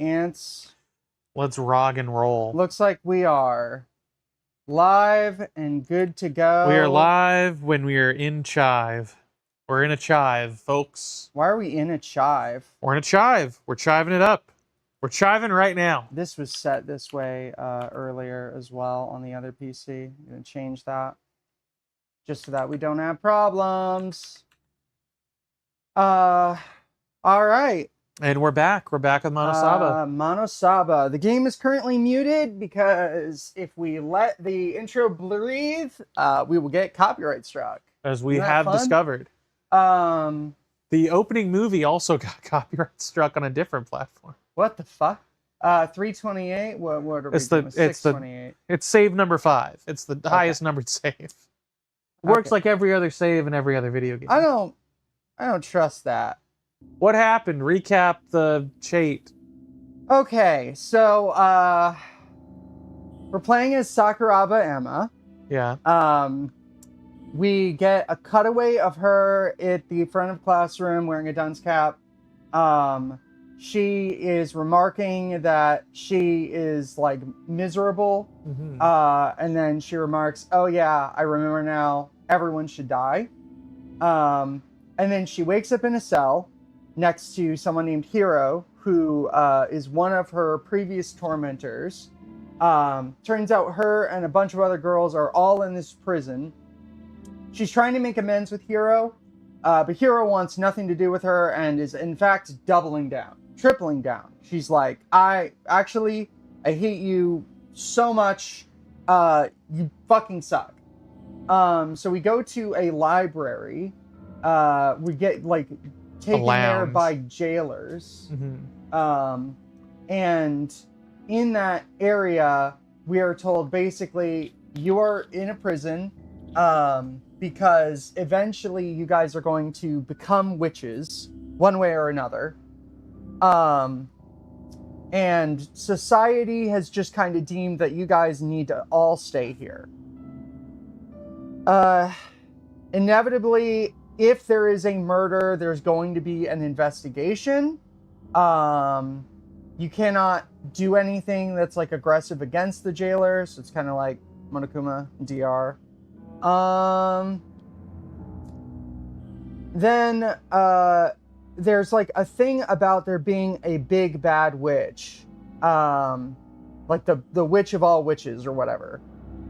ants. Let's rock and roll. Looks like we are live and good to go. We are live when we are in chive. We're in a chive, folks. Why are we in a chive? We're in a chive. We're chiving it up. We're chiving right now. This was set this way earlier as well on the other PC. I'm going to change that just so that we don't have problems. All right. And we're back. We're back with Manosaba. Manosaba. The game is currently muted because if we let the intro breathe, we will get copyright struck. As we have discovered. The opening movie also got copyright struck on a different platform. What the fuck? 328? What are we doing? 628. It's save number 5. It's the highest numbered save. It works like every other save in every other video game. I don't trust that. What happened? Recap the chat. Okay, so we're playing as Sakuraba Emma. Yeah. We get a cutaway of her at the front of classroom wearing a dunce cap. She is remarking that she is like miserable. Mm-hmm. And then she remarks, "Oh yeah, I remember now. Everyone should die." And then she wakes up in a cell next to someone named Hiro, who is one of her previous tormentors. Turns out her and a bunch of other girls are all in this prison. She's trying to make amends with Hiro, but Hiro wants nothing to do with her and is in fact doubling down, tripling down. She's like, I hate you so much. You fucking suck. So we go to a library. We get like taken there by jailers. Mm-hmm. And in that area, we are told basically you're in a prison because eventually you guys are going to become witches one way or another. And society has just kind of deemed that you guys need to all stay here. Inevitably, if there is a murder, there's going to be an investigation. You cannot do anything that's like aggressive against the jailer, so it's kind of like Monokuma DR. Then there's like a thing about there being a big bad witch, like the witch of all witches or whatever.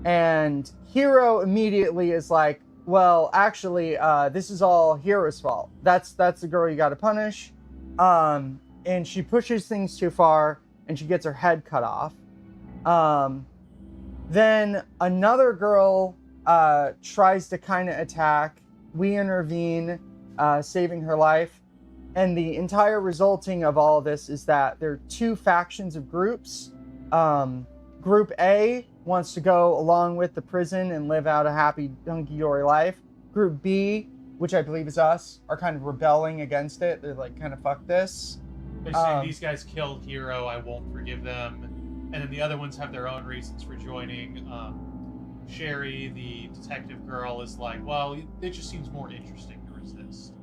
And Hiro immediately is like, well, actually, this is all Hiro's fault. That's the girl you got to punish. And she pushes things too far, and she gets her head cut off. Then another girl tries to kind of attack. We intervene, saving her life. And the entire resulting of all of this is that there are two factions of groups. Group A wants to go along with the prison and live out a happy, hunky-dory life. Group B, which I believe is us, are kind of rebelling against it. They're like, kind of, fuck this. They say these guys killed Hiro, I won't forgive them. And then the other ones have their own reasons for joining. Sherry, the detective girl, is like, well, it just seems more interesting to resist.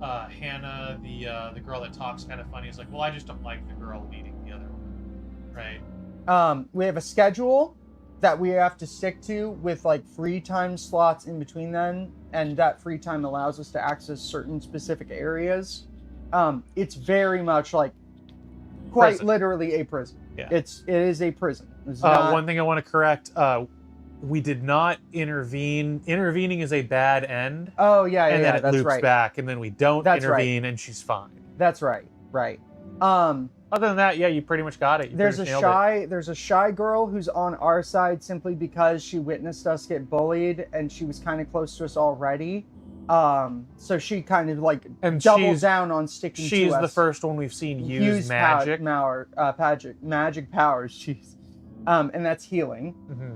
Hannah, the girl that talks kind of funny, is like, well, I just don't like the girl leading the other one. Right? We have a schedule that we have to stick to with like free time slots in between them, and that free time allows us to access certain specific areas. It's very much like quite prison. Literally a prison. Yeah. It is a prison. One thing I want to correct, we did not intervene. Intervening is a bad end. Oh yeah, and then it that's loops right. back, and then we don't intervene, and she's fine. That's right. Right. Other than that, yeah, you pretty much got it. There's a shy girl who's on our side simply because she witnessed us get bullied, and she was kind of close to us already. So she kind of like doubles down on sticking to us. She's the first one we've seen use magic. Magic powers. Jeez. And that's healing. Mm-hmm.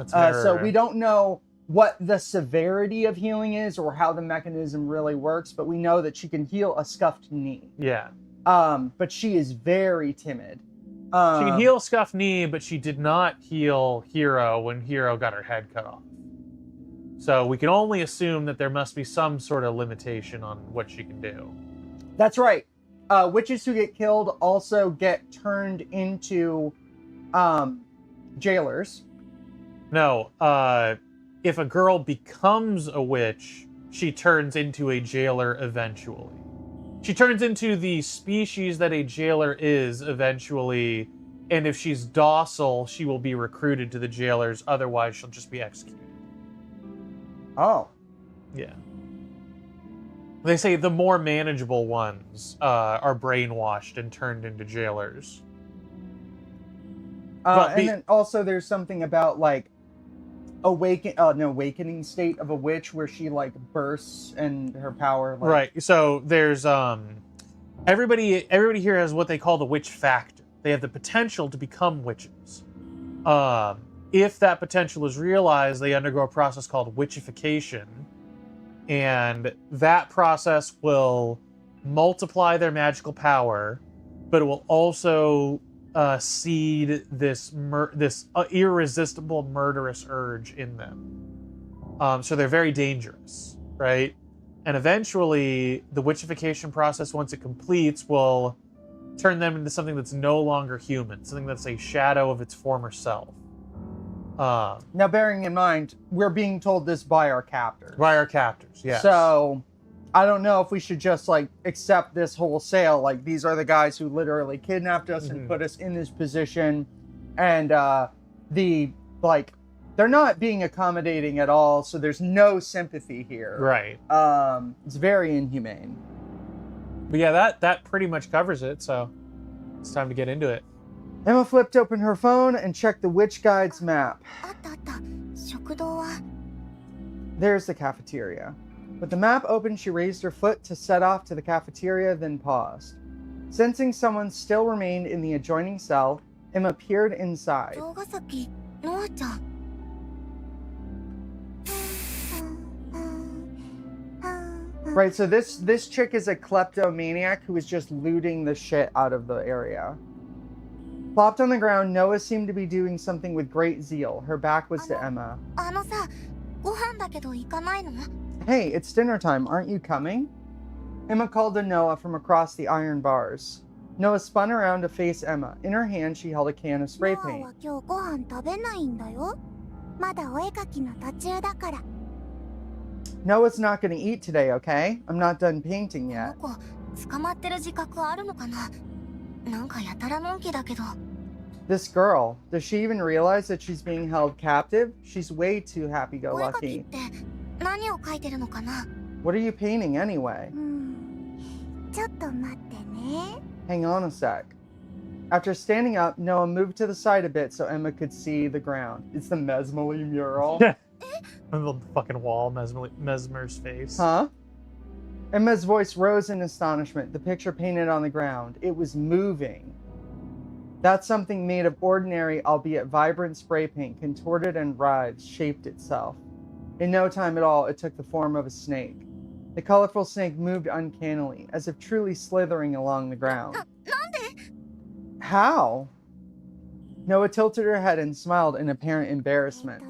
So we don't know what the severity of healing is or how the mechanism really works, but we know that she can heal a scuffed knee. Yeah. But she is very timid. She can heal a scuffed knee, but she did not heal Hiro when Hiro got her head cut off. So we can only assume that there must be some sort of limitation on what she can do. That's right. witches who get killed also get turned into jailers. No, if a girl becomes a witch, she turns into a jailer eventually. She turns into the species that a jailer is eventually, and if she's docile, she will be recruited to the jailers, otherwise she'll just be executed. Oh. Yeah. They say the more manageable ones are brainwashed and turned into jailers. And then also there's something about like an awakening state of a witch where she like bursts and her power like... Right. So there's everybody here has what they call the witch factor. They have the potential to become witches. If that potential is realized, they undergo a process called witchification, and that process will multiply their magical power, but it will also seed this irresistible murderous urge in them. So they're very dangerous, right? And eventually, the witchification process, once it completes, will turn them into something that's no longer human, something that's a shadow of its former self. Now, bearing in mind, we're being told this by our captors. By our captors, yes. So, I don't know if we should just, like, accept this wholesale. Like, these are the guys who literally kidnapped us and put us in this position. And, they're not being accommodating at all, so there's no sympathy here. Right. It's very inhumane. But yeah, that pretty much covers it, so it's time to get into it. Emma flipped open her phone and checked the witch guide's map. There's the cafeteria. With the map open, she raised her foot to set off to the cafeteria, then paused. Sensing someone still remained in the adjoining cell, Emma peered inside. Right, so this chick is a kleptomaniac who is just looting the shit out of the area. Plopped on the ground, Noah seemed to be doing something with great zeal. Her back was to Emma. Hey, it's dinner time. Aren't you coming? Emma called to Noah from across the iron bars. Noah spun around to face Emma. In her hand, she held a can of spray paint. Noah's not going to eat today, okay? I'm not done painting yet. This girl, does she even realize that she's being held captive? She's way too happy-go-lucky. What are you painting anyway? Hang on a sec. After standing up, Noah moved to the side a bit so Emma could see the ground. It's the Mesmerly mural. On the fucking wall, Mesmer's face. Huh? Emma's voice rose in astonishment. The picture painted on the ground. It was moving. That something made of ordinary, albeit vibrant spray paint, contorted and writhed, shaped itself. In no time at all, it took the form of a snake. The colorful snake moved uncannily, as if truly slithering along the ground. How? Noah tilted her head and smiled in apparent embarrassment.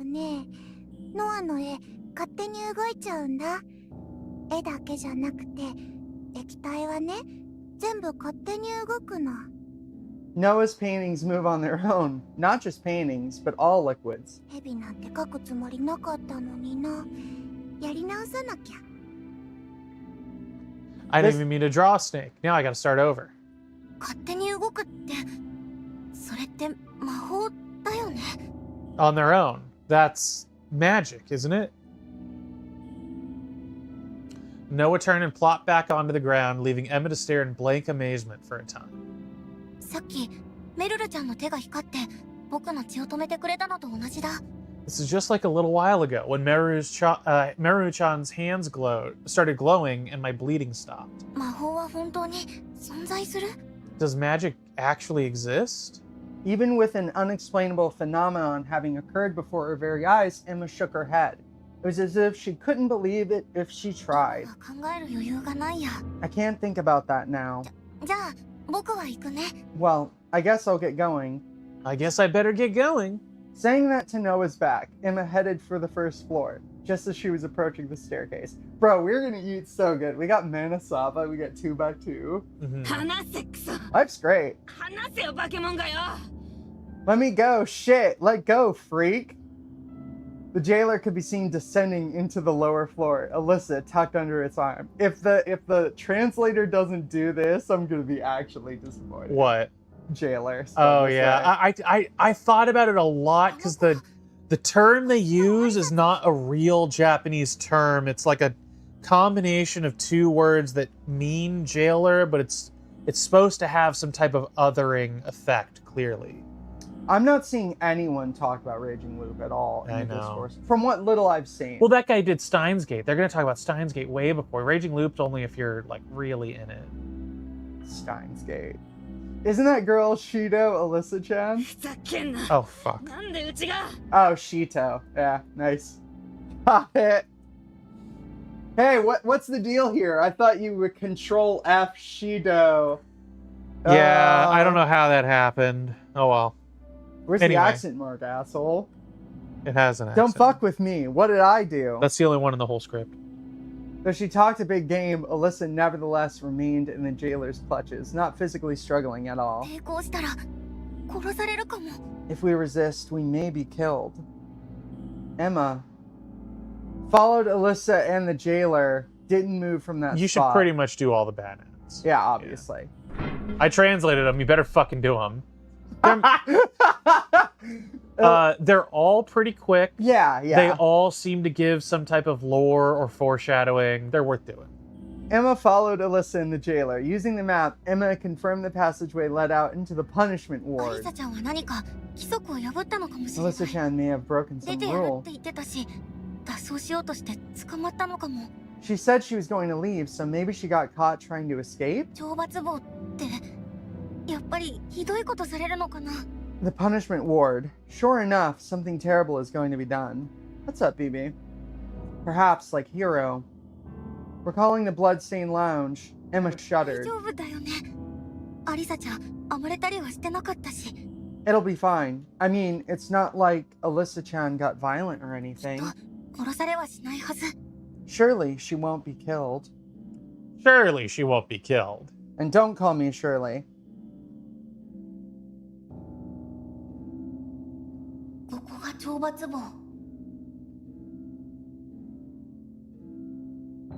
Noah's paintings move on their own. Not just paintings, but all liquids. I didn't even mean to draw a snake. Now I gotta start over. On their own. That's magic, isn't it? Noah turned and plopped back onto the ground, leaving Emma to stare in blank amazement for a time. This is just like a little while ago when Meru-chan's hands started glowing and my bleeding stopped. Does magic actually exist? Even with an unexplainable phenomenon having occurred before her very eyes, Emma shook her head. It was as if she couldn't believe it if she tried. I can't think about that now. Well, I guess I'll get going. I guess I better get going. Saying that to Noah's back, Emma headed for the first floor. just as she was approaching the staircase. Bro, we're gonna eat so good. We got Manosaba, we got 2x2. Life's great. Let me go, shit. Let go, freak. The jailer could be seen descending into the lower floor, Alyssa tucked under its arm. If the translator doesn't do this, I'm gonna be actually disappointed. What? Jailer. Oh yeah, I thought about it a lot because the term they use is not a real Japanese term. It's like a combination of two words that mean jailer, but it's supposed to have some type of othering effect. Clearly, I'm not seeing anyone talk about Raging Loop at all in the know. discourse, from what little I've seen. Well, that guy did Steins Gate. They're going to talk about Steins Gate way before. Raging Loop's only if you're like really in it. Steins Gate. Isn't that girl Shido Alyssa-chan? Oh, fuck. Oh, Shito. Yeah, nice. Got it. Hey, what's the deal here? I thought you would Control F Shido. Yeah, I don't know how that happened. Oh, well. Where's the accent mark, asshole? It has an accent. Don't fuck with me. What did I do? That's the only one in the whole script. Though she talked a big game, Alyssa nevertheless remained in the jailer's clutches, not physically struggling at all. If we resist, we may be killed. Emma followed Alyssa and the jailer, didn't move from that spot. You should pretty much do all the bad ends. Yeah, obviously. Yeah. I translated them. You better fucking do them. They're all pretty quick. Yeah. They all seem to give some type of lore or foreshadowing. They're worth doing. Emma followed Alyssa and the jailer. Using the map, Emma confirmed the passageway led out into the punishment ward. Alyssa-chan may have broken some rule. She said she was going to leave, so maybe she got caught trying to escape? The punishment ward. Sure enough, something terrible is going to be done. What's up, BB? Perhaps like Hero. Recalling the bloodstained lounge, Emma shuddered. It'll be fine. I mean, it's not like Alyssa-chan got violent or anything. Surely she won't be killed. Surely she won't be killed. And don't call me Shirley.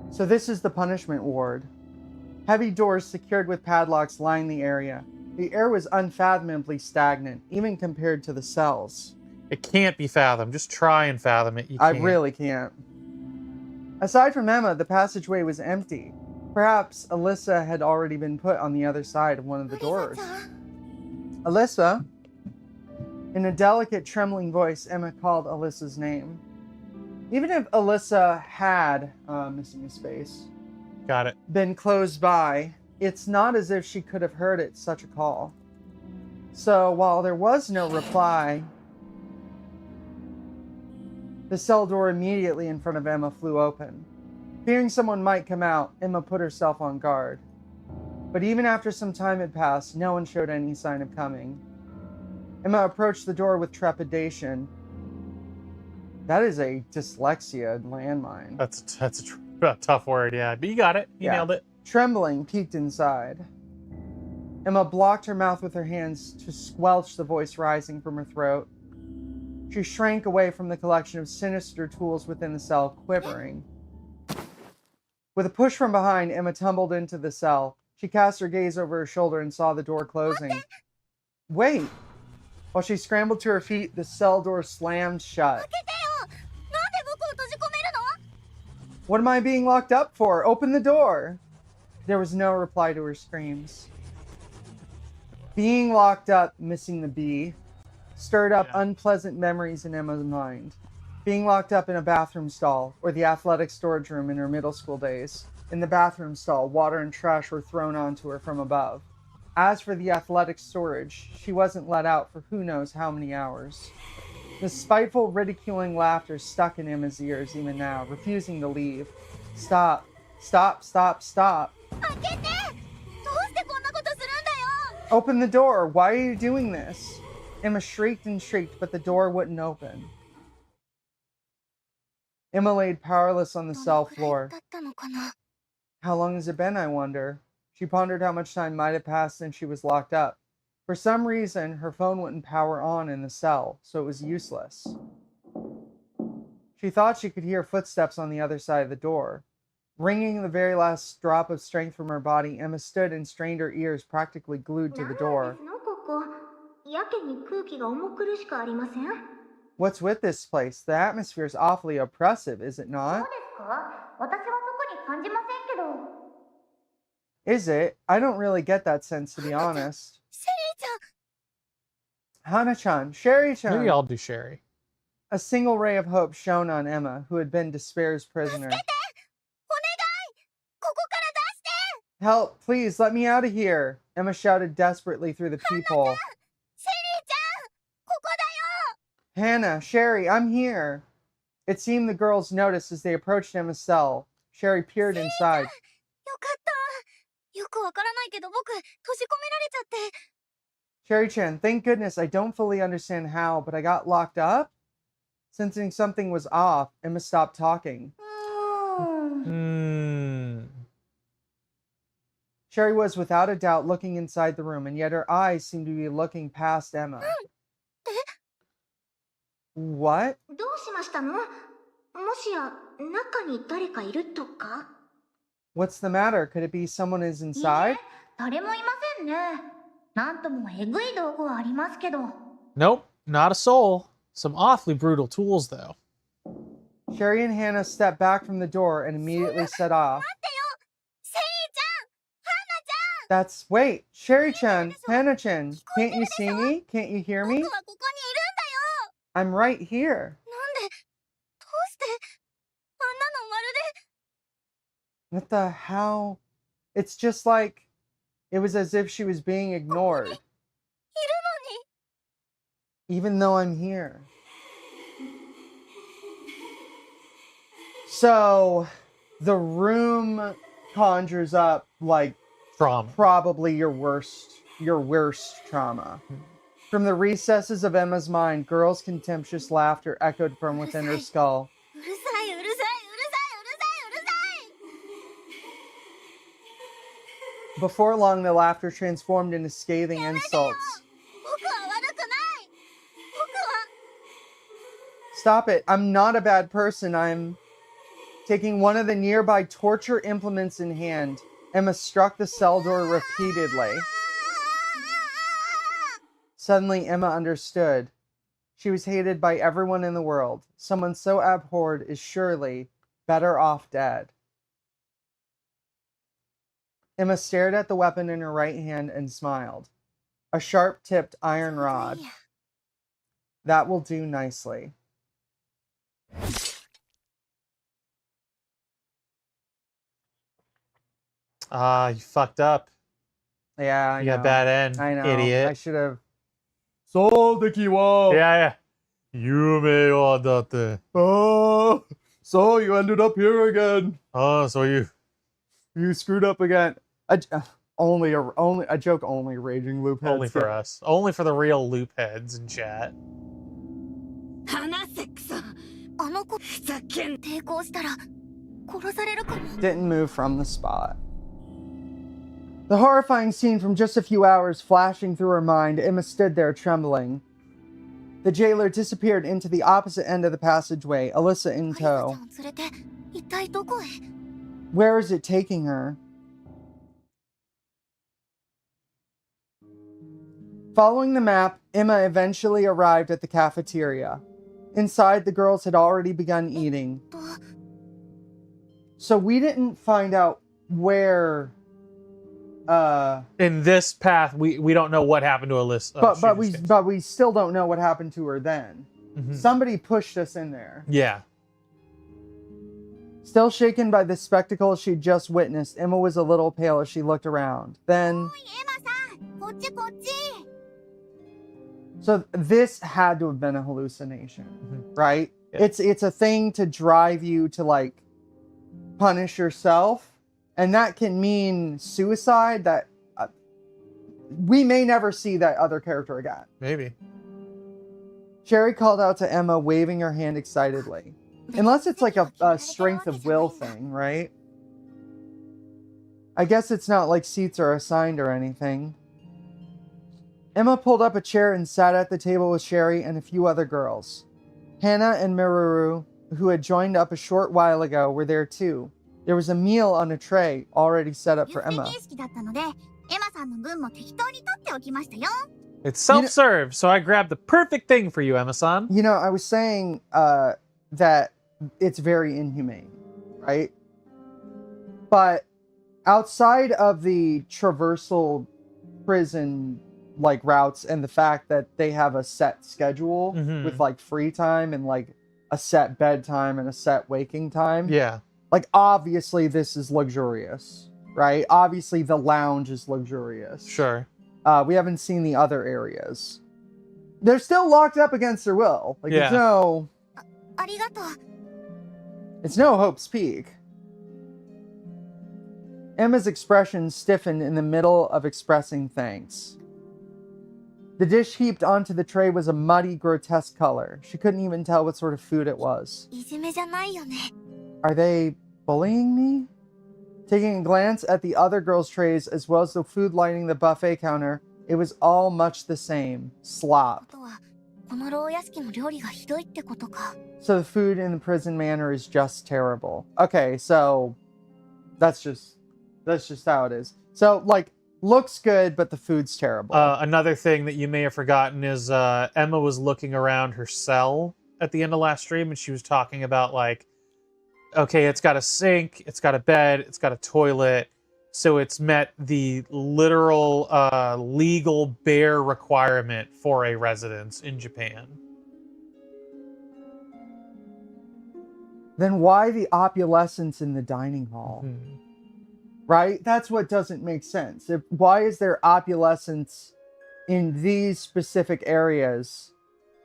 So this is the punishment ward. Heavy doors secured with padlocks line the area. The air was unfathomably stagnant, even compared to the cells. It can't be fathomed. Just try and fathom it. You can't. I really can't. Aside from Emma, the passageway was empty. Perhaps Alyssa had already been put on the other side of one of the doors. Alyssa? In a delicate, trembling voice, Emma called Alyssa's name. Even if Alyssa had, missing a space, got it, been close by, it's not as if she could have heard it such a call. So while there was no reply, the cell door immediately in front of Emma flew open. Fearing someone might come out, Emma put herself on guard. But even after some time had passed, no one showed any sign of coming. Emma approached the door with trepidation. That is a dyslexia landmine. That's a tough word, yeah. But you got it. You nailed it. Trembling, peeked inside. Emma blocked her mouth with her hands to squelch the voice rising from her throat. She shrank away from the collection of sinister tools within the cell, quivering. With a push from behind, Emma tumbled into the cell. She cast her gaze over her shoulder and saw the door closing. Wait! While she scrambled to her feet, the cell door slammed shut. What am I being locked up for? Open the door! There was no reply to her screams. Being locked up, missing the B, stirred up unpleasant memories in Emma's mind. Being locked up in a bathroom stall, or the athletic storage room in her middle school days. In the bathroom stall, water and trash were thrown onto her from above. As for the athletic storage, she wasn't let out for who knows how many hours. The spiteful, ridiculing laughter stuck in Emma's ears even now, refusing to leave. Stop. Stop, stop, stop. Open the door. Why are you doing this? Emma shrieked and shrieked, but the door wouldn't open. Emma laid powerless on the ど cell のくらい floor. 経ったのかな。 How long has it been, I wonder? She pondered how much time might have passed since she was locked up. For some reason, her phone wouldn't power on in the cell, so it was useless. She thought she could hear footsteps on the other side of the door. Wringing the very last drop of strength from her body, Emma stood and strained her ears, practically glued to the なん door. ですのここ。やけに空気が重苦しくありません？ What's with this place? The atmosphere is awfully oppressive, is it そう not? ですか？私は特に感じませんけど。 Is it? I don't really get that sense, to be honest. シェリーちゃん。 Hana-chan, Sherry-chan. Maybe I'll do Sherry. A single ray of hope shone on Emma, who had been Despair's 助 prisoner. けて！お願い！ここから出して！ Help, please, let me out of here! Emma shouted desperately through the peephole. シェリーちゃん！ここだよ！ Hannah, Sherry, I'm here! It seemed the girls noticed as they approached Emma's cell. Sherry peered inside. よかった。よくわからないけど僕、閉じ込められちゃって。 Sherry-chan, thank goodness I don't fully understand how, but I got locked up? Sensing something was off, Emma stopped talking. Sherry was without a doubt looking inside the room, and yet her eyes seemed to be looking past Emma. What? どうしましたの？もしや、中に誰かいるとか？ What's the matter? Could it be someone is いい inside? え、誰もいませんね。なんともえぐい道具はありますけど。 Nope, not a soul. Some awfully brutal tools, though. Sherry and Hannah stepped back from the door and immediately set off. 待ってよ！シェリーちゃん！ハンナちゃん！ That's wait, Sherry-chan, Hannah-chan, can't you see me? Can't you hear 僕 me? はここにいるんだよ！ I'm right here. なんで？どうして？あんなのまるで。 What the hell? It's just like it was as if she was being ignored, いるのに。 even though I'm here. So, the room conjures up like Trauma. probably your worst trauma. From the recesses of Emma's mind, girls' contemptuous laughter echoed from within her skull. うるさい、うるさい、うるさい、うるさい、うるさい。 Before long, the laughter transformed into scathing insults. 僕は悪くない。僕は。 Stop it. I'm not a bad person. I'm taking one of the nearby torture implements in hand. Emma struck the cell door repeatedly. Suddenly, Emma understood. She was hated by everyone in the world. Someone so abhorred is surely better off dead. Emma stared at the weapon in her right hand and smiled. A sharp-tipped iron rod. That will do nicely. Ah, you fucked up. Yeah, I You know. got bad end. I know. Idiot. I should have. So the kiwa. Yeah. Yume wa datte. Oh, so you ended up here again. Oh, so you screwed up again. A joke only raging loop heads. only for us. Only for the real loop heads in chat. 話せくそ。あの子、ふざけん。抵抗したら殺されるかも。 Didn't move from the spot. The horrifying scene from just a few hours flashing through her mind, Emma stood there trembling. The jailer disappeared into the opposite end of the passageway, Alyssa in アリサちゃ tow. んを連れて一体どこへ？ Where is it taking her? Following the map, Emma eventually arrived at the cafeteria. Inside, the girls had already begun eating. So we didn't find out where In this path, we don't know what happened to Alyssa. but we still don't know what happened to her then. Somebody pushed us in there. Yeah. Still shaken by the spectacle she'd just witnessed, Emma was a little pale as she looked around. Then エマさん、こっちこっち。 so this had to have been a hallucination, right? Yeah. It's a thing to drive you to like punish yourself, and that can mean suicide. That we may never see that other character again. Maybe. Sherry called out to Emma, waving her hand excitedly. Unless it's like a strength of will thing, right? I guess it's not like seats are assigned or anything. Emma pulled up a chair and sat at the table with Sherry and a few other girls. Hannah and Miruru, who had joined up a short while ago, were there too. There was a meal on a tray already set up for Emma. It's self-serve, so I grabbed the perfect thing for you, Emma-san. You know, I was saying that it's very inhumane, right? But outside of the traversal prison like routes and the fact that they have a set schedule with like free time and like a set bedtime and a set waking time. Yeah. Like obviously this is luxurious, right? Obviously the lounge is luxurious. Sure. We haven't seen the other areas. They're still locked up against their will. Like Yeah. it's no Hope's Peak. Emma's expression stiffened in the middle of expressing thanks. The dish heaped onto the tray was a muddy, grotesque color. She couldn't even tell what sort of food it was. Are they bullying me? Taking a glance at the other girls' trays as well as the food lining the buffet counter, it was all much the same. Slop. So the food in the prison manor is just terrible. Okay, so that's just how it is. So like looks good, but the food's terrible. Another thing that you may have forgotten is Emma was looking around her cell at the end of last stream, and she was talking about like, okay, it's got a sink, it's got a bed, it's got a toilet, so it's met the literal legal bare requirement for a residence in Japan. Then why the opulescence in the dining hall? Right? That's what doesn't make sense. Why is there opulescence in these specific areas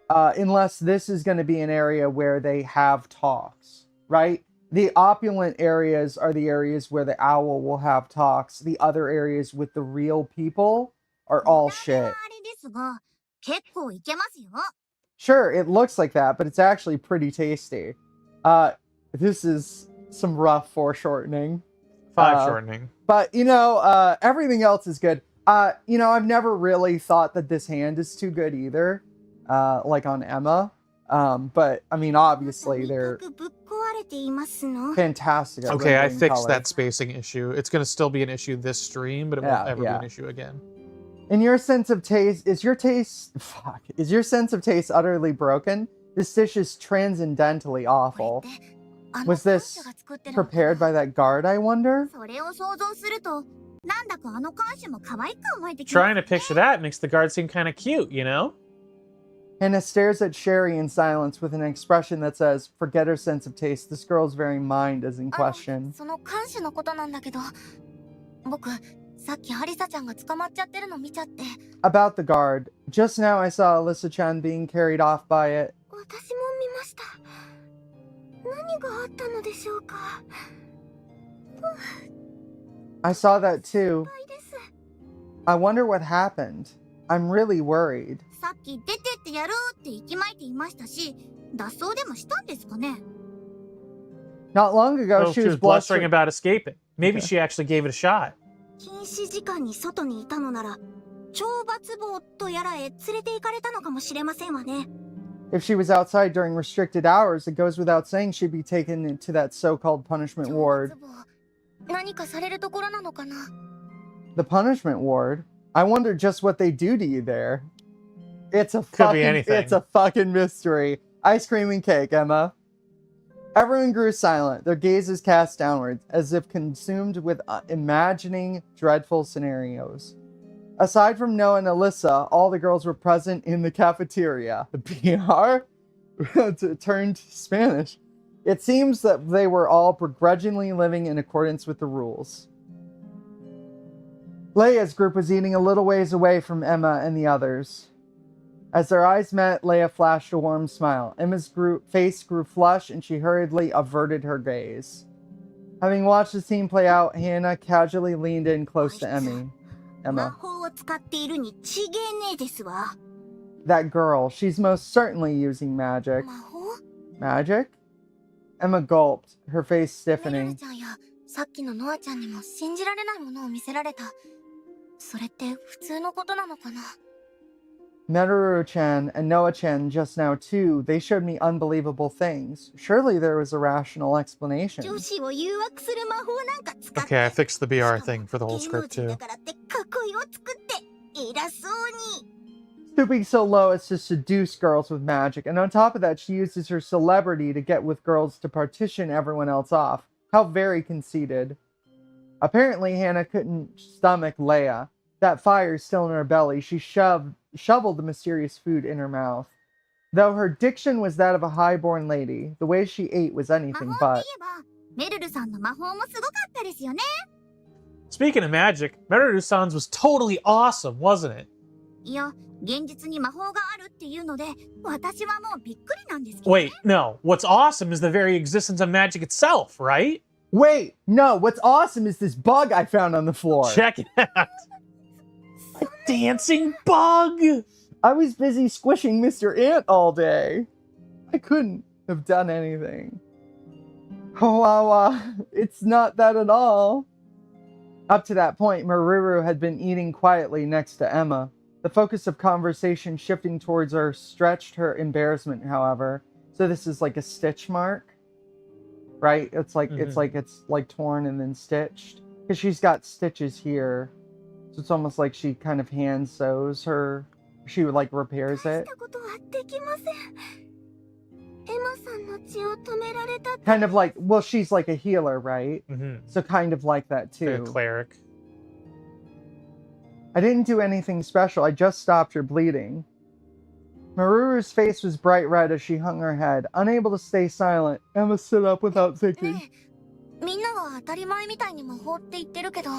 unless this is going to be an area where they have talks, right? The opulent areas are the areas where the owl will have talks. The other areas with the real people are all shit. Sure, it looks like that, but it's actually pretty tasty. This is some rough foreshortening. Shortening. But, you know, everything else is good. You know, I've never really thought that this hand is too good either, like on Emma. But, I mean, obviously, they're fantastic. Okay, I fixed that spacing issue. It's going to still be an issue this stream, but it won't ever be an issue again. In your sense of taste, is your sense of taste utterly broken? This dish is transcendently awful. Was this prepared by that guard, I wonder? Trying to picture that makes the guard seem kind of cute, you know? Hannah stares at Sherry in silence with an expression that says, forget her sense of taste. This girl's very mind is in question. About the guard. Just now I saw Alyssa-chan being carried off by it. I saw that too. I wonder what happened. I'm really worried. Not long ago, she was blustering about escaping. Maybe she actually gave it a shot. If she was outside during restricted hours, it goes without saying she'd be taken into that so-called punishment ward. The punishment ward? I wonder just what they do to you there. It's a fucking mystery. Ice cream and cake, Emma. Everyone grew silent, their gazes cast downwards, as if consumed with imagining dreadful scenarios. Aside from Noah and Alyssa, all the girls were present in the cafeteria. The PR turned Spanish. It seems that they were all begrudgingly living in accordance with the rules. Leia's group was eating a little ways away from Emma and the others. As their eyes met, Leia flashed a warm smile. Emma's face grew flushed, and she hurriedly averted her gaze. Having watched the scene play out, Hannah casually leaned in close to Emma. That girl, she's most certainly using magic. Magic? Emma gulped, her face メルル stiffening. ちゃんやさっきのノアちゃんにも信じられないものを見せられた。それって普通のことなのかな。 Meru-chan and Noah-chan just now too, they showed me unbelievable things. Surely there was a rational explanation. 女子を誘惑する魔法なんか使って Okay, I fixed the BR しかも thing for the whole 芸能 script 人 too. だからって囲いを作って偉そうに。 Stooping so low as to seduce girls with magic, and on top of that, she uses her celebrity to get with girls to partition everyone else off. How very conceited. Apparently, Hannah couldn't stomach Leia. That fire is still in her belly. She shoveled the mysterious food in her mouth. Though her diction was that of a high-born lady, the way she ate was 魔 anything 法って but. 言えばメルルさんの魔法もすごかったですよね。 Speaking of magic, Meru-san's was totally awesome, wasn't it? いや、現実に魔法があるっていうので、私はもうびっくりなんですけどね。 Wait, no. What's awesome is the very existence of magic itself, right? Wait, no, what's awesome is this bug I found on the floor. Check it out. A dancing bug. I was busy squishing Mr. Ant all day. I couldn't have done anything. Oh, it's not that at all. Up to that point, Maruru had been eating quietly next to Emma. The focus of conversation shifting towards her stretched her embarrassment, however. So this is like a stitch mark, right? It's like it's like torn and then stitched because she's got stitches here. So it's almost like she kind of hand sews her. She would like repairs し it. たことはできません。エマさんの血を止められたって。 Kind of like, well, she's like a healer, right? Mm-hmm. So kind of like that Like a too. cleric. I didn't do anything special. I just stopped her bleeding. Maruru's face was bright red as she hung her head, unable to stay silent. Emma stood up without thinking. ねえ、みんなは当たり前みたいに魔法って言ってるけど、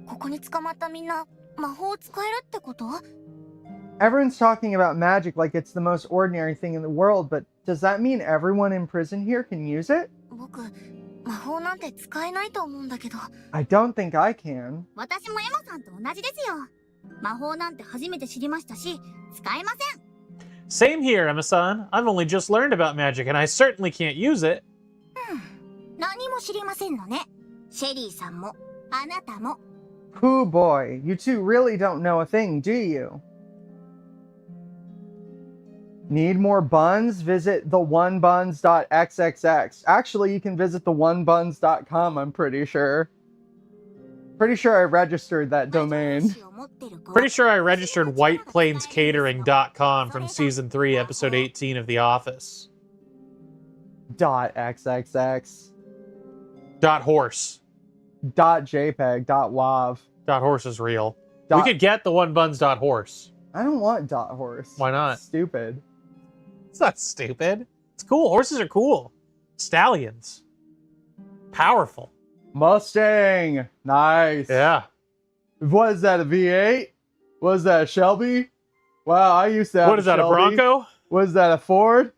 ここに捕まったみんな魔法を使えるってこと？ Everyone's talking about magic like it's the most ordinary thing in the world, but does that mean everyone in prison here can use it? 僕、魔法なんて使えないと思うんだけど。 I don't think I can. 私もエマさんと同じですよ。魔法なんて初めて知りましたし、使えません。 Same here, Emma-san. I've only just learned about magic, and I certainly can't use it. 何も知りませんのね。シェリーさんも、あなたも。 Pooh boy, you two really don't know a thing, do you? Need more buns? Visit TheOneBuns.xxx. Actually, you can visit TheOneBuns.com, I'm pretty sure. Pretty sure I registered that domain. Pretty sure I registered WhitePlainsCatering.com from season 3, episode 18 of The Office. .xxx. .horse. .jpeg. .wav. .horse is real. Dot- We could get TheOneBuns.horse. I don't want .horse. Why not? It's stupid. It's not stupid. It's cool. Horses are cool. Stallions. Powerful. Mustang. Nice. Yeah. What is that, a V8? What is that, a Shelby? Wow, I used to have What is that, a Shelby. Bronco? What is that, a Ford?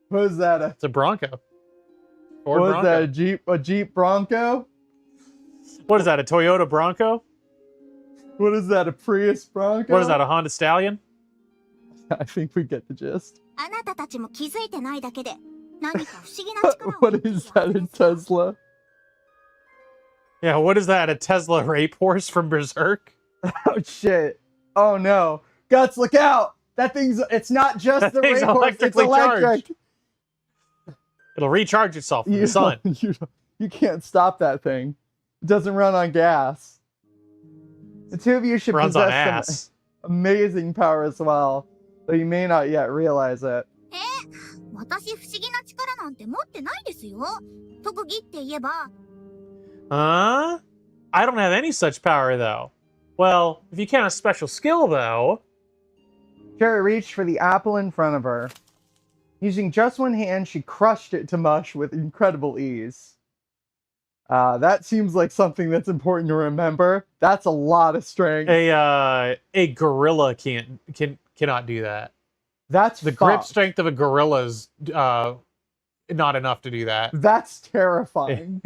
What is that, a... It's a Bronco. Ford What is Bronco. that, a Jeep Bronco? What is that, a Toyota Bronco? What is that, a Prius Bronco? What is that, a Honda Stallion? I think we get the gist. あなたたちも気づいてないだけで、何か不思議な力を What is that, a Tesla? Yeah, what is that, a Tesla rape horse from Berserk? Oh, shit. Oh, no. Guts, look out! That thing's... It's not just That the thing's race horse, it's electrically electric. charged. It'll recharge itself from the sun. You can't stop that thing. It doesn't run on gas. The two of you should Runs on possess some ass. amazing power as well, though you may not yet realize it. 私不思議な力なんて持ってないですよ。特技って言えば、 Huh? I don't have any such power, though. Well, if you count a special skill, though... Cherry reached for the apple in front of her. Using just one hand, she crushed it to mush with incredible ease. That seems like something that's important to remember. That's a lot of strength. A gorilla cannot do that. That's The grip fucked. strength of a gorilla is not enough to do that. That's terrifying.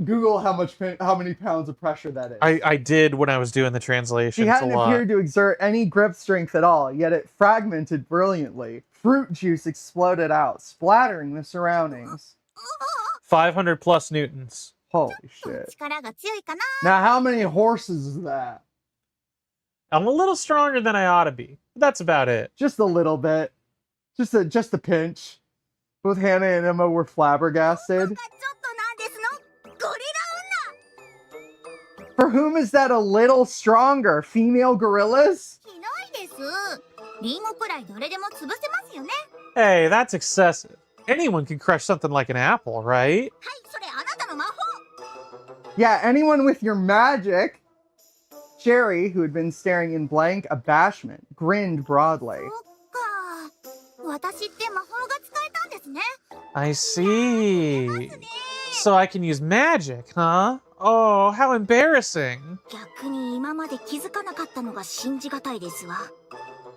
Google how many pounds of pressure that is. I did when I was doing the She translation. hadn't appeared to exert any grip strength at all, yet it fragmented brilliantly. Fruit juice exploded out, splattering the surroundings. 500 plus newtons. Holy shit. 力が強いかな。 Now, how many horses is that? I'm a little stronger than I ought to be. But that's about it. Just a little bit. Just a pinch. Both Hannah and Emma were flabbergasted. ちょっとなんですのゴリ For whom is that a little stronger? Female gorillas? ラひどいです。リンゴくらい誰でも潰せますよね。 Hey, that's excessive. Anyone can crush something like an apple, right? はい、それあなたの魔法。 Yeah, anyone with your magic. Sherry, who had been staring in blank abashment, grinned broadly. そっか。私って魔法が使えたんですね。 I see. So I can use magic, huh? Oh, how embarrassing. 逆に今まで気づかなかったのが信じがたいですわ。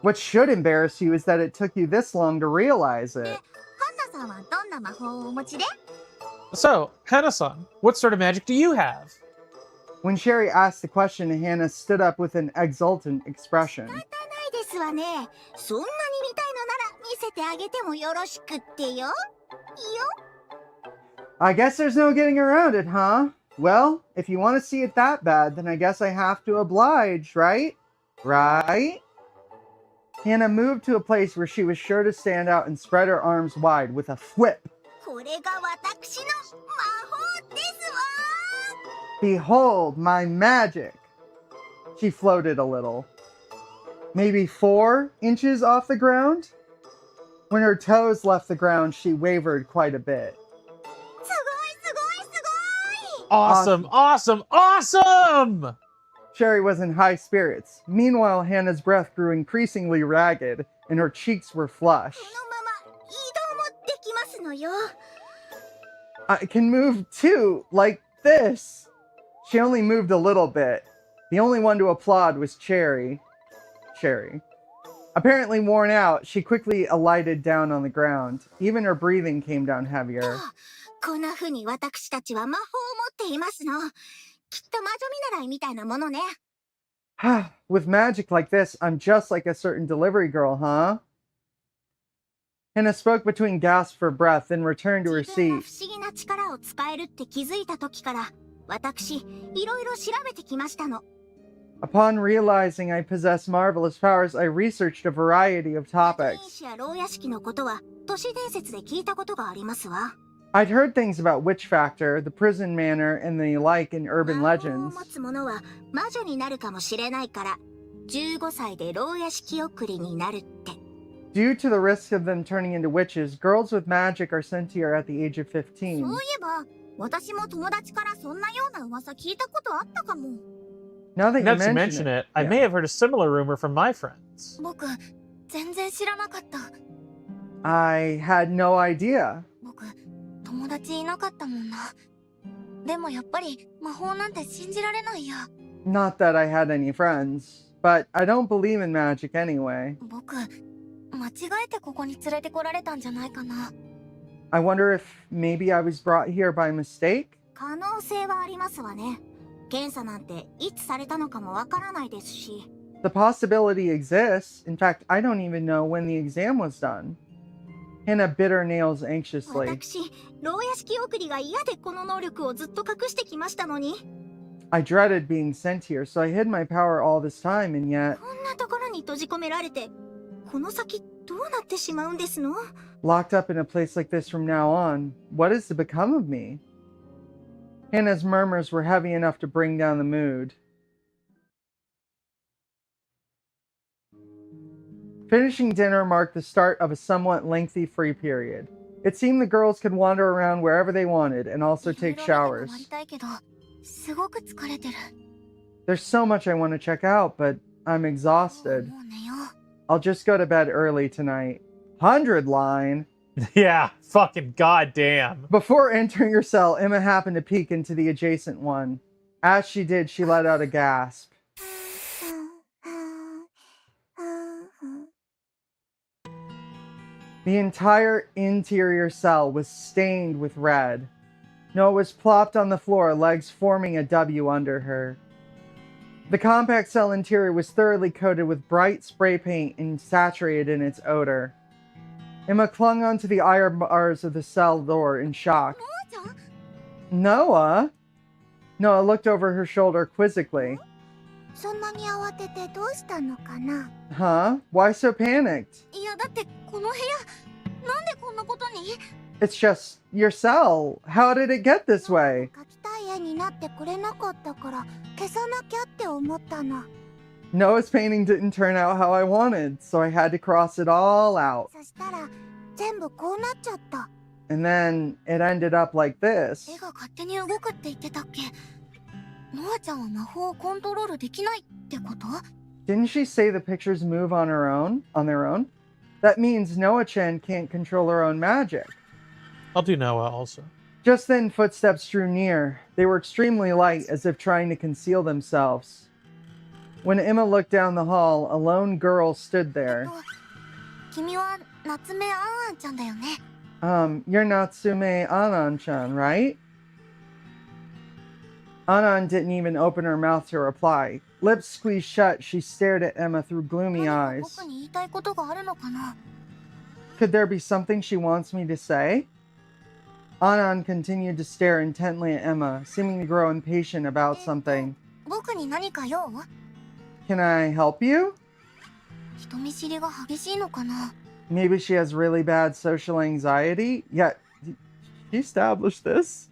What should embarrass you is that it took you this long to realize it. ハンナさんはどんな魔法をお持ちで？ So, Hannah-san, what sort of magic do you have? When Sherry asked the question, Hannah stood up with an exultant expression. ないですわね。そんなに見たいのなら見せてあげてもよろしくってよ。いいよ。 I guess there's no getting around it, huh? Well, if you want to see it that bad, then I guess I have to oblige, right? Right? Hannah moved to a place where she was sure to stand out and spread her arms wide with a whip. これが私の魔法ですわ。 Behold my magic. She floated a little. Maybe 4 inches off the ground? When her toes left the ground, she wavered quite a bit. すごいすごいすごい。 Awesome, awesome, awesome! Sherry was in high spirits. Meanwhile, Hannah's breath grew increasingly ragged, and her cheeks were flushed. このまま移動もできますのよ。 I can move too, like this. She only moved a little bit. The only one to applaud was Cherry. Apparently worn out, she quickly alighted down on the ground. Even her breathing came down heavier. こんな風に私たちは魔法を持っていますの。きっと魔女見習いみたいなものね。 With magic like this, I'm just like a certain delivery girl, huh? Hannah spoke between gasps for breath, then returned to her 自分が seat. 不思議な力を使えるって気づいた時から、私、いろいろ調べてきましたの。 Upon realizing I possess marvelous powers, I researched a variety of 天 topics. 使や牢屋敷のことは都市伝説で聞いたことがありますわ。 I'd heard things about Witch Factor, the prison manor, and the like in urban 魔法を legends. 持つ者は魔女になるかもしれないから、15歳で牢屋敷送りになるって。 Due to the risk of them turning into witches, girls with magic are sent here at the age of 15. そういえば、私も友達からそんなような噂聞いたことあったかも。 Now that Now that you you mention mention it, it, I yeah. may have heard a similar rumor from my friends. 僕、全然知らなかった。 I had no idea. 僕、友達いなかったもんな。でもやっぱり魔法なんて信じられないや。 Not that I had any friends, but I don't believe in magic anyway. 僕、間違えてここに連れてこられたんじゃないかな。 I wonder if maybe I was brought here by mistake? 可能性はありますわね。検査なんていつされたのかもわからないですし。 The possibility exists. In fact, I don't even know when the exam was done. Hannah bit her nails anxiously. 私、牢屋敷送りが嫌でこの能力をずっと隠してきましたのに。 I dreaded being sent here, so I hid my power all this time, and yet, こんなところに閉じ込められて、この先どうなってしまうんですの？ locked up in a place like this from now on, what is to become of me? Hannah's murmurs were heavy enough to bring down the mood. Finishing dinner marked the start of a somewhat lengthy free period. It seemed the girls could wander around wherever they wanted and also take showers. いろいろ見て回りたいけど、すごく疲れてる。 There's so much I want to check out, but I'm exhausted. もう寝よう。 I'll just go to bed early tonight. 100 line. Yeah, fucking goddamn. Before entering her cell, Emma happened to peek into the adjacent one. As she did, she let out a gasp. The entire interior cell was stained with red. Noah was plopped on the floor, legs forming a W under her. The compact cell interior was thoroughly coated with bright spray paint and saturated in its odor. Emma clung onto the iron bars of the cell door in shock. Noah? Noah looked over her shoulder quizzically. そんなに慌ててどうしたのかな Huh? Why so panicked? いやだってこの部屋なんでこんなことに It's just your cell. How did it get this way? 描きたい絵になってくれなかったから消さなきゃって思ったの Noah's painting didn't turn out how I wanted, so I had to cross it all out. そしたら全部こうなっちゃった And then it ended up like this. 絵が勝手に動くって言ってたっけノアちゃんは魔法をコントロールできないってこと Didn't she say the pictures move on their own? That means Noah-chan can't control her own magic. I'll do Noah also. Just then, footsteps drew near. They were extremely light, as if trying to conceal themselves. When Emma looked down the hall, a lone girl stood there. 君は夏目あんあんちゃんだよね You're Natsume Anan-chan, right? Anan didn't even open her mouth to reply. Lips squeezed shut, she stared at Emma through gloomy 何か eyes. 僕に言いたいことがあるのかな Could there be something she wants me to say? Anan continued to stare intently at Emma, seeming to grow impatient about something. 僕に何か用 Can I help you? 人見知りが激しいのかな Maybe she has really bad social anxiety? Yeah, she established this.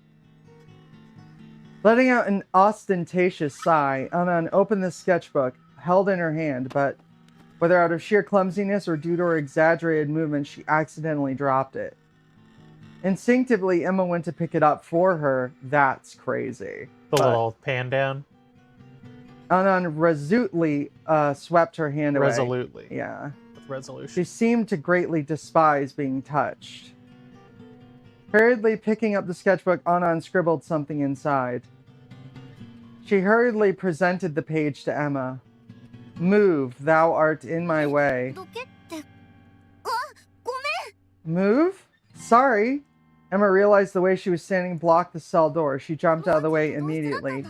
Letting out an ostentatious sigh, Anan opened the sketchbook, held in her hand, but whether out of sheer clumsiness or due to her exaggerated movement, she accidentally dropped it. Instinctively, Emma went to pick it up for her. That's crazy. The But little pan down. Anan resolutely swept her hand away. Resolutely. Yeah. With resolution. She seemed to greatly despise being touched. Hurriedly picking up the sketchbook, Anan scribbled something inside. She hurriedly presented the page to Emma. Move, thou art in my way. どけってあご Move? Sorry. Emma realized the way she was standing blocked the cell door. She jumped out of the way めん immediately.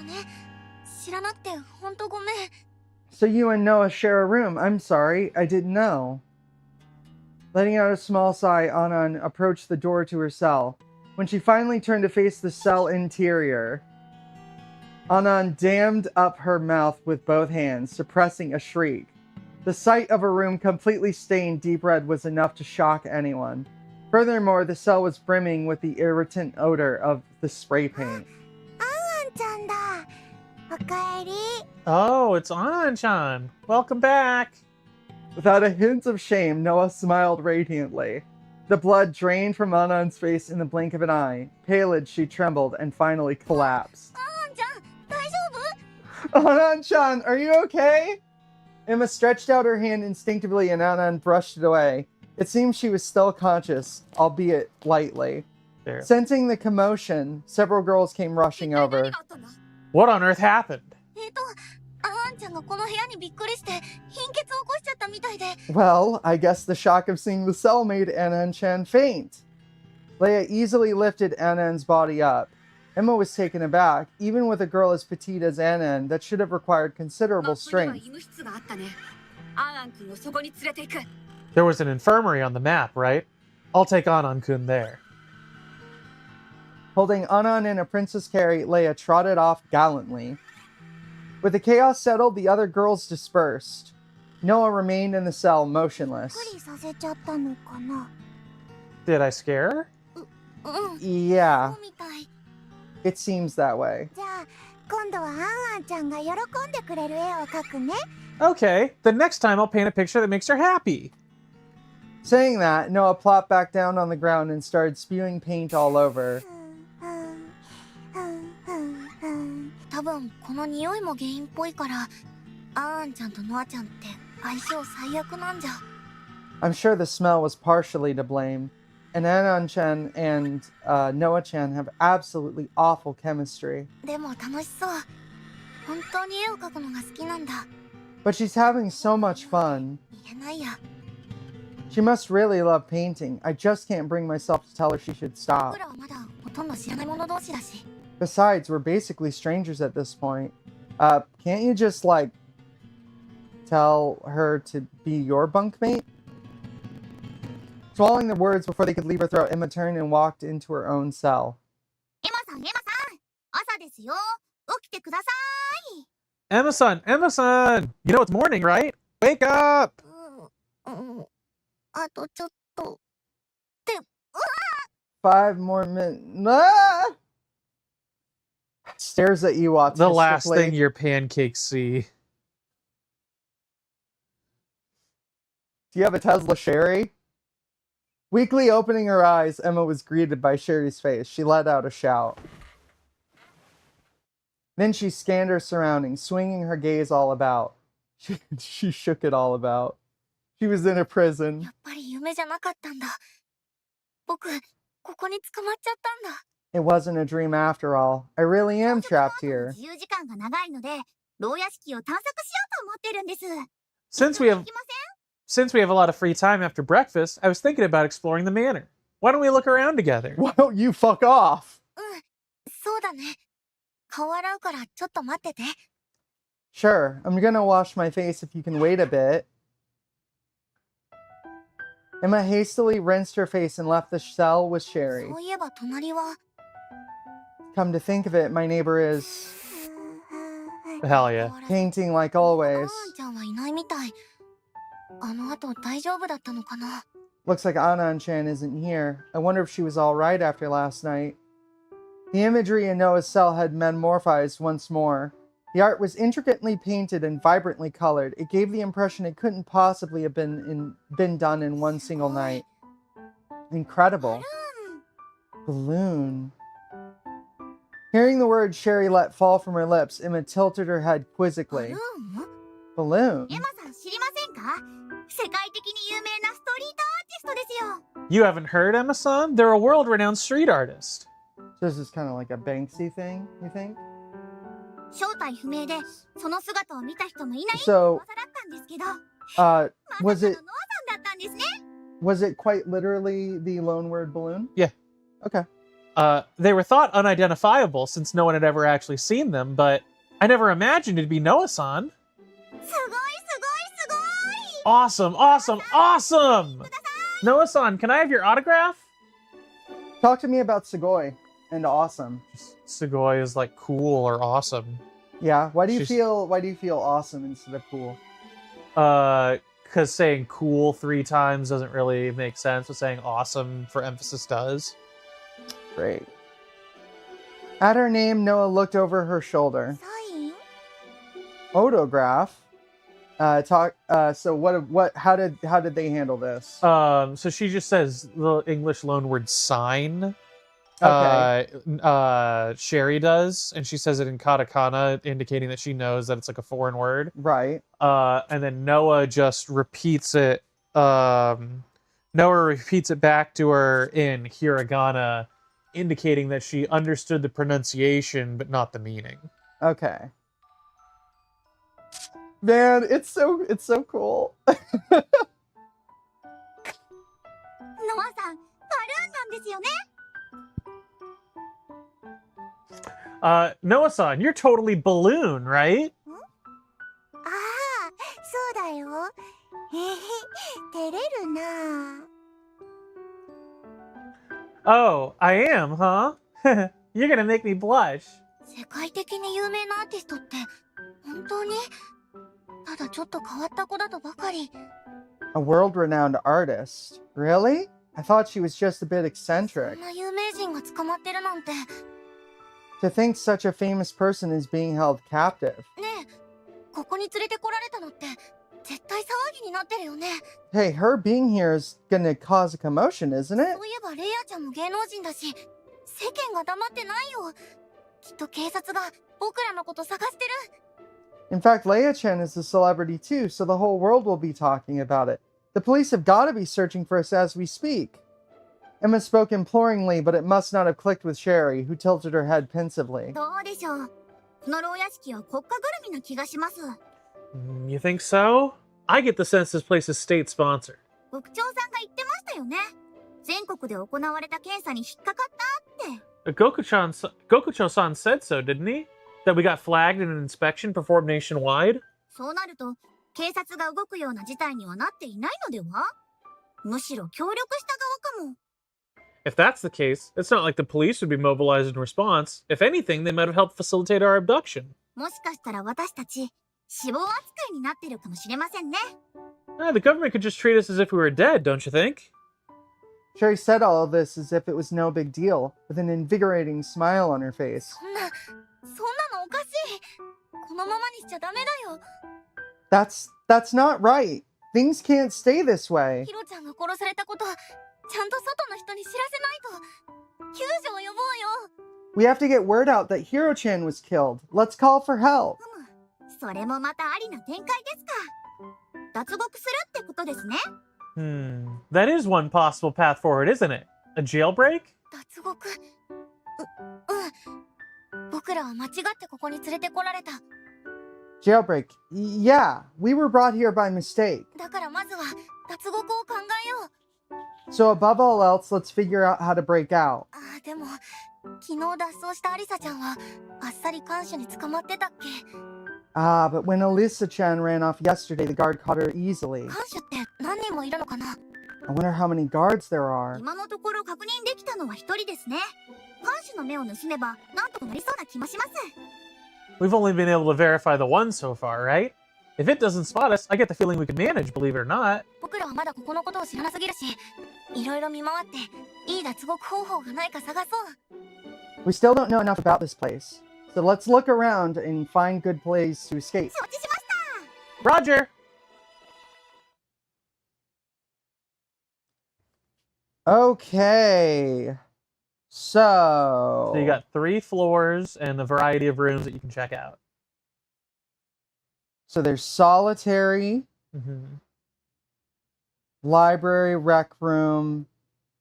知らなくてほんとごめん So you and Noah share a room. I'm sorry. I didn't know. Letting out a small sigh, Anan approached the door to her cell. When she finally turned to face the cell interior, Anan dammed up her mouth with both hands, suppressing a shriek. The sight of a room completely stained deep red was enough to shock anyone. Furthermore, the cell was brimming with the irritant odor of the spray paint. あんちゃんだおかえり Oh, it's Anan-chan. Welcome back. Without a hint of shame, Noah smiled radiantly. The blood drained from Anan's face in the blink of an eye. Pallid, she trembled and finally collapsed. あんちゃん大丈夫 Anan-chan, are you okay? Emma stretched out her hand instinctively and Anan brushed it away. It seemed she was still conscious, albeit lightly. There. Sensing the commotion, several girls came rushing 一体何 over. があったの What on earth happened? あんちゃんがこの部屋にびっくりして貧血を起こしちゃったみたいで Well, I guess the shock of seeing the cell made Anan-chan faint. Leia easily lifted Anan's body up. Emma was taken aback. Even with a girl as petite as Anan, that should have required considerable マップには Ah, strength. 医務室があったね。アンアン君をそこに連れて行く。 There was an infirmary on the map, right? I'll take Anan-kun there. Holding Anan in a princess carry, Leia trotted off gallantly. With the chaos settled, the other girls dispersed. Noah remained in the cell, びっ motionless. くりさせちゃったのかな Did I scare her? うん Yeah, そうみたい it seems that way. じゃあ今度はあんあんちゃんが喜んでくれる絵を描くね Okay, then next time I'll paint a picture that makes her happy. Saying that, Noah plopped back down on the ground and started spewing paint all over. 多分この匂いも原因っぽいからあんちゃんとノアちゃんって相性最悪なんじゃ I'm sure the smell was partially to blame. And Anan-chan and Noah-chan have absolutely awful chemistry. でも楽しそう本当に絵を描くのが好きなんだ But she's having so much fun. 言えないや She must really love painting. I just can't bring myself to tell her she should stop. 僕らはまだほとんど知らない者同士だし。 Besides, we're basically strangers at this point. Can't you just, like, tell her to be your bunkmate? Swallowing the words before they could leave her throat, Emma turned and walked into her own cell. エマさん、朝ですよ。起きてください。 Emma-san, Emma-san! You know it's morning, right? Wake up! あとちょっと。 5 more minutes. Ah! Stares at you, The last autistically. thing your pancakes see. Do you have a Tesla, Sherry? Weakly opening her eyes, Emma was greeted by Sherry's face. She let out a shout. Then she scanned her surroundings, swinging her gaze all about. She shook it all about. She was in a prison. やっぱり夢じゃなかったんだ。僕、ここに捕まっちゃったんだ。 It wasn't a dream after all. I really am trapped here. 自由時間が長いので、牢屋敷を探索しようと思ってるんです。 Since we have 行きま since we have a lot of free time after breakfast, I was thinking about exploring the manor. Why don't we look around together? Why don't you fuck off? せん？そうだね。顔洗うからちょっと待ってて。 Sure, I'm gonna wash my face if you can wait a bit. Emma hastily rinsed her face and left the cell with Sherry. そういえば隣は。 Come to think of it, my neighbor is Hell yeah. painting like あ always. んちゃんはいないみたい。あの後大丈夫だったのかな。 Looks like Anan-chan isn't here. I wonder if she was alright after last night. The imagery in Noah's cell had metamorphosed once more. The art was intricately painted and vibrantly colored. It gave the impression it couldn't possibly have been done in one single night. Incredible. Balloon. Hearing the word Sherry let fall from her lips, Emma tilted her head バル quizzically. ーン？ Balloon? エマさん知りませんか？世界的に有名なストリートアーティストですよ。 You haven't heard, Emma-san? They're a world-renowned street artist. So this is kind of like a Banksy thing, you think? 正体不明でその姿を見た人もいないって So, 噂だったんですけど、 was まさ it かのノアさんだったんですね。 was it quite literally the loan word balloon? Yeah. Okay. They were thought unidentifiable since no one had ever actually seen them, but I never imagined it'd be Noah-san. すごいすごいすごい。 Awesome, awesome, awesome! Noah-san, can I have your autograph? Talk to me about Sugoi and awesome. Sugoi is like cool or awesome. Yeah. Why do you She's- feel awesome instead of cool? Because saying cool 3 times doesn't really make sense, but saying awesome for emphasis does. Great. At her name, Noah looked over her shoulder. サイン？ Photograph. So how did they handle this? So she just says the English loanword sign. Okay. Sherry does, and she says it in katakana, indicating that she knows that it's like a foreign word. Right. And then Noah just repeats it. Noah repeats it back to her in hiragana, indicating that she understood the pronunciation but not the meaning. Okay. Man, it's so cool. ノアさん、バルーンなんですよね。 Noah-san, you're totally balloon, right? ああ、そうだよ。照れるな。 Oh, I am, huh? You're gonna make me blush. 世界的に有名なアーティストって本当に？ただちょっと変わった子だとばかり。 A world-renowned artist. Really? I thought she was just a bit そ eccentric. んな有名人が捕まってるなんて。ね To think such a famous person is being held captive. え、ここに連れてこられたのって絶対騒ぎになってるよね。 Hey, her being here is gonna cause a commotion, isn't そうい it? えばレイヤちゃんも芸能人だし、世間が黙ってないよ。きっと警察が僕らのこと探してる。 In fact, Leia-chan is a celebrity too, so the whole world will be talking about it. The police have got to be searching for us as we speak. Emma spoke imploringly, but it must not have clicked with Sherry, who tilted her head pensively. どうでしょう。この牢屋敷は国家ぐるみな気がします。 You think so? I get the sense this place is state sponsored. 獄長さんったよね。全国で行われた検査に引っかかったって。Gokucho-san said so, didn't he? That we got flagged in an inspection performed nationwide? そうなると、警察が動くような事態にはなっていないのでは？むしろ協力した側かも。If that's the case, it's not like the police would be mobilized in response. If anything, they might have helped facilitate our abduction. もしかしたら私たち、死亡扱いになってるかもしれませんね。The government could just treat us as if we were dead, don't you think? Sherry said all of this as if it was no big deal, with an invigorating smile on her face. そんなのおかしい。このままにしちゃダメだよ。That's not right. Things can't stay this way. ヒロちゃんが殺されたこと、ちゃんと外の人に知らせないと。救助を呼ぼうよ。We have to get word out that Hiro-chan was killed. Let's call for help. それもまたありな展開ですか。脱獄するってことですね。That is one possible path forward, isn't it? A jailbreak? 脱獄。僕らは間違ってここに連れてこられた。Jailbreak. Yeah, we were brought here by mistake. だからまずは脱獄を考えよう。 So above all else, let's figure out how to break out. でも、昨日脱走したアリサちゃんはあっさり看守に捕まってたっけ。But when Alyssa-chan ran off yesterday, the guard caught her easily. 看守って何人もいるのかな。 I wonder how many guards there are. 今のところ確認できたのは一人ですね。看守の目を盗めばなんとかなりそうな気もします。 We've only been able to verify the one so far, right? If it doesn't spot us, I get the feeling we can manage, believe it or not. 僕らはまだここのことを知らなすぎるし、いろいろ見回っていい脱獄方法がないか探そう。 We still don't know enough about this place. So let's look around and find good places to escape. 承知しました。 Roger! Okay. So you got 3 floors and a variety of rooms that you can check out. So there's solitary, library, rec room,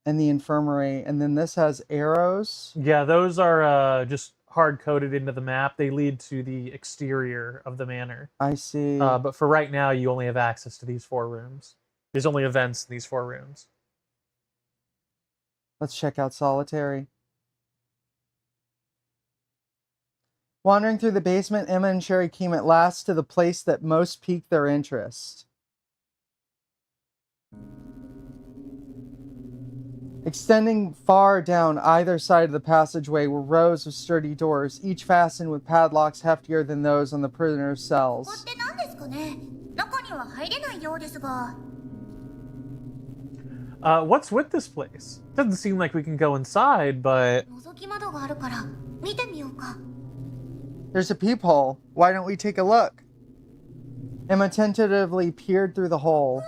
and the infirmary. And then this has arrows. Yeah, those are just hard-coded into the map. They lead to the exterior of the manor. I see. But for right now, you only have access to these 4 rooms. There's only events in these 4 rooms. Let's check out solitary. Wandering through the basement, Emma and Sherry came at last to the place that most piqued their interest. Extending far down either side of the passageway were rows of sturdy doors, each fastened with padlocks heftier than those on the prisoners' cells. ここって何ですかね。中には入れないようですが。 What's with this place? Doesn't seem like we can go inside, but... 覗き窓があるから見てみようか。 There's a peephole. Why don't we take a look? Emma tentatively peered through the hole.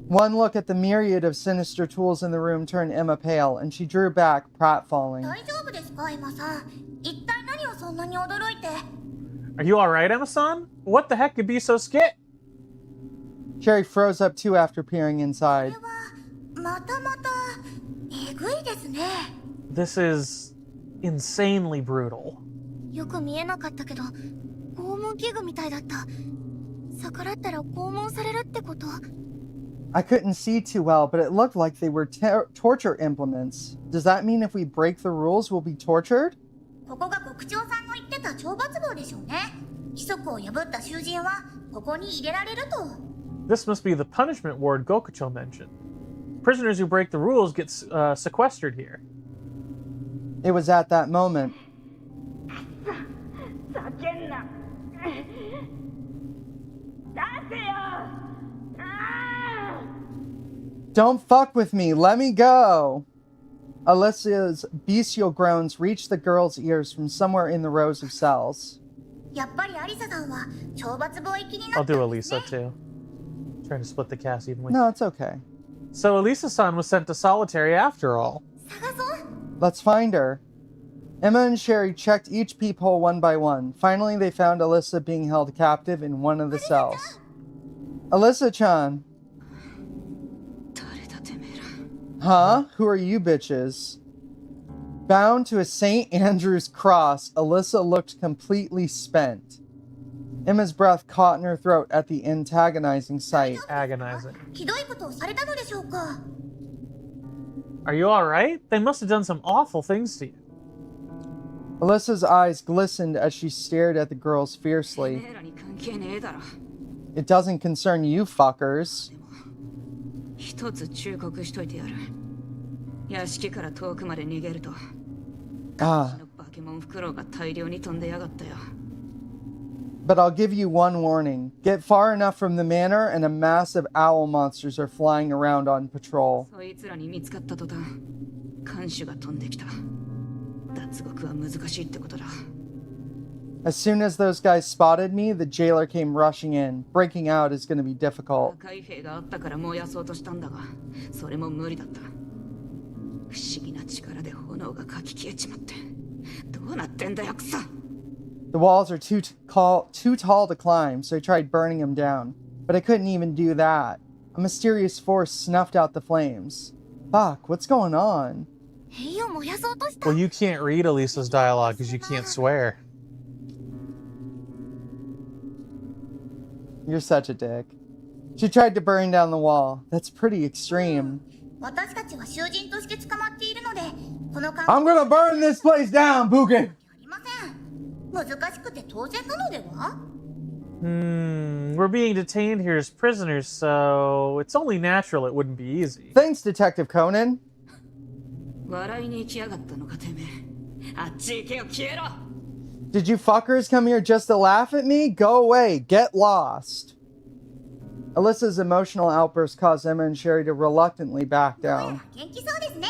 One look at the myriad of sinister tools in the room turned Emma pale, and she drew back, pratfalling. 大丈夫ですか、エマさん。一体何をそんなに驚いて。 Are you alright, Emma-san? What the heck could be so scared? Sherry froze up too after peering inside. これはまたまたえぐいですね。 This is insanely brutal. よく見えなかったけど、拷問器具みたいだった。逆らったら拷問されるってこと？ I couldn't see too well, but it looked like they were torture implements. Does that mean if we break the rules, we'll be tortured? ここが国長さんの言ってた懲罰房でしょうね。規則を破った囚人はここに入れられると。 This must be the punishment ward Gokucho mentioned. Prisoners who break the rules get sequestered here. It was at that moment. Don't fuck with me, let me go! Alyssa's bestial groans reached the girl's ears from somewhere in the rows of cells. やっぱりアリサさんは懲罰房行きにな I'll った do んですね。 Elisa too. Trying to split the cast evenly. No, it's okay. So Elisa-san was sent to solitary after all. 探そう。 Let's find her. Emma and Sherry checked each peephole one by one. Finally, they found Alyssa being held captive in one of the cells. Alyssa-chan. Huh? Who are you bitches? Bound to a St. Andrew's cross, Alyssa looked completely spent. Emma's breath caught in her throat at the antagonizing sight. Agonizing. ひどいことをされたのでしょうか？ Are you alright? They must have done some awful things to you. Alyssa's eyes glistened as she stared at the girls て fiercely. めえらに関係ねえだろ。 It doesn't concern you fuckers. 一つ忠告しといてやる。屋敷から遠くまで逃げると、 Ah, バケモンフクロウが大量に飛んでやがったよ。 but I'll give you one warning. Get far enough from the manor and a massive owl monsters are flying around on patrol. そいつらに見つかった途端、看守が飛んできた。脱獄は難しいってことだ。 As soon as those guys spotted me, the jailer came rushing in. Breaking out is going to be difficult. 赤い兵があったから燃やそうとしたんだが、それも無理だった。不思議な力で炎がかき消えちまって。どうなってんだよ、クソ！ The walls are too tall to climb, so I tried burning them down. But I couldn't even do that. A mysterious force snuffed out the flames. Fuck, what's going on? 塀を燃やそうとした。 Well, you can't read Elisa's dialogue because you can't swear. You're such a dick. She tried to burn down the wall. That's pretty extreme. 私たちは囚人として捕まっているので、この関係 I'm gonna burn this place down, Buke! ありません。難しくて当然なのでは？ We're being detained here as prisoners, so it's only natural it wouldn't be easy. Thanks, Detective Conan. 笑いに行きやがったのかてめえ。あっち行けよ、消えろ！ Did you fuckers come here just to laugh at me? Go away. Get lost. Alyssa's emotional outburst caused Emma and Sherry to reluctantly back どうや down. ら元気そうですね。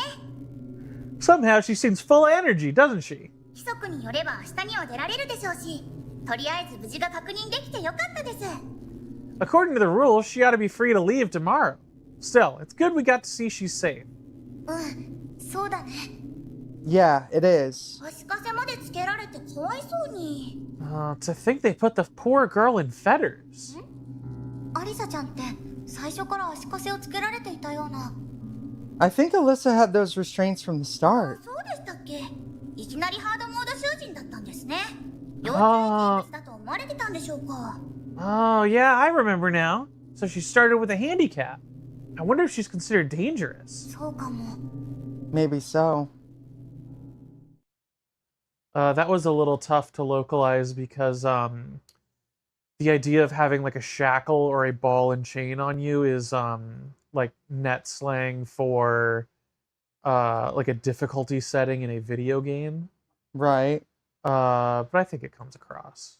Somehow she seems full of energy, doesn't she? 規則によれば明日には出られるでしょうし、とりあえず無事が確認できてよかったです。 According to the rules, she ought to be free to leave tomorrow. Still, it's good we got to see she's safe. そうだね。 Yeah, it is. 足かせまでつけられてかわいそうに。 To think they put the poor girl in fetters. アリサちゃんって最初から足かせをつけられていたような。 I think Alyssa had those restraints from the start. そうでしたっけ？いきなりハードモード囚人だったんですね。要注意人物だと思われてたんでしょうか。 Oh, yeah, I remember now. So she started with a handicap. I wonder if she's considered dangerous. そうかも。 Maybe so. That was a little tough to localize because the idea of having like a shackle or a ball and chain on you is like net slang for like a difficulty setting in a video game. Right. But I think it comes across.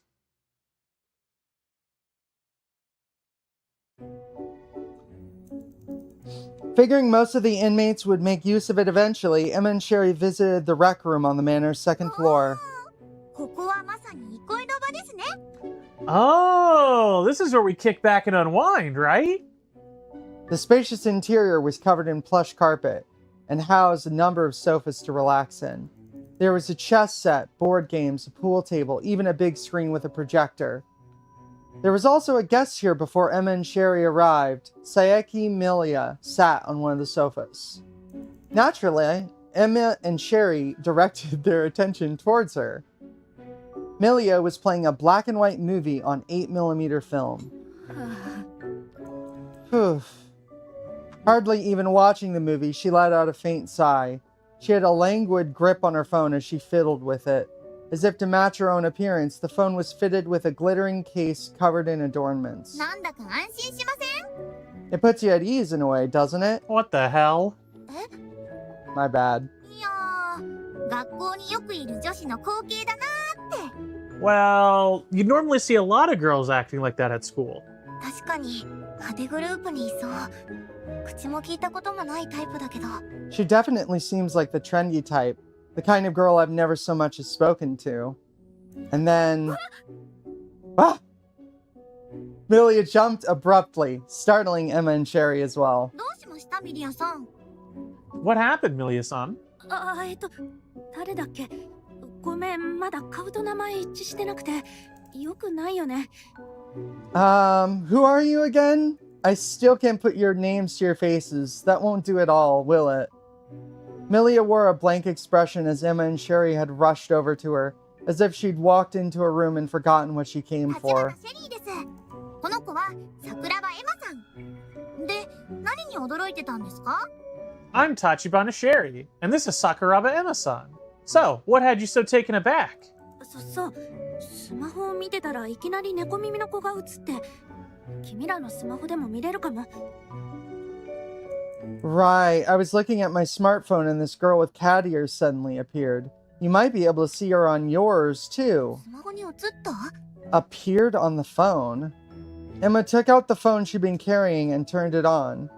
Figuring most of the inmates would make use of it eventually, Emma and Sherry visited the rec room on the manor's second floor. ここはまさに憩いの場ですね。 Oh, this is where we kick back and unwind, right? The spacious interior was covered in plush carpet and housed a number of sofas to relax in. There was a chess set, board games, a pool table, even a big screen with a projector. There was also a guest here before Emma and Sherry arrived. Saeki Milia sat on one of the sofas. Naturally, Emma and Sherry directed their attention towards her. Milia was playing a black and white movie on 8mm film. Phew. Hardly even watching the movie, she let out a faint sigh. She had a languid grip on her phone as she fiddled with it. As if to match her own appearance, the phone was fitted with a glittering case covered in adornments. なんだか安心しません？ It puts you at ease in a way, doesn't it? What the hell? My bad. いやー、学校によくいる女子の光景だなーって。 Well, you normally see a lot of girls acting like that at school. 確かに派手グループにいそう。口も聞いたこともないタイプだけど。 She definitely seems like the trendy type, the kind of girl I've never so much as spoken to. And then... Ah! Milia jumped abruptly, startling Emma and Sherry as well. どうしましたミリアさん？ What happened, Milia-san? 誰だっけ？ごめん、まだ顔と名前一致してなくて、よくないよね。Who are you again? I still can't put your names to your faces. That won't do at all, will it? Milia wore a blank expression as Emma and Sherry had rushed over to her. as if she'd walked into a room and forgotten what she came 立 for. 花シェリーです。この子は桜庭エマさん。で、何に驚いてたんですか？ I'm Tachibana Sherry, and this is Sakuraba Emma-san. So, what had you so taken aback? そう、スマホを見てたらいきなり猫耳の子が映って、君らのスマホでも見れるかも。 Right, I was looking at my smartphone and this girl with cat ears suddenly appeared. You might be able to see her on yours, too. スマホに映った？ Appeared on the phone. Emma took out the phone she'd been carrying and turned it on.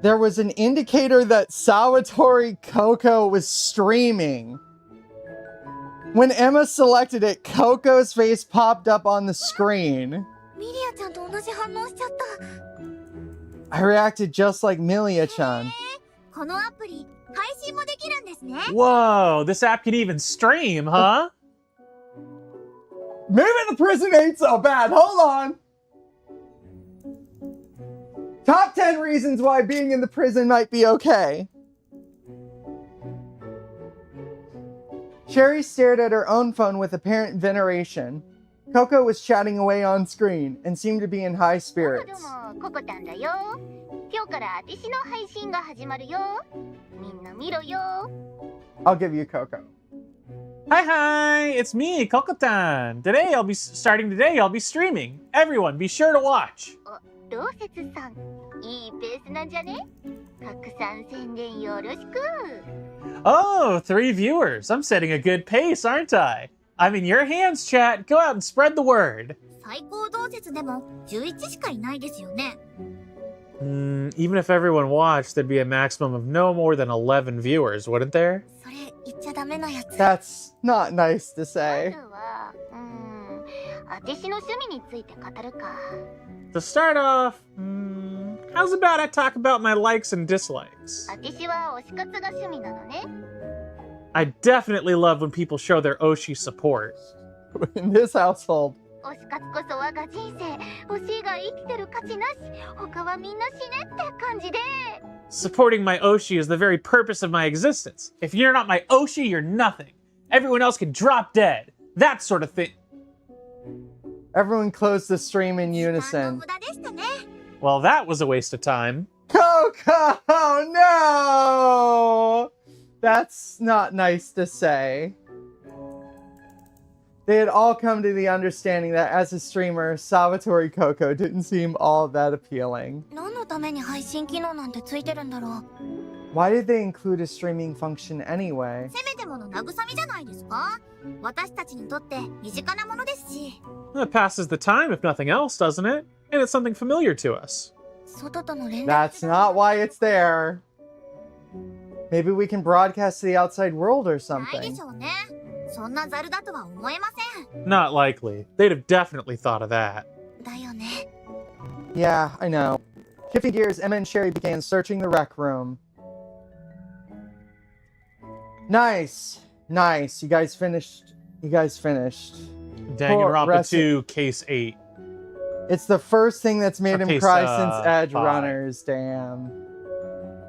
There was an indicator that Salvatore Coco was streaming. When Emma selected it, Coco's face popped up on the screen. ミリアちゃんと同じ反応しちゃった。 I reacted just like Milia-chan. このアプリ、配信もできるんですね。 Whoa, this app can even stream, huh? Maybe the prison ain't so bad. Hold on. Top 10 reasons why being in the prison might be okay. Sherry stared at her own phone with apparent veneration. Coco was chatting away on screen and seemed to be in high どう spirits. も、ココタンだよ。今日から私の配信が始まるよ。みんな見ろよ。 I'll give you Coco. Hi, it's me, Kokotan. I'll be streaming. Everyone, be sure to watch. ローセツさん、いいペースなんじゃね？拡散宣伝よろしく。 Oh, 3 viewers. I'm setting a good pace, aren't I? I'm in your hands, chat. Go out and spread the word. 最高同説でも11しかいないですよね。 Even if everyone watched, there'd be a maximum of no more than 11 viewers, wouldn't there? それ言っちゃダメなやつ。 That's not nice to say. まずは、私の趣味について語るか。 To start off, how's about I talk about my likes and dislikes? 私は推し活が趣味なのね。 I definitely love when people show their Oshi support. In this household. 推し活こそ我が人生。推しが生きてる価値なし。他はみんな死ねって感じで。 Supporting my Oshi is the very purpose of my existence. If you're not my Oshi, you're nothing. Everyone else can drop dead. That sort of thing. Everyone closed the stream in 時間の unison. 無駄でしたね。 Well, that was a waste of time. Coco, no! That's not nice to say. They had all come to the understanding that as a streamer, Salvatore Coco didn't seem all that appealing. 何のために配信機能なんてついてるんだろう。 Why did they include a streaming function anyway? せめてもの慰みじゃないですか？私たちにとって身近なものですし。 It passes the time, if nothing else, doesn't it? And it's something familiar to us. 外との連絡 That's not why it's there. Maybe we can broadcast to the outside world or ないで something. しょうね。そんなザルだとは思えません。 Not likely. They'd have definitely thought of that. だよね。 Yeah, I know. Shifting gears, Emma and Sherry began searching the rec room. Nice. Nice. You guys finished. Danganronpa rest 2, Case 8. It's the first thing that's made him Case, cry since Edge 5. Runners, damn.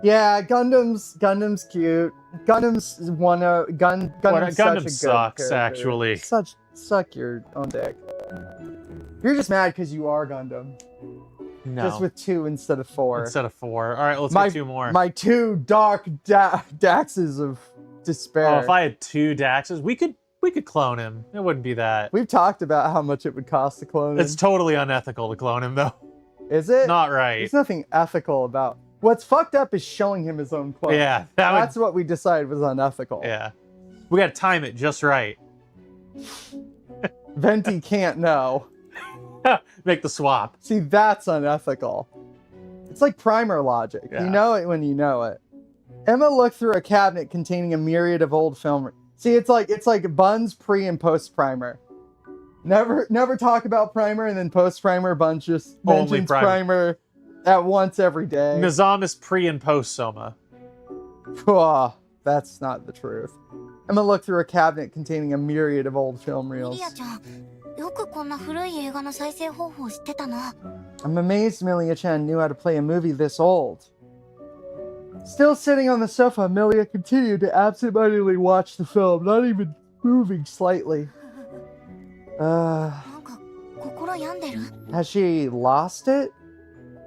Yeah, Gundam's cute. Gundam's Gundam's such a Gundam good sucks, character. actually. Suck your own dick. You're just mad because you are Gundam. No. Just with 2 instead of 4. Instead of 4. All right, let's My- get 2 more. My 2 dark Daxes of despair. Oh, if I had 2 Daxes, we could clone him. It wouldn't be that. We've talked about how much it would cost to clone him. It's totally unethical to clone him, though. Is it? Not right. There's nothing ethical about. What's fucked up is showing him his own clone. Yeah, That's what we decided was unethical. Yeah. We gotta time it just right. Venti can't know. Make the swap. See, that's unethical. It's like primer logic. Yeah. You know it when you know it. Emma looked through a cabinet containing a myriad of old film. See, it's like Buns pre and post primer. Never talk about primer, and then post primer. Buns just Only mentions primer. primer at once every day. Nizam is pre and post Soma. Oh, that's not the truth. Emma looked through a cabinet containing a myriad of old film ミ reels. リアちゃん、よくこんな古い映画の再生方法知ってたな。 I'm amazed Milia-chan knew how to play a movie this old. Still sitting on the sofa, Milia continued to absentmindedly watch the film, not even moving slightly. なんか心病んでる？ Has she lost it?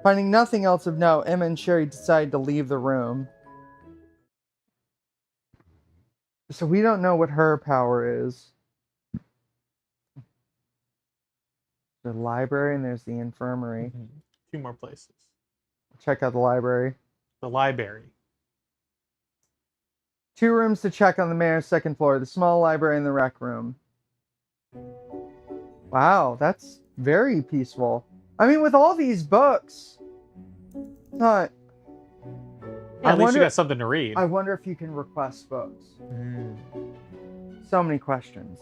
Finding nothing else of note, Emma and Sherry decide to leave the room. So we don't know what her power is. The library and there's the infirmary. Mhm. 2 more places. Check out the library. The library. 2 rooms to check on the mayor's 2nd floor. The small library and the rec room. Wow, that's very peaceful. I mean, with all these books, not. Yeah, at least you got something to read. I wonder if you can request books. So many questions.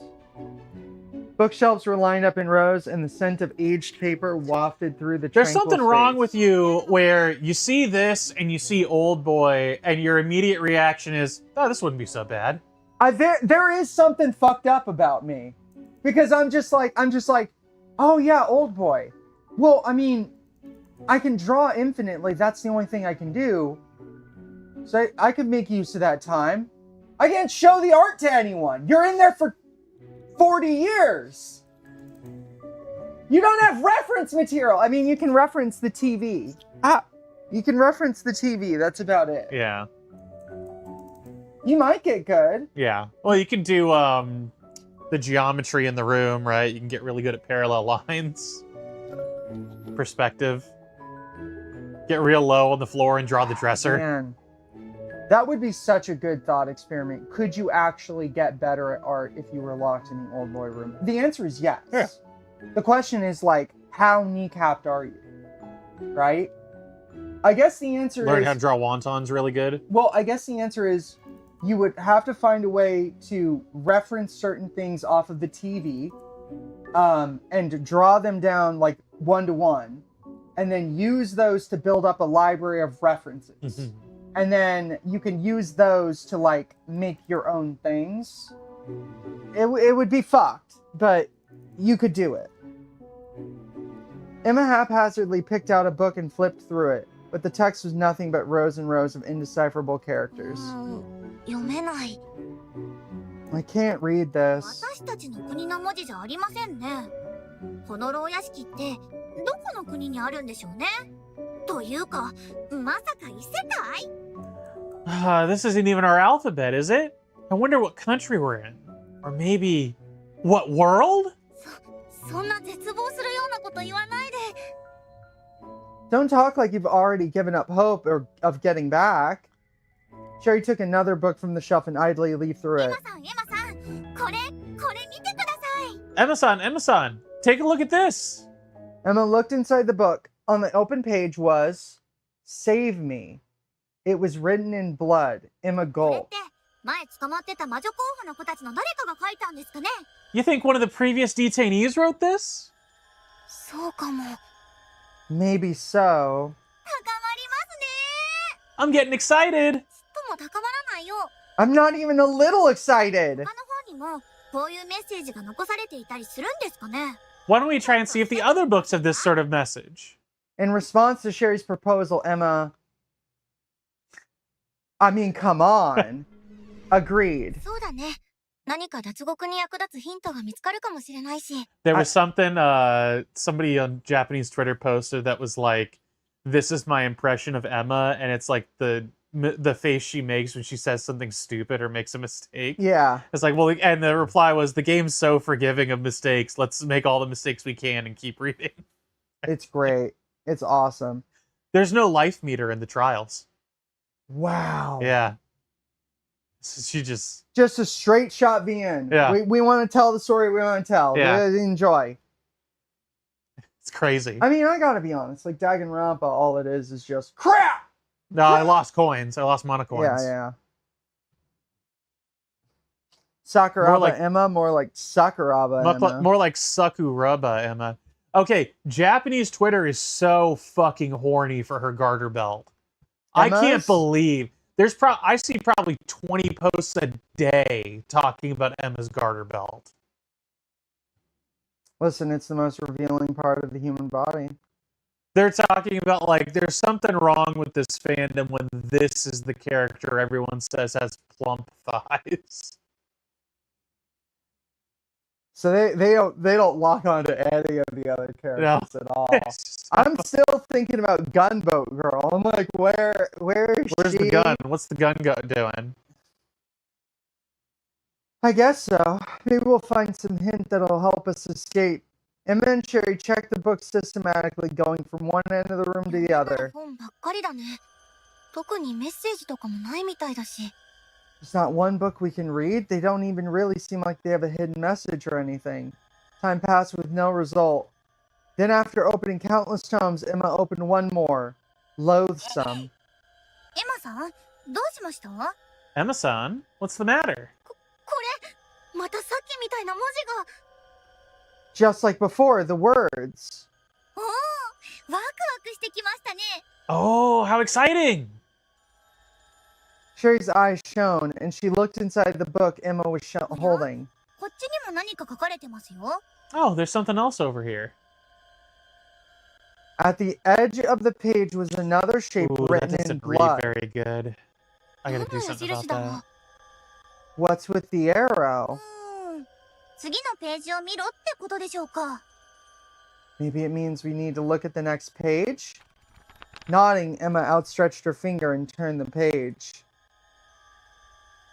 Bookshelves were lined up in rows, and the scent of aged paper wafted through the. There's something tranquil wrong space. with you where you see this and you see Old Boy, and your immediate reaction is, "Oh, this wouldn't be so bad." There is something fucked up about me, because I'm just like, oh yeah, Old Boy. Well, I mean, I can draw infinitely. That's the only thing I can do. So I could make use of that time. I can't show the art to anyone. You're in there for 40 years. You don't have reference material. I mean, you can reference the TV. You can reference the TV. That's about it. Yeah. You might get good. Yeah. Well, you can do the geometry in the room, right? You can get really good at parallel lines. Perspective. Get real low on the floor and draw the dresser. Man, that would be such a good thought experiment. Could you actually get better at art if you were locked in the Old Boy room? The answer is yes. Yeah. The question is, like, how kneecapped are you? Right? I guess the answer Learn is... how to draw wontons really good. Well, I guess the answer is you would have to find a way to reference certain things off of the TV and draw them down, like, 1-to-1, and then use those to build up a library of references. And then you can use those to, like, make your own things. It would be fucked, but you could do it. Emma haphazardly picked out a book and flipped through it, but the text was nothing but rows and rows of indecipherable characters. 読めない。 I can't read this. 私たちの国の文字じゃありませんね。この牢屋敷ってどこの国にあるんでしょうね。というか、まさか異世界？ This isn't even our alphabet, is it? I wonder what country we're in. Or maybe, what world? そんな絶望するようなこと言わないで。 Don't talk like you've already given up hope of getting back. Sherry took another book from the shelf and idly leafed through エ it. マさん、これ見てください。 Emma-san, take a look at this. Emma looked inside the book. On the open page was, "Save me." It was written in blood. Emma これっ gulped. て前捕まってた魔女候補の子たちの誰かが書いたんですかね。 You think one of the previous detainees wrote this? そうかも。 Maybe so. 高まりますね。 I'm getting excited. ちっとも高まらないよ。 I'm not even a little excited. 他の方にもこういうメッセージが残されていたりするんですかね。 Why don't we try and see if the other books have this sort of message? In response to Sherry's proposal, Emma... I mean, come on. Agreed. そうだね。何か脱獄に役立つヒントが見つかるかもしれないし。 There was something somebody on Japanese Twitter posted that was like, "This is my impression of Emma," and it's like the face she makes when she says something stupid or makes a mistake. Yeah. It's like, well, and the reply was, "The game's so forgiving of mistakes. Let's make all the mistakes we can and keep reading." It's great. It's awesome. There's no life meter in the trials. Wow. Yeah. So she just... Just a straight shot VN. Yeah. We want to tell the story we want to tell. Yeah. We enjoy. It's crazy. I mean, I gotta be honest. Like, Danganronpa, all it is just crap! No, I lost coins. I lost mana coins. Yeah. Sakuraba More like- Emma, more like Sakuraba Emma. More like Sakuraba Emma. Okay, Japanese Twitter is so fucking horny for her garter belt. I can't Emma's? believe I see probably 20 posts a day talking about Emma's garter belt. Listen, it's the most revealing part of the human body. They're talking about, like, there's something wrong with this fandom when this is the character everyone says has plump thighs. So they don't lock onto any of the other characters at all. I'm still thinking about Gunboat Girl. I'm like, where's Where's she? the gun? What's the gun doing? I guess so. Maybe we'll find some hint that'll help us escape. Emma and Sherry check the book systematically, going from one end of the room to the other. 本ばっかりだね。特にメッセージとかもないみたいだし。 There's not one book we can read. They don't even really seem like they have a hidden message or anything. Time passed with no result. Then after opening countless tomes, Emma opened one more. Loathsome. エマさん、どうしました？ Emma-san, what's the matter? これ、またさっきみたいな文字が。 Just like before, the words. おお、ワクワクしてきましたね。 Oh, how exciting! Sherry's eyes shone, and she looked inside the book Emma was holding. こっちにも何か書かれてますよ。 Oh, there's something else over here. At the edge of the page was another shape Ooh, that written in doesn't read blood. very good. I gotta 何 do の something 矢 about 印だろ that. う。 What's with the arrow? 次のページを見ろってことでしょうか。 Maybe it means we need to look at the next page? Nodding, Emma outstretched her finger and turned the page.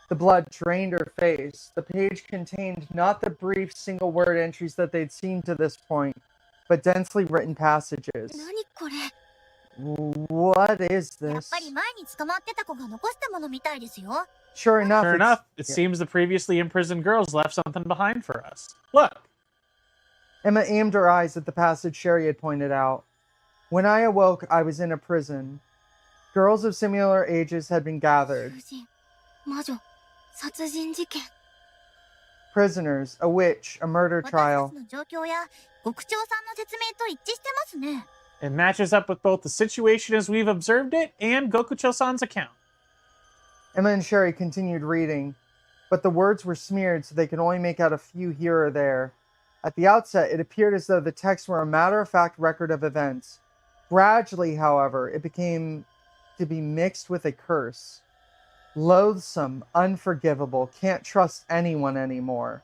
The blood drained her face. The page contained not the brief single-word entries that they'd seen to this point, but densely written passages. 何これ。 What is やっ this? ぱり前に捕まってた子が残したものみたいですよ。 Sure enough, Sure it's- enough, it seems the previously imprisoned girls left something behind for us. Look! Emma aimed her eyes at the passage Sherry had pointed out. When I awoke, I was in a prison. Girls of similar ages had been gathered. 囚人、魔女、殺人事件。 Prisoners, a witch, a murder 私た trial. ちの状況や獄長さんの説明と一致してますね。 It matches up with both the situation as we've observed it and Gokucho-san's account. Emma and Sherry continued reading, but the words were smeared so they could only make out a few here or there. At the outset, it appeared as though the texts were a matter-of-fact record of events. Gradually, however, it became to be mixed with a curse. Loathsome, unforgivable, can't trust anyone anymore.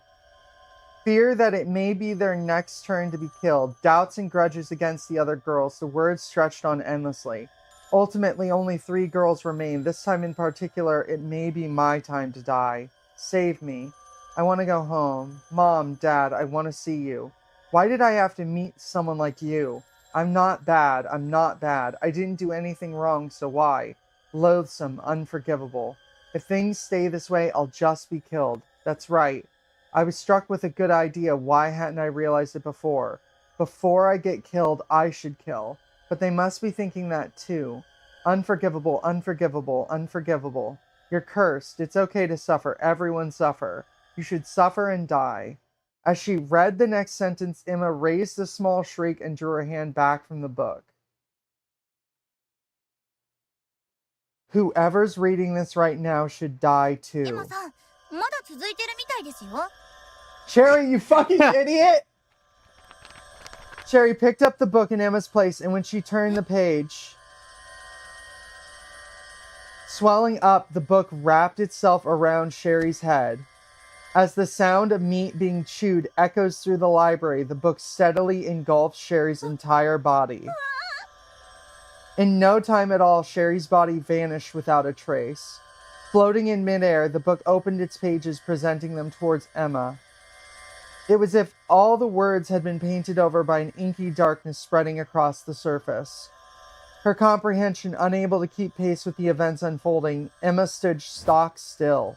Fear that it may be their next turn to be killed, doubts and grudges against the other girls, the words stretched on endlessly. Ultimately, only 3 girls remain. This time in particular, it may be my time to die. Save me. I want to go home. Mom, Dad, I want to see you. Why did I have to meet someone like you? I'm not bad. I'm not bad. I didn't do anything wrong, so why? Loathsome, unforgivable. If things stay this way, I'll just be killed. That's right. I was struck with a good idea. Why hadn't I realized it before? Before I get killed, I should kill. But they must be thinking that too. Unforgivable, unforgivable, unforgivable. You're cursed. It's okay to suffer. Everyone suffer. You should suffer and die. As she read the next sentence, Emma raised a small shriek and drew her hand back from the book. Whoever's reading this right now should die エ too. マさん、まだ続いてるみたいですよ。 Cherry, you fucking idiot! Cherry picked up the book in Emma's place, and when she turned the page, swelling up, the book wrapped itself around Sherry's head. As the sound of meat being chewed echoes through the library, the book steadily engulfs Sherry's entire body. In no time at all, Sherry's body vanished without a trace. Floating in midair, the book opened its pages, presenting them towards Emma. It was as if all the words had been painted over by an inky darkness spreading across the surface. Her comprehension unable to keep pace with the events unfolding, Emma stood stock still.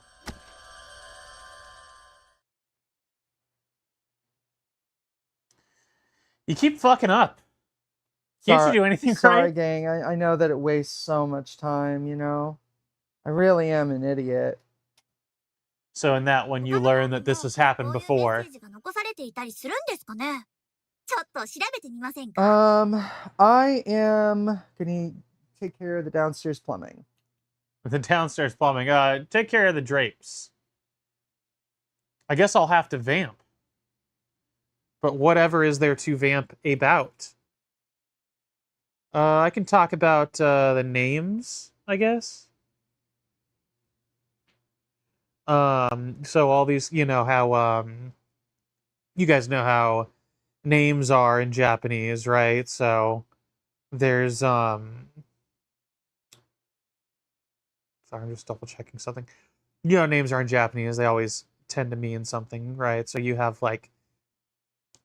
You keep fucking up. Can't you do anything Sorry, right? gang. I know that it wastes so much time, you know? I really am an idiot. So in that one, you learn that this has happened こういうメッ before. セージが残されていたりするんですかね。ちょっと調べてみませんか。 I am gonna take care of the downstairs plumbing. The downstairs plumbing. Take care of the drapes. I guess I'll have to vamp. But whatever is there to vamp about? I can talk about the names, I guess. So all these, you know, how you guys know how names are in Japanese, right? So there's sorry, I'm just double checking something. You know, names are in Japanese, they always tend to mean something, right? So you have like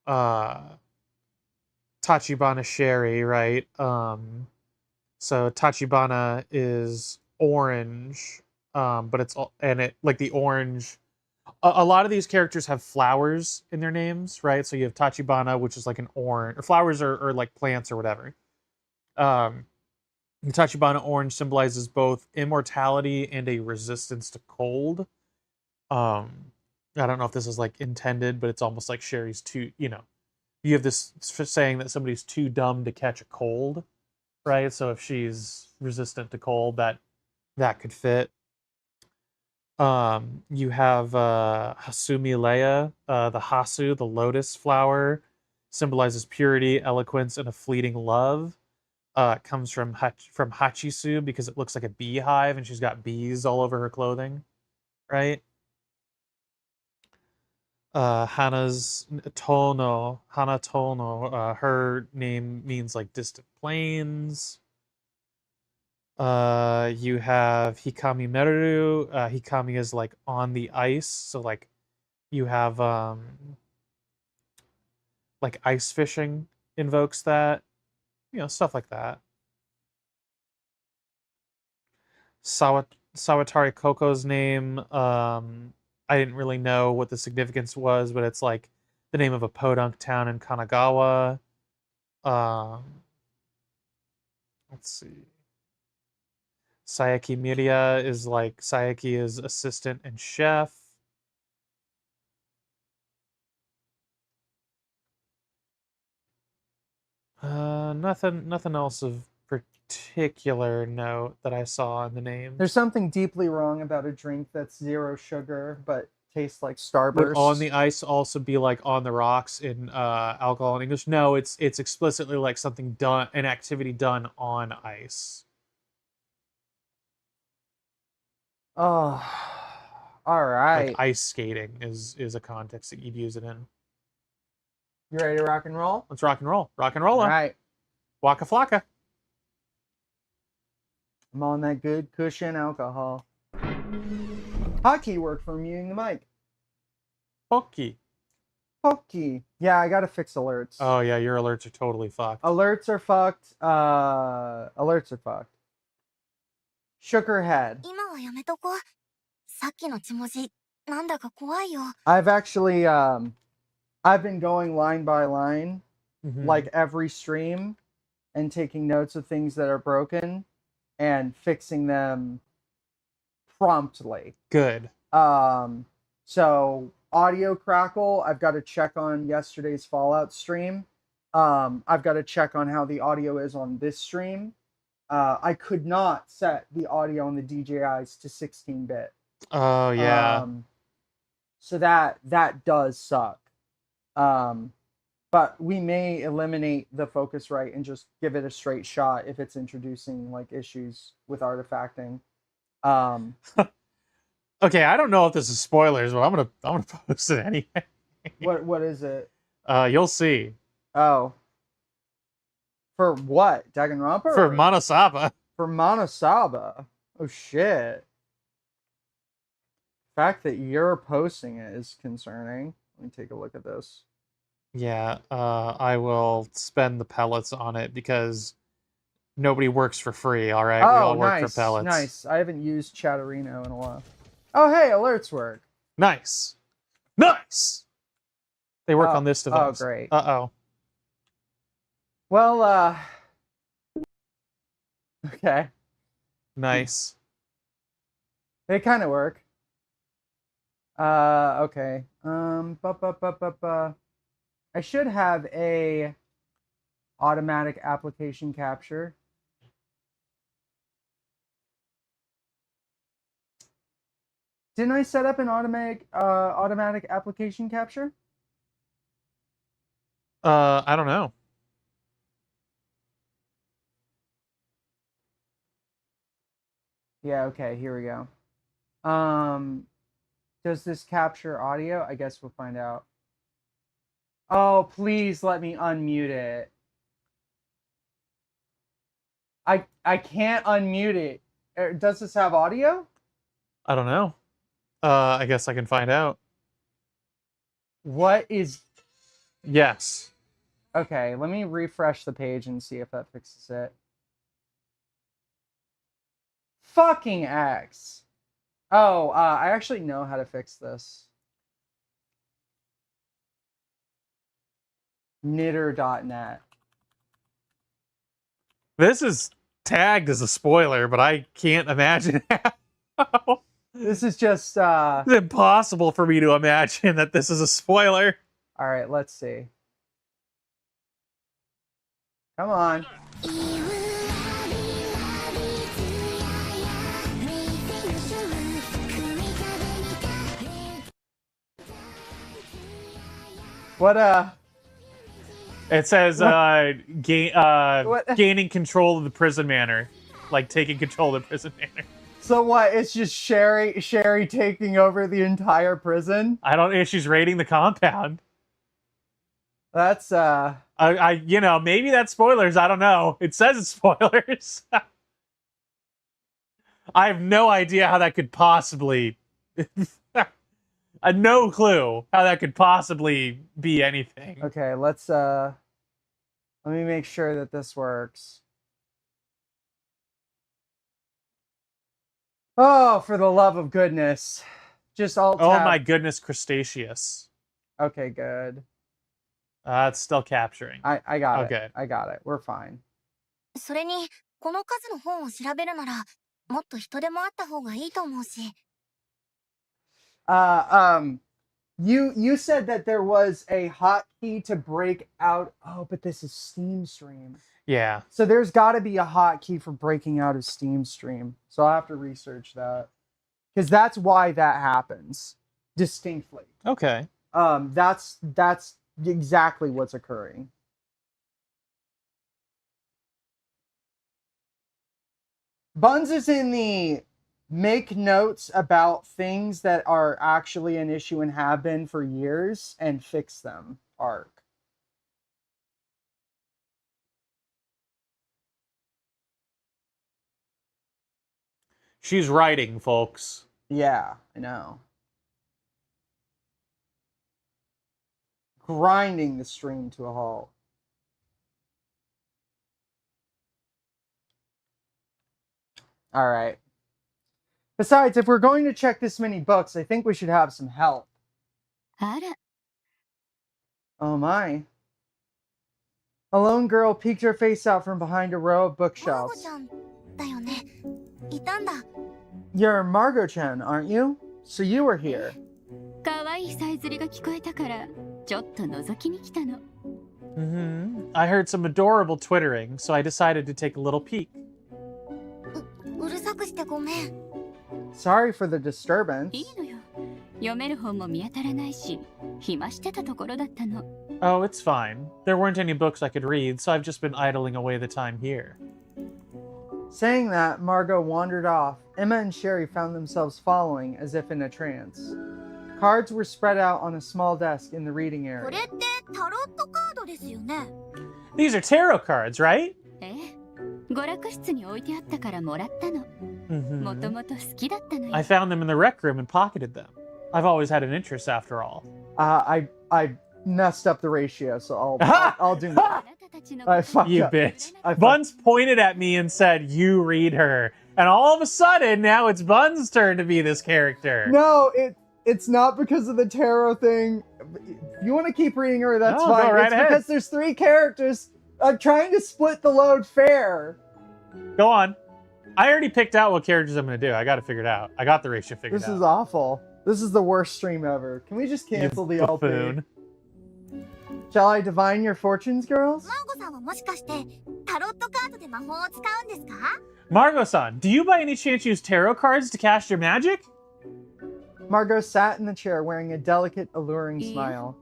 uh Tachibana Sherry, right? So Tachibana is orange, but it's and it like the orange. A lot of these characters have flowers in their names, right? So you have Tachibana, which is like an orange, or flowers or like plants or whatever. Um, the Tachibana orange symbolizes both immortality and a resistance to cold. I don't know if this is like intended, but it's almost like Sherry's too, you have this saying that somebody's too dumb to catch a cold, right? So if she's resistant to cold, that could fit. You have Hasumi Leia, the Hasu, the lotus flower, symbolizes purity, eloquence, and a fleeting love. It comes from Hachisu because it looks like a beehive and she's got bees all over her clothing, right? Hana Tono, her name means like distant plains. You have Hikami Meru. Hikami is like on the ice, so like you have like ice fishing invokes that, stuff like that. Sawatari Koko's name, I didn't really know what the significance was, but it's like the name of a podunk town in Kanagawa. Um, let's see. Sayaki Miria is like Sayaki is assistant and chef. Nothing else of particular note that I saw in the names. There's something deeply wrong about a drink that's 0 sugar but tastes like Would Starburst. on the ice also be like on the rocks in alcohol in English? No, it's explicitly like something done, an activity done on ice. Oh, all right. Like ice skating is a context that you'd use it in. You ready to rock and roll? Let's rock and roll. Rock and roll. All right. Waka flocka. I'm on that good cushion alcohol. Hotkey worked for muting the mic. Hotkey. Hotkey. Yeah, I gotta fix alerts. Oh yeah, your alerts are totally fucked. Alerts are fucked. Alerts are fucked. Shook her head. 今はやめとこう。さっきの血文字、なんだか怖いよ。 I've actually I've been going line by line, Mhm. like every stream, and taking notes of things that are broken and fixing them promptly. Good. So audio crackle, I've got to check on yesterday's Fallout stream. I've got to check on how the audio is on this stream. I could not set the audio on the DJIs to 16-bit. Oh yeah. So that does suck. But we may eliminate the Focusrite and just give it a straight shot if it's introducing like issues with artifacting. Okay, I don't know if this is spoilers, but I'm gonna post it anyway. What is it? You'll see. Oh. For what? Danganronpa? For Manosaba. For Manosaba. Oh shit. The fact that you're posting it is concerning. Let me take a look at this. Yeah, I will spend the pellets on it because nobody works for free, all right? We all work nice, for pellets. nice. I haven't used Chatterino in a while. Oh, hey, alerts work. Nice. Nice! They work Oh, on this device. oh, great. Uh-oh. Well, okay. Nice. They kind of work. Okay. I should have a automatic application capture. Didn't I set up an automatic application capture? I don't know. Yeah, okay, here we go. Does this capture audio? I guess we'll find out. Oh, please let me unmute it. I can't unmute it. Does this have audio? I don't know. I guess I can find out. What is... Yes. Okay, let me refresh the page and see if that fixes it. Fucking X. Oh, I actually know how to fix this. Knitter.net. This is tagged as a spoiler, but I can't imagine how. This is just, It's impossible for me to imagine that this is a spoiler. Alright, let's see. Come on. What, It says, What? gaining control of the prison manor. Like, taking control of the prison manor. So what, it's just Sherry taking over the entire prison? I don't know, she's raiding the compound. That's, you know, maybe that's spoilers, I don't know. It says it's spoilers. I have no idea how that could possibly... I have no clue how that could possibly be anything. okay, let's, let me make sure that this works. Oh, for the love of goodness. Just alt tab. Oh my goodness, Crustaceous. Okay, good. It's still capturing. I got it. Okay. I got it. We're fine. それに、この数の本を調べるなら、もっと人手もあった方がいいと思うし。You said that there was a hotkey to break out. Oh, but this is Steam Stream. Yeah. So there's got to be a hotkey for breaking out of Steam Stream. So I'll have to research that. Because that's why that happens. Distinctly. Okay. That's exactly what's occurring. Buns is in the make notes about things that are actually an issue and have been for years and fix them arc. She's writing, folks. Yeah, I know. Grinding the stream to a halt. All right. Besides, if we're going to check this many books, I think we should have some help. あら、 Oh my. A lone girl peeked her face out from behind a row of マーゴ bookshelves. ちゃんだよね。いたんだ。 You're Margot-chan, aren't you? So you were here. 可愛いさえずりが聞こえたからちょっと覗きに来たの。 I heard some adorable twittering, so I decided to take a little peek. うるさくしてごめん。 Sorry for the disturbance. いいのよ。読める本も見当たらないし、暇してたところだったの。 Oh, it's fine. There weren't any books I could read, so I've just been idling away the time here. Saying that, Margot wandered off. Emma and Sherry found themselves following, as if in a trance. Cards were spread out on a small desk in the reading こ area. れってタロットカードですよね。 These are tarot cards, right? ええ、娯楽室に置いてあったからもらったの。もともと好きだったのよ。 I found them in the rec room and pocketed them. I've always had an interest after all. I messed up the ratio, so I'll do あ that. なたたちの I fucked You up. bitch. I fucked- Buns pointed at me and said, "You read her." And all of a sudden, now it's Buns' turn to be this character. No, it's not because of the tarot thing. If you want to keep reading her, that's No, go fine. right It's ahead. because there's 3 characters. I'm trying to split the load fair. Go on. I already picked out what characters I'm going to do. I got it figured out. I got the ratio figured This out. is awful. This is the worst stream ever. Can we just cancel the LP? buffoon. Shall I divine your fortunes, girls? マーゴさんはもしかしてタロットカードで魔法を使うんですか？ Margot-san, do you by any chance use tarot cards to cast your magic? Margot sat in the chair wearing a delicate, alluring Yeah. smile.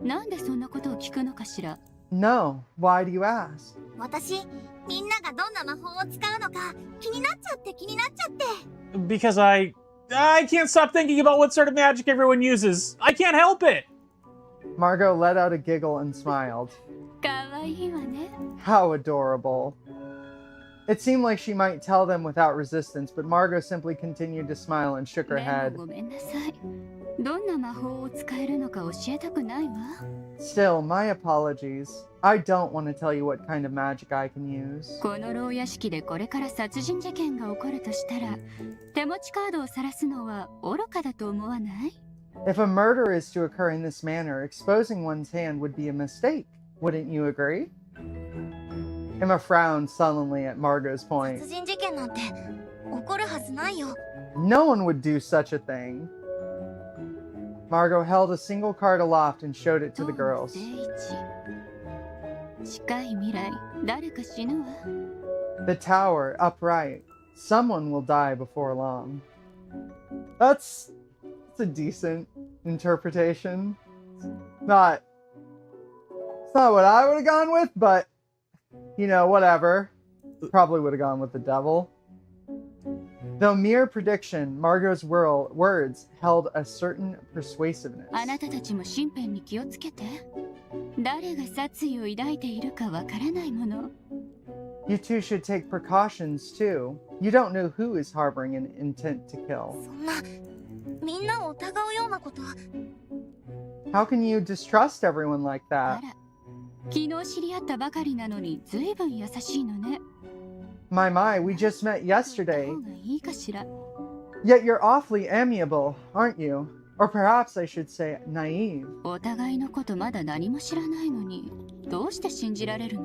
なんでそんなことを聞くのかしら。 No, why do you ask? 私、みんながどんな魔法を使うのか気になっちゃって。 Because I can't stop thinking about what sort of magic everyone uses. I can't help it. Margot let out a giggle and smiled. かわいいわね。 How adorable. It seemed like she might tell them without resistance, but Margot simply continued to smile and shook her でも head. ごめんなさい。どんな魔法を使えるのか教えたくないわ。 Still, my apologies. I don't want to tell you what kind of magic I can use. この牢屋敷でこれから殺人事件が起こるとしたら、手持ちカードを晒すのは愚かだと思わない？ If a murder is to occur in this manner, exposing one's hand would be a mistake. Wouldn't you agree? Emma frowned sullenly at Margot's point. 殺人事件なんて起こるはずないよ。 No one would do such a thing. Margot held a single card aloft and showed it to the girls. 近い未来、誰か死ぬわ。 The tower, upright. Someone will die before long. That's a decent interpretation. It's not what I would have gone with, but you know, whatever. Probably would have gone with the devil. Though mere prediction, Margot's words held a certain persuasiveness. あなたたちも身辺に気をつけて。誰が殺意を抱いているかわからないもの。 You two should take precautions too. You don't know who is harboring an intent to kill. そんなみんなを疑うようなこと。 How can you distrust everyone like あ that? ら、昨日知り合ったばかりなのにずいぶん優しいのね。 My, we just met 言った yesterday. 方がいいかしら。 Yet you're awfully amiable, aren't you? Or perhaps I should say naive. お互いのことまだ何も知らないのに、どうして信じられるの？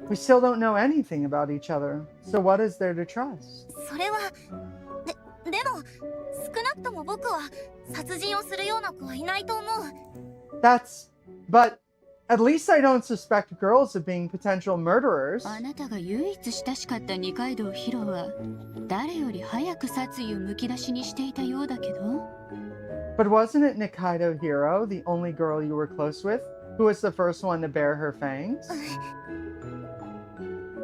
We still don't know anything about each other, so what is there to trust? それはでも少なくとも僕は殺人をするような子はいないと思う。 But at least I don't suspect girls of being potential murderers. あなたが唯一親しかった二階堂ヒロは誰より早く殺意をむき出しにしていたようだけど。 But wasn't it Nikaido Hiro, the only girl you were close with, who was the first one to bare her fangs?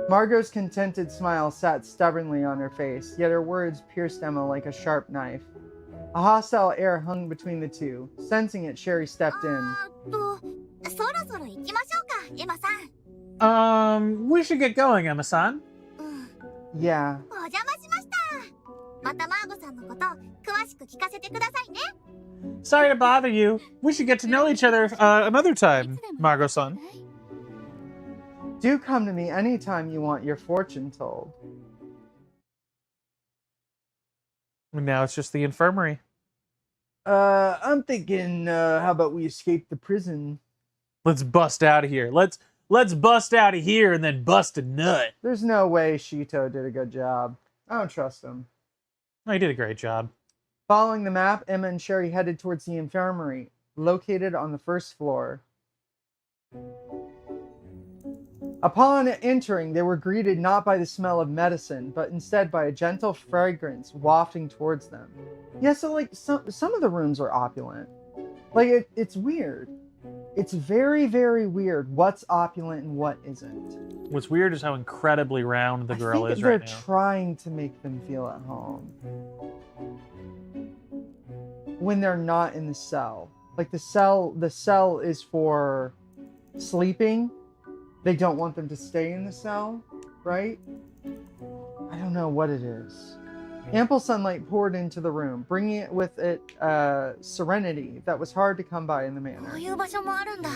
Margot's contented smile sat stubbornly on her face, yet her words pierced Emma like a sharp knife. A hostile air hung between the two. Sensing it, Sherry stepped in. そろそろ行きましょうか、エマさん。We should get going, Emma-san. うん、 Yeah. お邪魔しました。またマーゴさんのこと詳しく聞かせてくださいね。 Sorry to bother you. We should get to know each other another time, Margot-san. Do come to me anytime you want your fortune told. And now it's just the infirmary. I'm thinking, how about we escape the prison? Let's bust out of here. Let's bust out of here and then bust a nut. There's no way Shito did a good job. I don't trust him. Oh, you did a great job. Following the map, Emma and Sherry headed towards the infirmary, located on the first floor. Upon entering, they were greeted not by the smell of medicine, but instead by a gentle fragrance wafting towards them. Yeah, so like some of the rooms are opulent. Like it's weird. It's very, very weird what's opulent and what isn't. What's weird is how incredibly round the girl I think is they're right now. trying to make them feel at home when they're not in the cell. Like the cell is for sleeping. They don't want them to stay in the cell, right? I don't know what it is. Ample sunlight poured into the room, bringing it with it serenity that was hard to come by in the こ manor. ういう場所もあるんだ。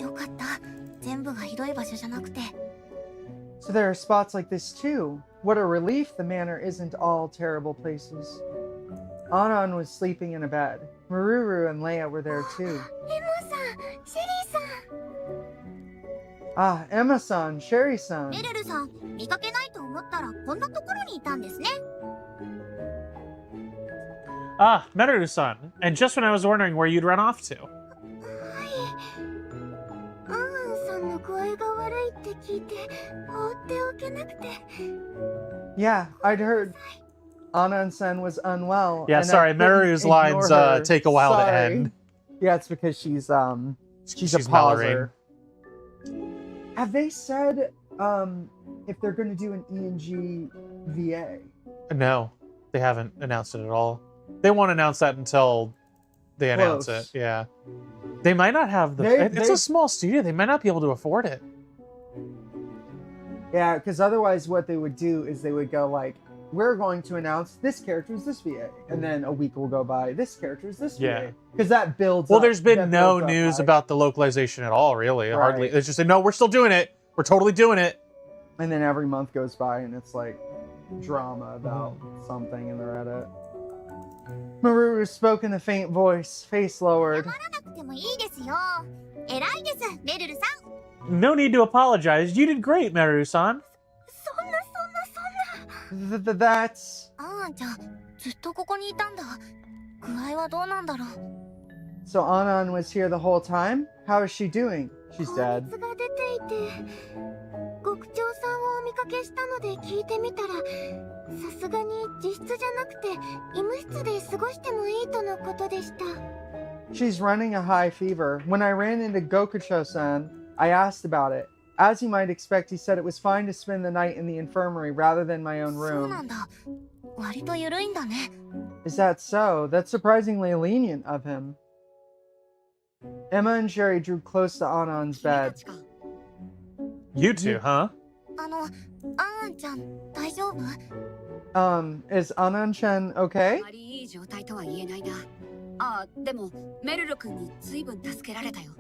よかった。全部がひどい場所じゃなくて。 So there are spots like this too. What a relief the manor isn't all terrible places. Anan was sleeping in a bed. Maruru and Leia were there too. エマさん、シェリーさん。 Ah, Emma-san, Sherry-san. メルルさん、見かけないと思ったらこんなところにいたんですね。 Ah, Meru-san. And just when I was wondering where you'd run off to. はい。アーンさんの具合が悪いって聞いて放っておけなくて。 Yeah, I'd heard Anan-san was unwell. Yeah, and I sorry, couldn't Meru's ignore lines her. take a while to Sorry. end. Yeah, it's because she's a She's pauser. Have they said if they're going to do an ENG VA? No, they haven't announced it at all. They won't announce that until they announce Close. it. Yeah. They might not have the. It's a small studio. They might not be able to afford it. Yeah, because otherwise what they would do is they would go like, we're going to announce this character is this VA. And then a week will go by, this character is this VA. Because that builds Well, up. there's been that no builds up news hype. about the localization at all, really. Right. Hardly. It's just, no, we're still doing it. We're totally doing it. And then every month goes by and it's like drama about something in the Reddit. Maru spoke in a faint voice, face lowered. 謝らなくてもいいですよ。偉いです、メルルさん。 No need to apologize. You did great, Meru-san. そんな。That's... あんちゃん、ずっとここにいたんだ。具合はどうなんだろう。 So Anan was here the whole time? How is she doing? She's 高 dead. 熱が出ていて、獄長さんをお見かけしたので聞いてみたら、さすがに自室じゃなくて医務室で過ごしてもいいとのことでした。 She's running a high fever. When I ran into Gokucho-san, I asked about it. As you might expect, he said it was fine to spend the night in the infirmary rather than my own そうな room. んだ。割と緩いんだね。 Is that so? That's surprisingly lenient of him. Emma and Sherry drew close to Anan's 君 bed. たちか。 You two, huh? あんちゃん、大丈夫？ Is Anan-chan okay? あまりいい状態とは言えないな。ああ、でもメルル君に随分助けられたよ。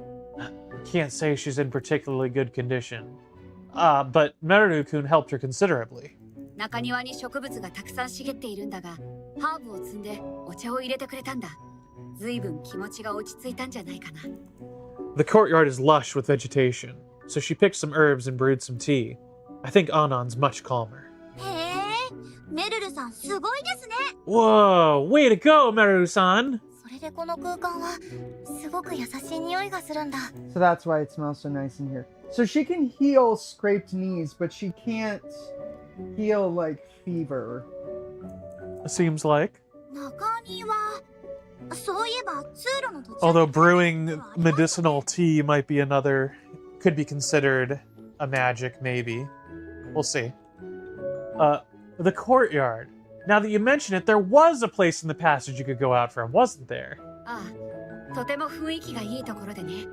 Can't say she's in particularly good condition. But Meru-kun helped her considerably. 中庭に植物がたくさん茂っているんだが、ハーブを摘んでお茶を入れてくれたんだ。随分気持ちが落ち着いたんじゃないかな。 The courtyard is lush with vegetation, so she picked some herbs and brewed some tea. I think Anan's much calmer. へえ、メルルさんすごいですね。 Whoa, way to go, Meru-san! それでこの空間はすごく優しい匂いがするんだ。 So that's why it smells so nice in here. So she can heal scraped knees, but she can't heal like fever. Seems like. 中庭。そういえば通路の途中。 Although brewing medicinal tea might be another, could be considered a magic, maybe. We'll see. The courtyard. Now that you mention it, there was a place in the passage you could go out from, wasn't there? ああ、とても雰囲気がいいところでね。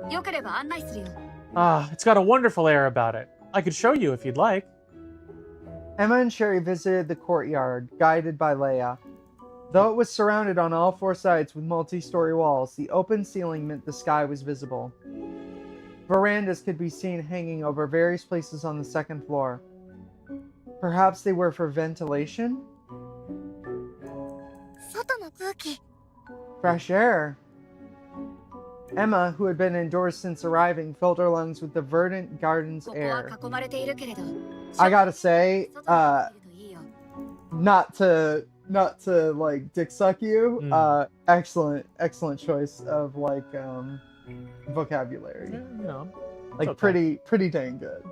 よければ案内するよ。It's got a wonderful air about it. I could show you if you'd like. Emma and Sherry visited the courtyard, guided by Leia. Though it was surrounded on all four sides with multi-story walls, the open ceiling meant the sky was visible. Verandas could be seen hanging over various places on the second floor. Perhaps they were for ventilation? 外の空気。 Fresh air. Emma, who had been indoors since arriving, filled her lungs with the verdant garden's ここは air. 囲まれているけれど。 I gotta say, 外に出ているといいよ。 not to like dick suck you. Excellent choice of like vocabulary. Yeah, you know, Like okay. pretty dang good.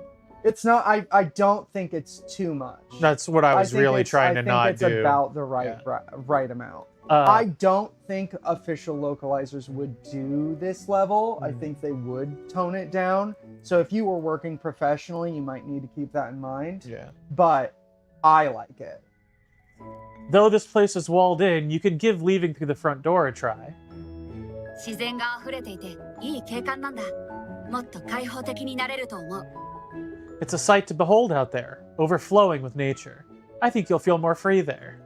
It's not. I don't think it's too much. That's what I was think really it's- trying to I think not it's do. about the right Yeah. right amount. I don't think official localizers would do this level. I think they would tone it down. So if you were working professionally, you might need to keep that in mind. Yeah. But I like it. Though this place is walled in, you could give leaving through the front door a try. 自然が溢れていていい景観なんだ。もっと開放的になれると思う。 It's a sight to behold out there, overflowing with nature. I think you'll feel more free there.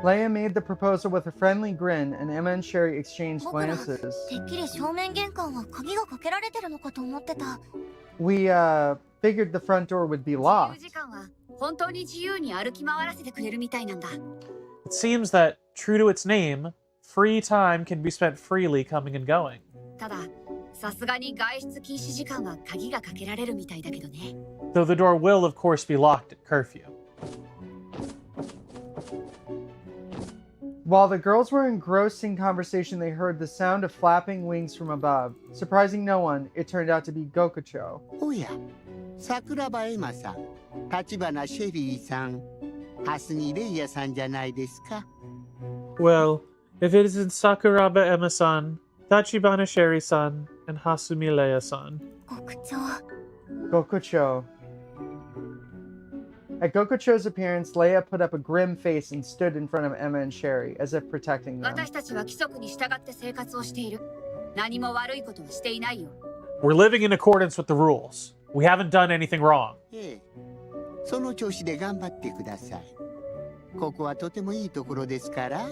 Leia made the proposal with a friendly grin, and Emma and Sherry exchanged 僕ら、 glances. てっきり正面玄関は鍵がかけられてるのかと思ってた。 We figured the front door would be 自由 locked. 時間は本当に自由に歩き回らせてくれるみたいなんだ。 It seems that, true to its name, free time can be spent freely coming and going. ただ、さすがに外出禁止時間は鍵がかけられるみたいだけどね。 Though the door will, of course, be locked at curfew. While the girls were engrossed in conversation, they heard the sound of flapping wings from above. Surprising no one, it turned out to be Gokucho. おや、桜庭エマさん、橘シェリーさん、蓮見レイヤさんじゃないですか。 Well, if it isn't Sakuraba Emma-san, Tachibana Sherry-san, and Hasumi Leia-san. 獄長。 Gokucho. At Gokucho's appearance, Leia put up a grim face and stood in front of Emma and Sherry, as if protecting them. 私たちは規則に従って生活をしている。何も悪いことはしていないよ。 We're living in accordance with the rules. We haven't done anything wrong. ええ、その調子で頑張ってください。ここはとてもいいところですから、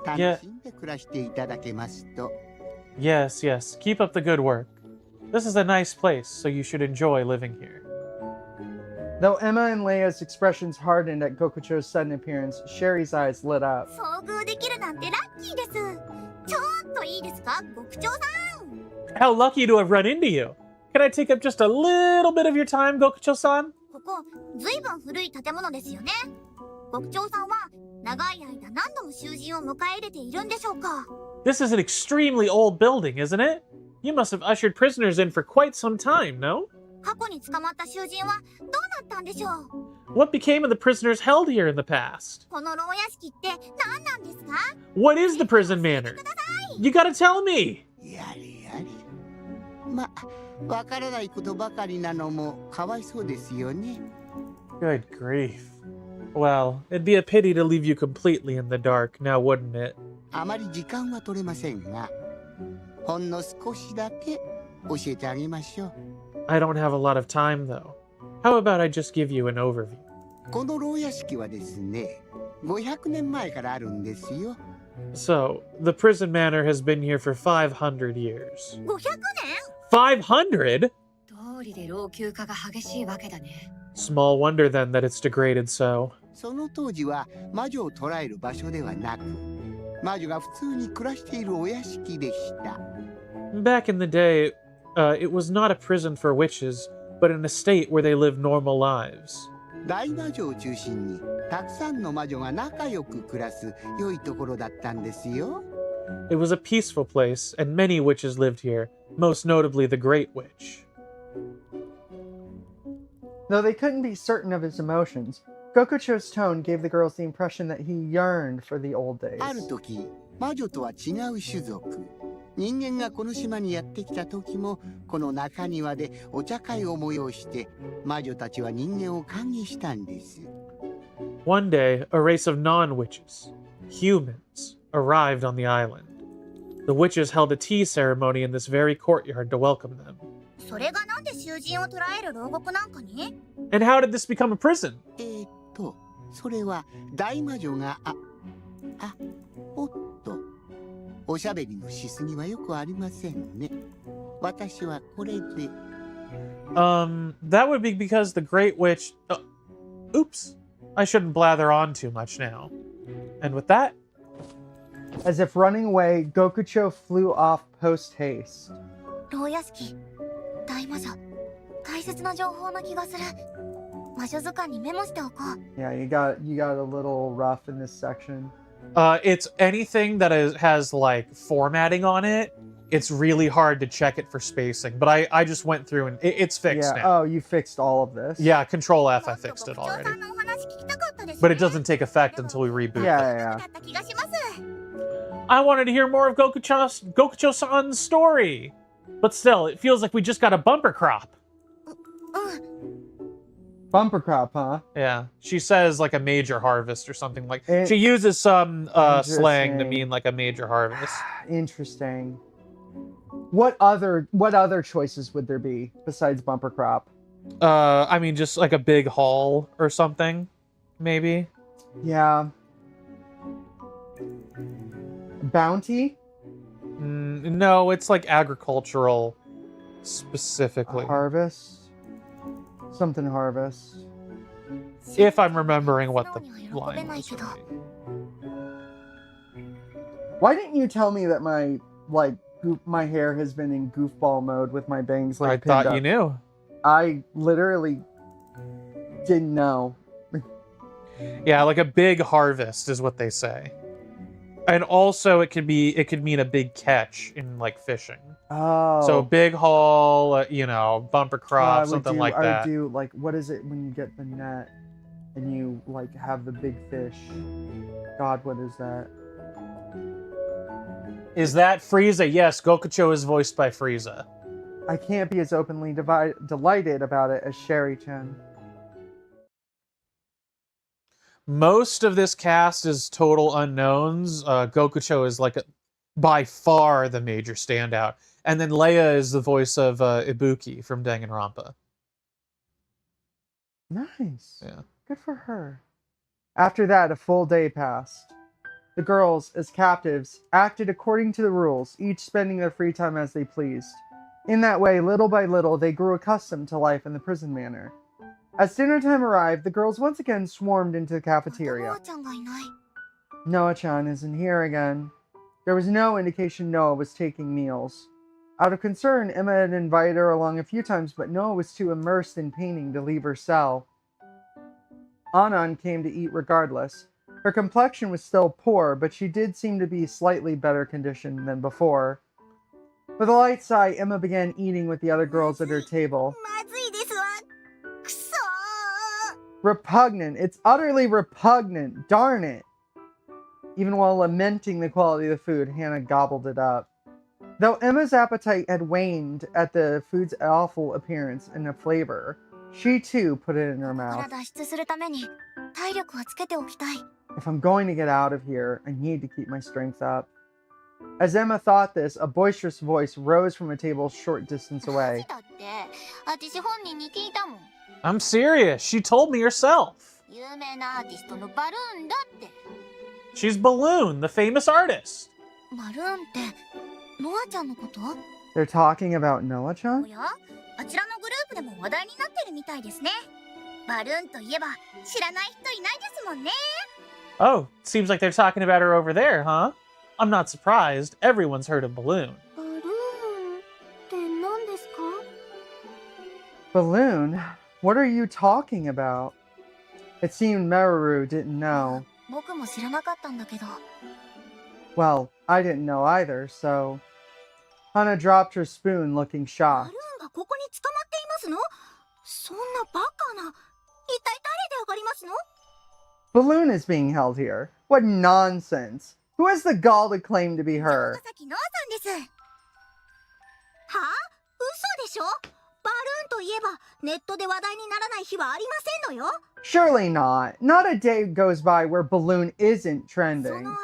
楽しんで暮らしていただけますと。Yes, yes. Keep up the good work. This is a nice place, so you should enjoy living here. Though Emma and Leia's expressions hardened at Gokucho's sudden appearance, Sherry's eyes lit up. 遭遇できるなんてラッキーです。ちょっといいですか、極長さん。 How lucky to have run into you. Can I take up just a little bit of your time, Gokucho-san? ここ、ずいぶん古い建物ですよね。極長さんは長い間何度も囚人を迎え入れているんでしょうか。 This is an extremely old building, isn't it? You must have ushered prisoners in for quite some time, no? 過去に捕まった囚人はどうなったんでしょう。 What became of the prisoners held here in the past? この牢屋敷って何なんですか。 What is the prison manor? You gotta tell me! やれやれ。ま、わからないことばかりなのもかわいそうですよね。Good grief. Well, it'd be a pity to leave you completely in the dark, now wouldn't it? あまり時間は取れませんが、ほんの少しだけ教えてあげましょう。 I don't have a lot of time, though. How about I just give you an overview? この牢屋敷はですね、500年前からあるんですよ。 So, the prison manor has been here for 500 years. 500年。 500?! 通りで老朽化が激しいわけだね。 Small wonder then that it's degraded so. その当時は魔女を捕らえる場所ではなく、魔女が普通に暮らしているお屋敷でした。 Back in the day, it was not a prison for witches, but an estate where they lived normal lives. 大魔女を中心にたくさんの魔女が仲良く暮らす良いところだったんですよ。 It was a peaceful place, and many witches lived here, most notably the Great Witch. Though they couldn't be certain of his emotions, Gokucho's tone gave the girls the impression that he yearned for the old days. ある時、魔女とは違う種族。人間がこの島にやってきた時も、この中庭でお茶会を催して、魔女たちは人間を歓迎したんです。 One day, a race of non-witches, humans, arrived on the island. The witches held a tea ceremony in this very courtyard to welcome them. それがなんで囚人を捕らえる牢獄なんかに。 And how did this become a prison? それは大魔女が、おっと、おしゃべりのしすぎはよくありませんね。私はこれで。That would be because the Great Witch... oops. I shouldn't blather on too much now. And with that... As if running away, Gokucho flew off post-haste. 牢屋敷、大魔女、大切な情報な気がする。魔女図鑑にメモしておこう。 Yeah, you got a little rough in this section. It's anything that has like formatting on it. It's really hard to check it for spacing, but I just went through and it's fixed Yeah. now. Oh, you fixed all of this. Yeah, Control F, I fixed it already. But it doesn't take effect until we reboot. Yeah. I wanted to hear more of Gokucho-san's story. But still, it feels like we just got a bumper crop. Bumper crop, huh? Yeah. She says like a major harvest or something like... She uses some slang to mean like a major harvest. Interesting. What other choices would there be besides bumper crop? I mean, just like a big haul or something, maybe. Yeah. Bounty? No, it's like agricultural specifically. Harvest? Something harvest. If I'm remembering what the line was. Why didn't you tell me that my hair has been in goofball mode with my bangs like I pinned thought up? you knew. I literally didn't know. Yeah, like a big harvest is what they say. And also it could mean a big catch in like fishing. Oh. So big haul, bumper crop, something like that. I would do like, what is it when you get the net and you like have the big fish? God, what is that? Is that Frieza? Yes, Gokucho is voiced by Frieza. I can't be as openly delighted about it as Sherry-chan. Most of this cast is total unknowns. Gokucho is like by far the major standout. And then Leia is the voice of Ibuki from Danganronpa. Nice. Yeah. Good for her. After that, a full day passed. The girls, as captives, acted according to the rules, each spending their free time as they pleased. In that way, little by little, they grew accustomed to life in the prison manor. As dinner time arrived, the girls once again swarmed into the cafeteria. Noah-chan isn't here again. There was no indication Noah was taking meals. Out of concern, Emma had invited her along a few times, but Noah was too immersed in painting to leave her cell. Anan came to eat regardless. Her complexion was still poor, but she did seem to be slightly better conditioned than before. With a light sigh, Emma began eating with the other girls at her table. Repugnant. It's utterly repugnant. Darn it. Even while lamenting the quality of the food, Hannah gobbled it up. Though Emma's appetite had waned at the food's awful appearance and the flavor, she too put it in her mouth. If I'm going to get out of here, I need to keep my strength up. As Emma thought this, a boisterous voice rose from a table a short distance away. I'm serious. She told me herself. She's Balloon, the famous artist. They're talking about Noah-chan? Oh, seems like they're talking about her over there, huh? I'm not surprised. Everyone's heard of Balloon. Balloon? What are you talking about? It seemed Meru didn't know. Well, I didn't know either, so... Hana dropped her spoon, looking shocked. Balloon is being held here. What nonsense! Who has the gall to claim to be her? Surely not. Not a day goes by where Balloon isn't trending.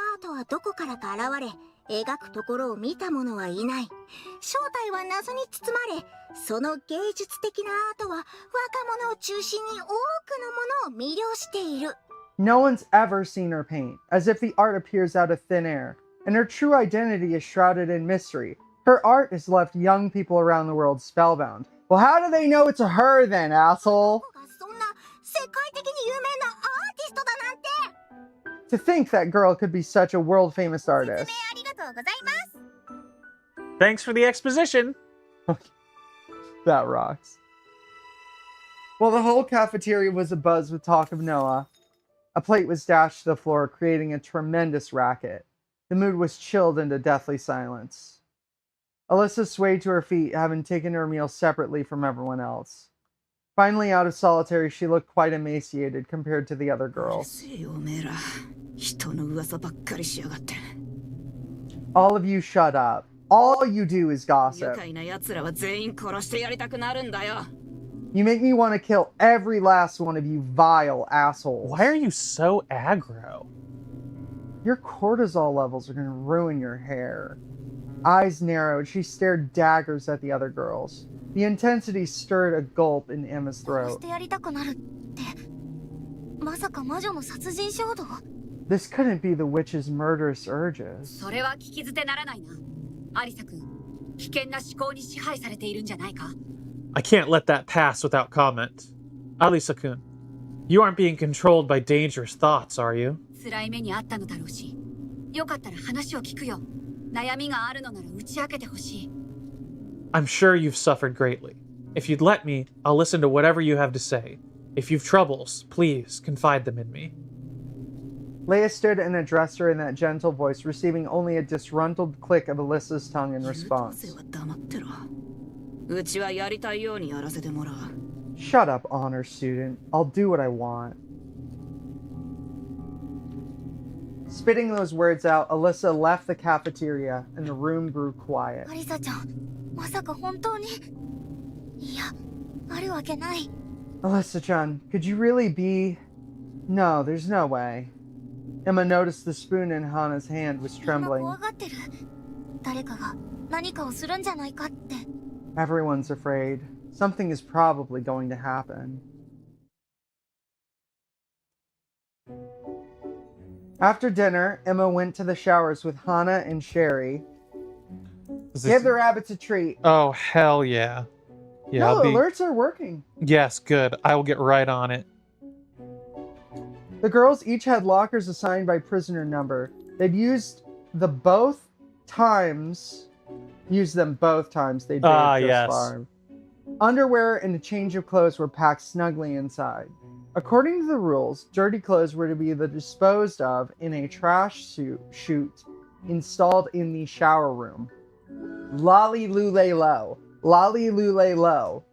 No one's ever seen her paint, as if the art appears out of thin air, and her true identity is shrouded in mystery. Her art has left young people around the world spellbound. Well, how do they know it's her then, asshole? To think that girl could be such a world-famous artist. Thanks for the exposition. That rocks. Well, the whole cafeteria was abuzz with talk of Noah. A plate was dashed to the floor, creating a tremendous racket. The mood was chilled into deathly silence. Alyssa swayed to her feet, having taken her meal separately from everyone else. Finally, out of solitary, she looked quite emaciated compared to the other girls. All of you shut up. All you do is gossip. You make me want to kill every last one of you vile assholes. Why are you so aggro? Your cortisol levels are going to ruin your hair. Eyes narrowed, she stared daggers at the other girls. The intensity stirred a gulp in Emma's throat. This couldn't be the witch's murderous urges. I can't let that pass without comment. Alisa-kun, you aren't being controlled by dangerous thoughts, are you? I'm sure you've suffered greatly. If you'd let me, I'll listen to whatever you have to say. If you've troubles, please confide them in me. Leia stood and addressed her in that gentle voice, receiving only a disgruntled click of Alyssa's tongue in response. Shut up, honor student. I'll do what I want. Spitting those words out, Alyssa left the cafeteria, and the room grew quiet. Alyssa-chan, could you really be... No, there's no way. Emma noticed the spoon in Hana's hand was trembling. 誰かが何かをするんじゃないかって。 Everyone's afraid. Something is probably going to happen. After dinner, Emma went to the showers with Hana and Sherry. Give the rabbits a treat. Oh, hell yeah. Yeah, No, alerts are working. Yes, good. I will get right on it. The girls each had lockers assigned by prisoner number. They'd used them both times. They'd bathed yes. far. Underwear and a change of clothes were packed snugly inside. According to the rules, dirty clothes were to be disposed of in a trash chute installed in the shower room. Lolly lule low. Lolly lule low.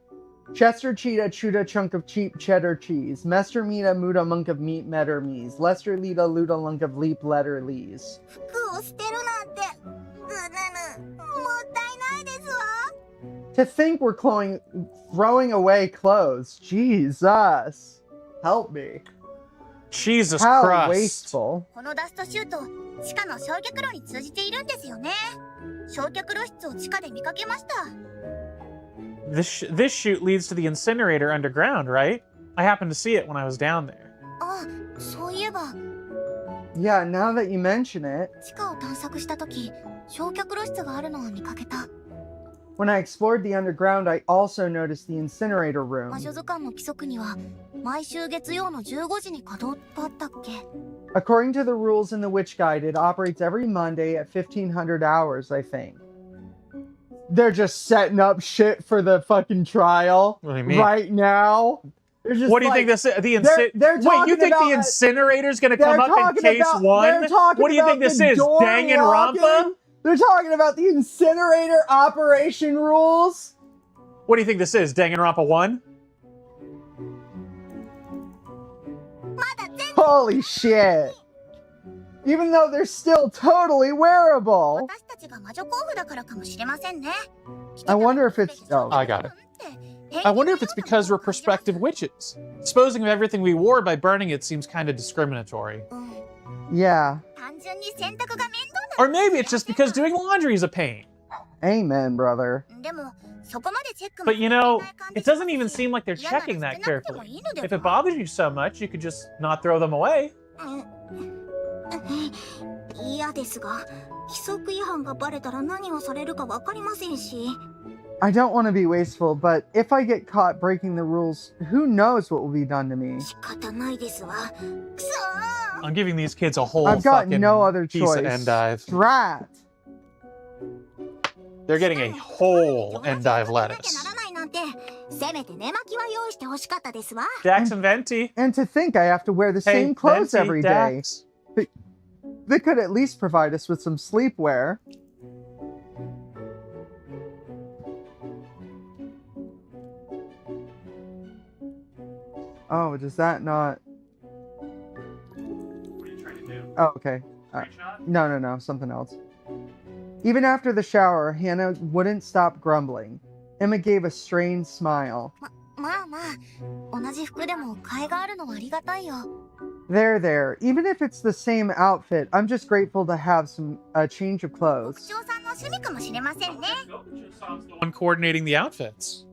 Chester cheetah chuda chunk of cheap cheddar cheese. Mester mita muda monk of meat metter mees. Lester lita luda lunk of leap letter lees. 服を捨てるなんてずるぬ。もったいないですわ。 To think we're throwing away clothes. Jesus. Help me. Jesus How Christ. wasteful. このダストシュート、地下の焼却炉に通じているんですよね。焼却炉室を地下で見かけました。 This chute leads to the incinerator underground, right? I happened to see it when I was down there. あ、そういえば。 Yeah, now that you mention it. 地下を探索したとき、焼却炉室があるのを見かけた。 When I explored the underground, I also noticed the incinerator room. 魔女図鑑の規則には、毎週月曜の15時に稼働とあったっけ？ According to the rules in the Witch Guide, it operates every Monday at 1500 hours, I think. They're just setting up shit for the fucking trial What do you mean? right now. What do you think this is? they're Wait, you think talking the about- incinerator's gonna come up in talking case about- one? they're talking What do you think about this the is? door Danganronpa? locking. They're talking about the incinerator operation rules. What do you think this is? Danganronpa 1? まだ全然 Holy shit. Even though they're still totally wearable. 私たちが魔女候補だからかもしれませんね。 I wonder if it's... Oh. I got it. I wonder if it's because we're prospective witches. Disposing of everything we wore by burning it seems kind of discriminatory. うん、 Yeah. 単純に洗濯が面倒 Or maybe it's just because doing laundry is a pain. Amen, brother. な。でも、そこまでチェックも But you know, it doesn't even seem like they're checking that 嫌なら捨てなくても carefully. いいので If it は？ bothers you so much, you could just not throw them away. 嫌ですが、規則違反がバレたら何をされるかわかりませんし。 I don't want to be wasteful, but if I get caught breaking the rules, who knows what will be done to me? 仕方ないですわ。くそー。 I'm giving these kids a whole I've got fucking no other piece of choice. endive. Drat. They're getting a whole 友達 endive になきゃ lettuce. ならないなんて、せめて寝巻きは用意してほしかったですわ。 Dax and Venti. And to think I have to wear the Hey, same clothes Venti, every day. Dax. They could at least provide us with some sleepwear. Oh, does that not... What are you trying to do? Oh, okay. Screenshot? No, something else. Even after the shower, Hannah wouldn't stop grumbling. Emma gave a strained smile. まあまあ、同じ服でも替えがあるのはありがたいよ。 There. Even if it's the same outfit, I'm just grateful to have a change of 牧 clothes. 長さんの趣味かもしれませんね。 One coordinating the outfits.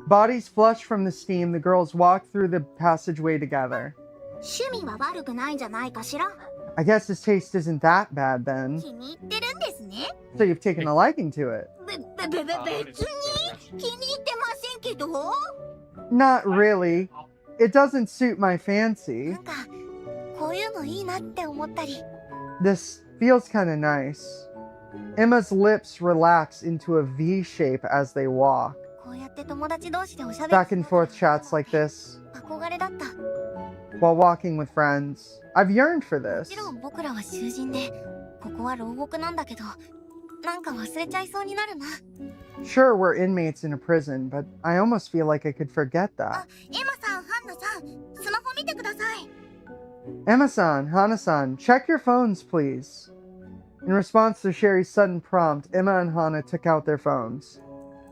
Bodies flushed from the steam, the girls walked through the passageway together. 趣味は悪くないんじゃないかしら。 I guess his taste isn't that bad then. 気に入ってるんですね。 So you've taken a liking to it. 別に気に入ってませんけど。 Not really. It doesn't suit my な fancy. んか、こういうのいいなって思ったり。 This feels kind of nice. Emma's lips relax into a V shape as they walk. こうやって友達同士でおしゃべり Back and forth chats like this 憧れだった。 while walking with friends. I've yearned for も this. ちろん僕らは囚人で、ここは牢獄なんだけど、なんか忘れちゃいそうになるな。 Sure, we're inmates in a prison, but I almost feel like I could forget あ that.、エマさん、ハンナさん、スマホ見てください。 Emma-san, Hana-san, check your phones, please. In response to Sherry's sudden prompt, Emma and Hana took out their phones.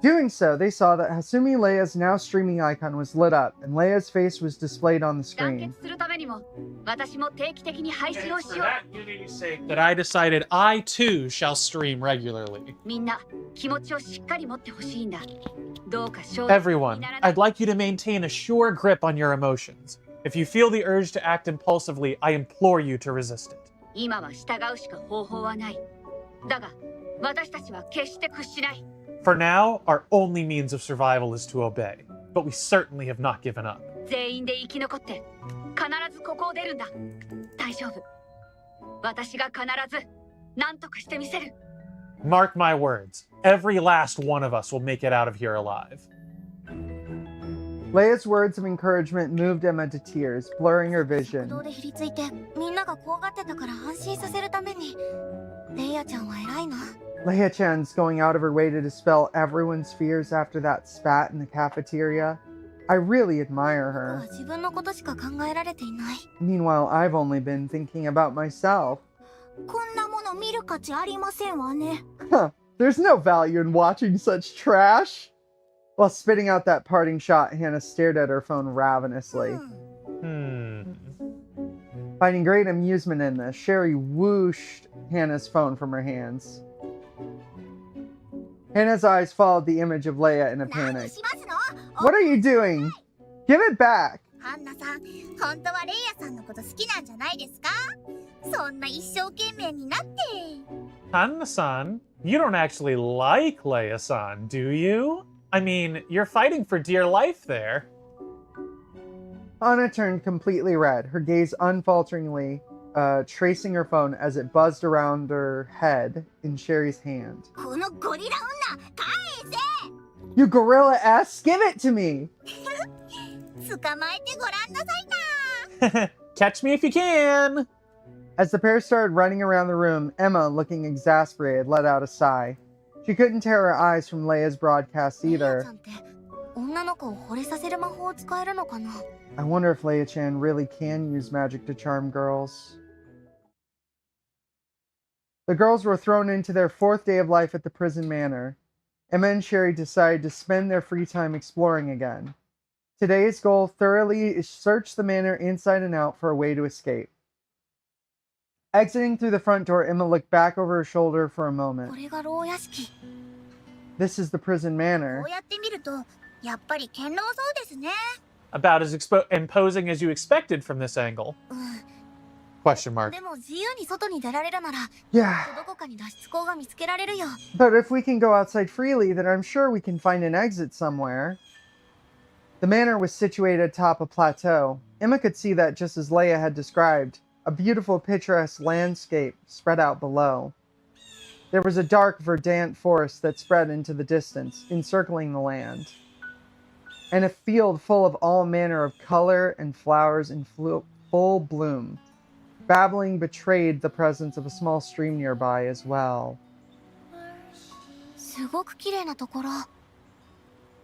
Doing so, they saw that Hasumi Leia's now streaming icon was lit up, and Leia's face was displayed on the 団 screen. 結するためににも私も定期的に配信を And し for よう。 that unity's sake, that I decided I too shall stream regularly. みんな気持ちをしっかり持ってほしいんだ。どうか衝動に Everyone, ならない I'd like you to maintain a sure grip on your emotions. If you feel the urge to act impulsively, I implore you to resist it. 今は従うしか方法はない。だが私たちは決して屈しない。 For now, our only means of survival is to obey, but we certainly have not given up. 全員で生き残って必ずここを出るんだ。大丈夫。私が必ず何とかしてみせる。 Mark my words, every last one of us will make it out of here alive. Leia's words of encouragement moved Emma to tears, blurring her 食 vision. 堂でひりついてみんなが怖がってたから安心させるためにレイヤちゃんは偉いな。 Leia-chan's going out of her way to dispel everyone's fears after that spat in the cafeteria. I really admire 僕は her. 自分のことしか考えられていない。 Meanwhile, I've only been thinking about myself. こんなもの見る価値ありませんわね。 Huh, there's no value in watching such trash. While spitting out that parting shot, Hannah stared at her phone ravenously. Finding great amusement in this, Sherry whooshed Hannah's phone from her hands. Hannah's eyes followed the image of Leia in a 何 panic. しますの？ What are you doing? Give it back! ハンナさん、本当はレイヤさんのこと好きなんじゃないですか？そんな一生懸命になって。 Hanna-san, you don't actually like Leia-san, do you? I mean, you're fighting for dear life there. Anna turned completely red, her gaze unfalteringly tracing her phone as it buzzed around her head in Sherry's hand. このゴリラ女、返 You gorilla ass, give it to me! せ！捕まえてごらんなさいな。 Catch me if you can! As the pair started running around the room, Emma, looking exasperated, let out a sigh. She couldn't tear her eyes from Leia's broadcast レイヤちゃ either. んって女の子を惚れさせる魔法を使えるのかな？ I wonder if Leia-chan really can use magic to charm girls. The girls were thrown into their fourth day of life at the prison manor. Emma and Sherry decided to spend their free time exploring again. Today's goal thoroughly search the manor inside and out for a way to escape. Exiting through the front door, Emma looked back over her shoulder for a こ moment. れが牢屋敷。 This is the prison こ manor. うやって見るとやっぱり堅牢そうですね。 About as imposing as you expected from this angle. うん。 Question mark. でも自由に外に出られるなら、 Yeah, どこかに脱出口が見つけられるよ。 but if we can go outside freely, then I'm sure we can find an exit somewhere. The manor was situated atop a plateau. Emma could see that just as Leia had described, a beautiful picturesque landscape spread out below. There was a dark, verdant forest that spread into the distance, encircling the land, and a field full of all manner of color and flowers in full bloom. Babbling betrayed the presence of a small stream nearby as well. すごく綺麗なところ。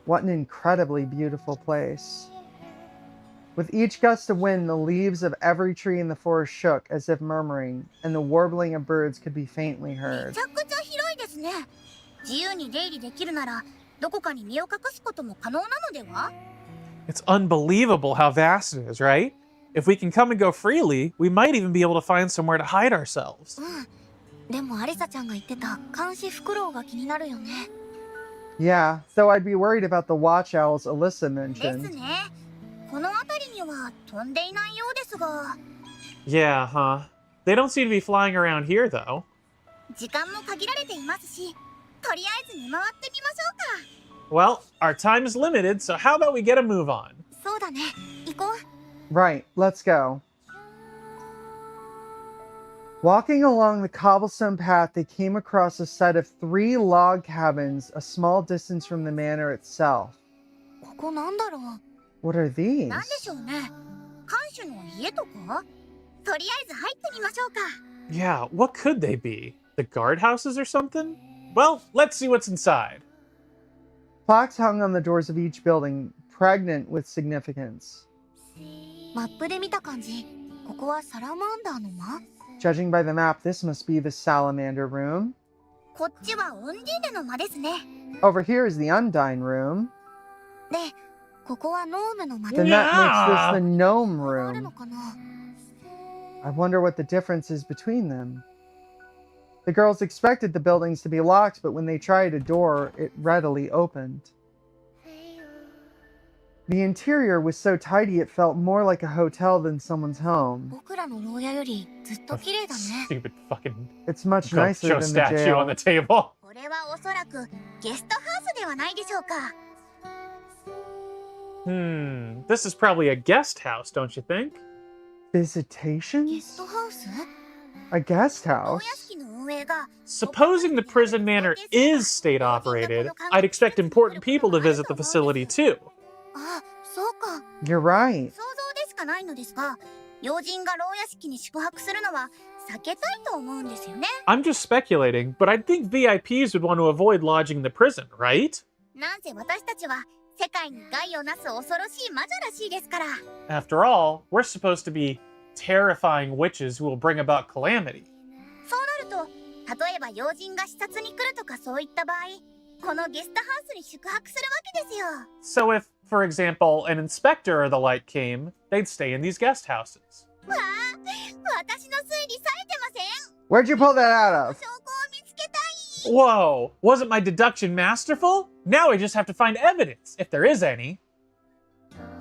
What an incredibly beautiful place. With each gust of wind, the leaves of every tree in the forest shook as if murmuring, and the warbling of birds could be faintly め heard. ちゃくちゃ広いですね。自由に出入りできるなら、どこかに身を隠すことも可能なのでは？ It's unbelievable how vast it is, right? If we can come and go freely, we might even be able to find somewhere to hide ourselves. うん。でもアリサちゃんが言ってた監視フクロウが気になるよね。 Yeah, though I'd be worried about the watch owls Alyssa です mentioned. ね。この辺りには飛んでいないようですが、 Yeah, huh? They don't seem to be flying around here, though. 時間も限られていますし、とりあえず見回ってみましょうか。 Well, our time is limited, so how about we get a move on? そうだね。行こう。 Right, let's go. Walking along the cobblestone path, they came across a set of 3 log cabins a small distance from the manor itself. ここなんだろう。 What are these? なんでしょうね。看守の家とか？とりあえず入ってみましょうか。 Yeah, what could they be? The guardhouses or something? Well, let's see what's inside. Plaques hung on the doors of each building, pregnant with significance. マップで見た感じ、ここはサラマンダーの間？ Judging by the map, this must be the salamander room. こっちはオンディーネの間ですね。 Over here is the undine room. で、ここはノームの間 Then で that makes this Yeah. the gnome あるの room. かな？ I wonder what the difference is between them. The girls expected the buildings to be locked, but when they tried a door, it readily opened. The interior was so tidy it felt more like a hotel than someone's home. 僕らの牢屋よりずっと綺麗だね。 Stupid fucking It's much nicer Gocho than the statue on jail. the table. これはおそらくゲストハウスではないでしょうか。 This is probably a guest house, don't you think? ゲ Visitations? ストハウス？ A guest 牢 house? 屋敷の運営が Supposing the prison manor is state operated, I'd expect important people to visit the facility too. あ、そうか。 You're right. 想像でしかないのですが、要人が牢屋敷に宿泊するのは避けたいと思うんですよね。 I'm just speculating, but I'd think VIPs would want to avoid lodging in the prison, right? なんせ私たちは世界に害をなす恐ろしい魔女らしいですから。 After all, we're supposed to be terrifying witches who will bring about calamity. そうなると、例えば要人が視察に来るとかそういった場合、このゲストハウスに宿泊するわけですよ。 So if, for example, an inspector or the like came, they'd stay in these guest houses. わあ、私の推理冴えてません。 Where'd you pull that out of? 証拠を見つけたい。 Whoa, wasn't my deduction masterful? Now I just have to find evidence, if there is any.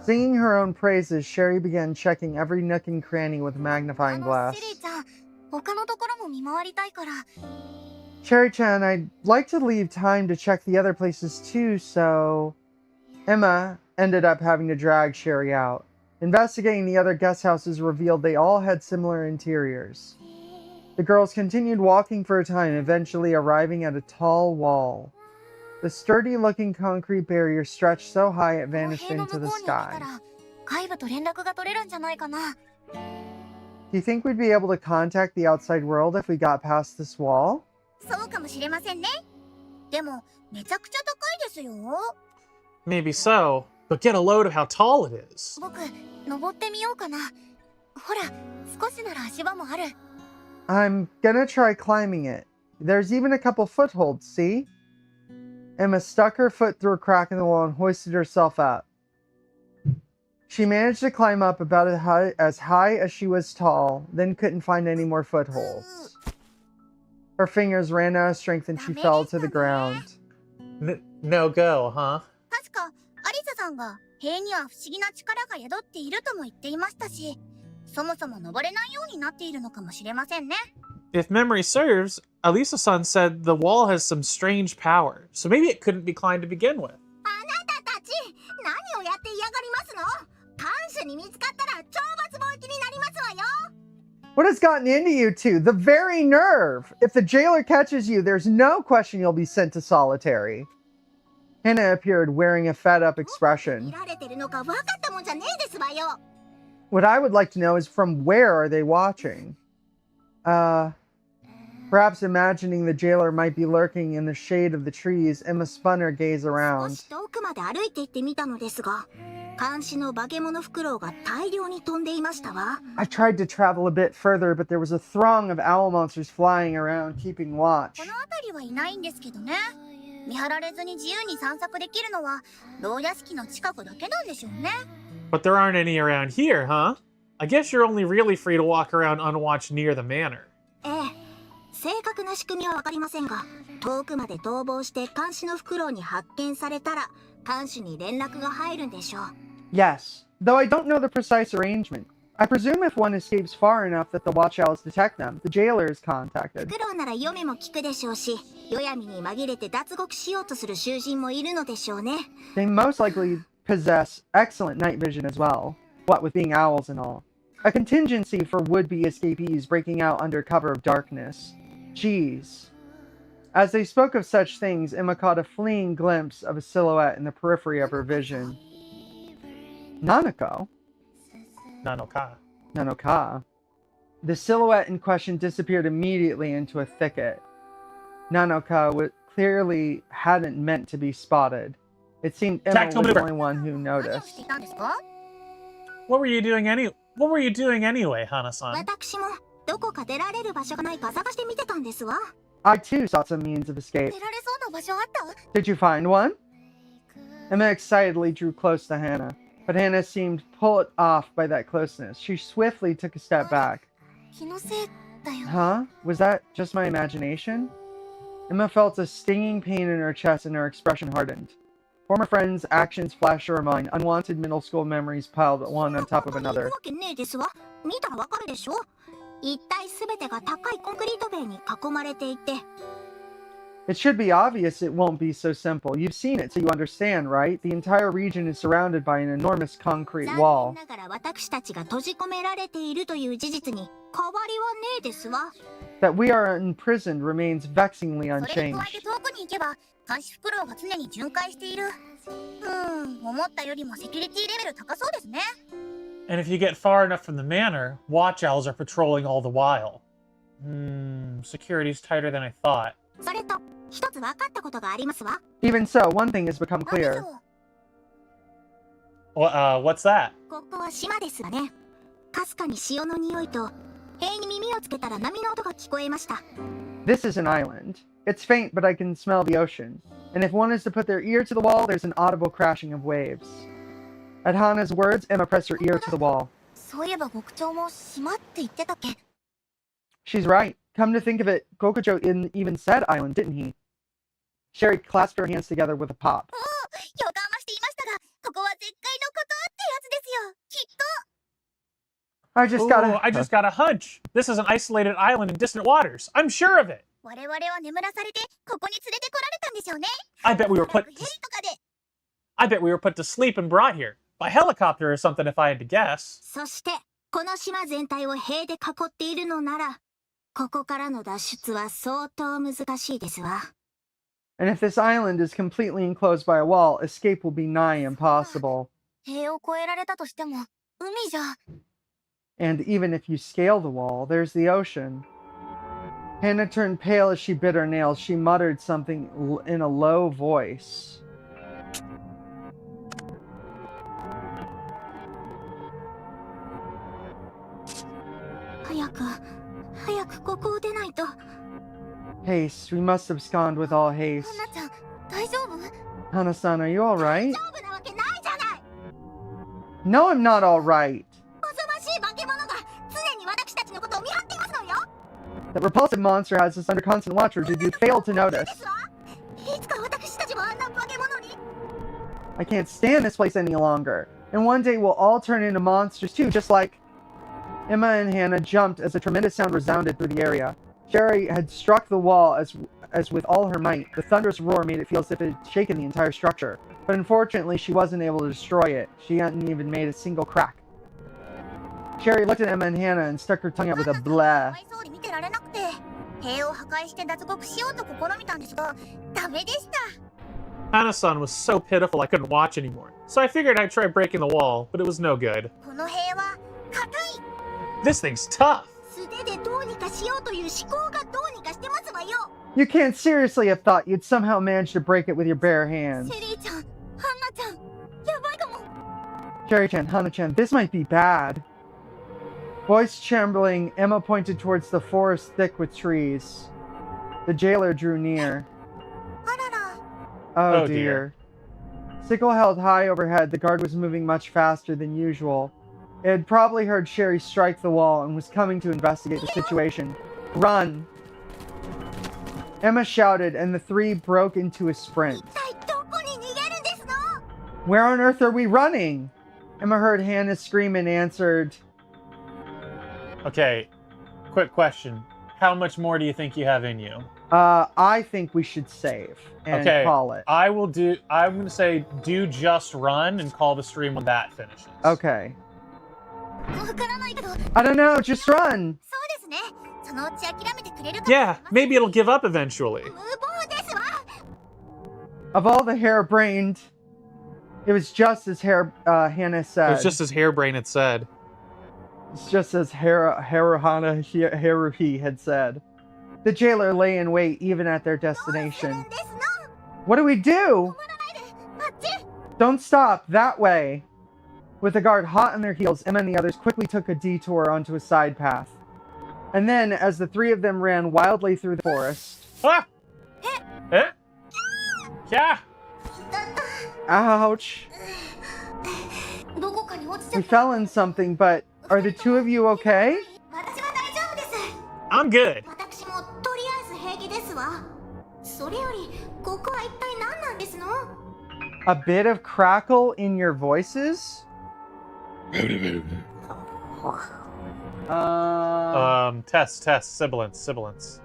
Singing her own praises, Sherry began checking every nook and cranny with a magnifying シ glass. ェリーちゃん、他のところも見回りたいから。 Cherry-chan, I'd like to leave time to check the other places too, so... Emma ended up having to drag Sherry out. Investigating the other guest houses revealed they all had similar interiors. The girls continued walking for a time, eventually arriving at a tall wall. The sturdy-looking concrete barrier stretched so high it この vanished 塀の into 向 the こうに行った sky. ら、外部と連絡が取れるんじゃないかな。 Do you think we'd be able to contact the outside world if we got past this wall? そうかもしれませんね。でも、めちゃくちゃ高いですよ。 Maybe so, but get a load of how tall it is. 僕、登ってみようかな。ほら、少しなら足場もある。 I'm gonna try climbing it. There's even a couple footholds, see? Emma stuck her foot through a crack in the wall and hoisted herself up. She managed to climb up about as high as she was tall, then couldn't find any more footholds. Her fingers ran out of strength and she fell to the ground. No go, huh? 確か、アリサさんが塀には不思議な力が宿っているとも言っていましたし、そもそも登れないようになっているのかもしれませんね。 If memory serves, Alisa-san said the wall has some strange power, so maybe it couldn't be climbed to begin with. あなたたち、何をやって嫌がりますの？看守に見つかったら懲罰棒行きになりますわよ。 What has gotten into you two? The very nerve! If the jailer catches you, there's no question you'll be sent to solitary. Hannah appeared wearing a fed-up 見 expression. られてるのか分かったもんじゃねえですわよ。 What I would like to know is from where are they watching? Perhaps imagining the jailer might be lurking in the shade of the trees, Emma spun her gaze 少 around. し遠くまで歩いて行ってみたのですが、監視の化け物フクロウが大量に飛んでいましたわ。 I tried to travel a bit further, but there was a throng of owl monsters flying around, keeping watch. この辺りはいないんですけどね。見張られずに自由に散策できるのは牢屋敷の近くだけなんでしょうね。 But there aren't any around here, huh? I guess you're only really free to walk around unwatched near the manor. ええ、正確な仕組みは分かりませんが、遠くまで逃亡して監視のフクロウに発見されたら監視に連絡が入るんでしょう。 Yes, though I don't know the precise arrangement. I presume if one escapes far enough that the watch owls detect them, the jailer is contacted. フクロウなら読めも聞くでしょうし、夜闇に紛れて脱獄しようとする囚人もいるのでしょうね。 They most likely possess excellent night vision as well, what with being owls and all. A contingency for would-be escapees breaking out under cover of darkness. Jeez. As they spoke of such things, Emma caught a fleeting glimpse of a silhouette in the periphery of her vision. Nanako? Nanoka. Nanoka. The silhouette in question disappeared immediately into a thicket. Nanoka clearly hadn't meant to be spotted. It seemed Emma Tactical was the maneuver. only one who 何を noticed. していたんですか？ What were you doing anyway, Hana-san? 私もどこか出られる場所がないか探してみてたんですわ。 I too sought some means of escape. 出られそうな場所あった？ Did you find one? Emma excitedly drew close to Hannah, but Hannah seemed put off by that closeness. She swiftly took a step back. 気のせいだよ。 Huh? Was that just my imagination? Emma felt a stinging pain in her chest and her expression hardened. Former friends' actions flashed through her mind. Unwanted middle school memories piled one on top of 行 another. くわけねえですわ。見たらわかるでしょ。一体すべてが高いコンクリート塀に囲まれていて。 It should be obvious it won't be so simple. You've seen it, so you understand, right? The entire region is surrounded by an enormous concrete 残 wall. 念ながら私たちが閉じ込められているという事実に変わりはねえですわ。 That we are imprisoned remains vexingly それに加えて unchanged. 遠くに行けば監視フクロウが常に巡回している。思ったよりもセキュリティレベル高そうですね。 And if you get far enough from the manor, watch owls are patrolling all the while. Security's tighter than I thought. それと一つ分かったことがありますわ。 Even so, one thing has become なんでし clear. ょう。 What's that? ここは島ですがね。かすかに潮の匂いと塀に耳をつけたら波の音が聞こえました。 This is an island. It's faint, but I can smell the ocean. And if one is to put their ear to the wall, there's an audible crashing of waves. At Hana's words, Emma pressed her ear to the wall. そういえば獄長も島って言ってたっけ。 She's right. Come to think of it, Gokujo even said island, didn't he? Sherry clasped her hands together with a pop. 予感はしていましたが、ここは絶海の孤島ってやつですよ。きっと。 I just I just got a hunch. This is an isolated island in distant waters. I'm sure of it. 我々は眠らされてここに連れてこられたんでしょうね。 I bet we were おそら put くヘリとかで。 I bet we were put to sleep and brought here by helicopter or something if I had to guess. そしてこの島全体を塀で囲っているのなら、ここからの脱出は相当難しいですわ。 And if this island is completely enclosed by a wall, escape will be nigh impossible. 塀を越えられたとしても海じゃ。 And even if you scale the wall, there's the ocean. Hannah turned pale as she bit her nails. She muttered something in a low voice. 早くここを出ないと。 Haste, we must abscond with all haste. 花ちゃん、大丈夫？ Hana-san, are you alright? 大丈夫なわけないじゃない。 No, I'm not alright. おぞましい化け物が常に私たちのことを見張っていますのよ。 That repulsive monster has us under constant watch, or did you fail to notice? ですわ。いつか私たちもあんな化け物に。 I can't stand this place any longer. And one day we'll all turn into monsters too, just like... Emma and Hannah jumped as a tremendous sound resounded through the area. Sherry had struck the wall as with all her might. The thunderous roar made it feel as if it had shaken the entire structure. But unfortunately, she wasn't able to destroy it. She hadn't even made a single crack. Sherry looked at Emma and Hannah and stuck her tongue out with a か blah. わいそうに見てられなくて、塀を破壊して脱獄しようと試みたんですが、ダメでした。 Hana-san was so pitiful I couldn't watch anymore. So I figured I'd try breaking the wall, but it was no good. この塀は硬い。 This thing's tough. 素手でどうにかしようという思考がどうにかしてますわよ。 You can't seriously have thought you'd somehow manage to break it with your bare hands. シェリーちゃん、ハンナちゃん、やばいかも。 Sherry-chan, Hana-chan, this might be bad. Voice trembling, Emma pointed towards the forest thick with trees. The jailer drew near. あらら。 Oh, Oh, dear. Sickle held high overhead, the guard was moving much faster than usual. It had probably heard Sherry strike the wall and was coming to investigate the situation. Run! Emma shouted, and the three broke into a sprint. 一体どこに逃げるんですの？ Where on earth are we running? Emma heard Hannah scream and answered, Okay, quick question. How much more do you think you have in you? I think we should save and Okay, call it. I'm going to say do just run and call the stream when that finishes. Okay. わからないけど、そう I don't know, just run! ですね。そのうち諦めてくれるかもしれ Yeah, ません。 maybe it'll give up eventually. 無謀ですわ。 Of all the harebrained, it was just as Hannah It said. was just as harebrained had said. It's just as Haruhana Haruhi had said. The jailer lay in wait even at their どうする destination. んですの？ What do we do? 止まらないで。あっち。 Don't stop, that way. With the guard hot on their heels, Emma and the others quickly took a detour onto a side path. And then, as the three of them ran wildly through the forest... Ah! Eh? Yeah! だった。 Ouch! どこかに落ちちゃ We った。 fell in something, but are the two of you okay? 私は大丈 I'm good. 私もとりあえず平気ですわ。それよりここは一体何なんですの？ A bit of crackle in your voices? Test, sibilance.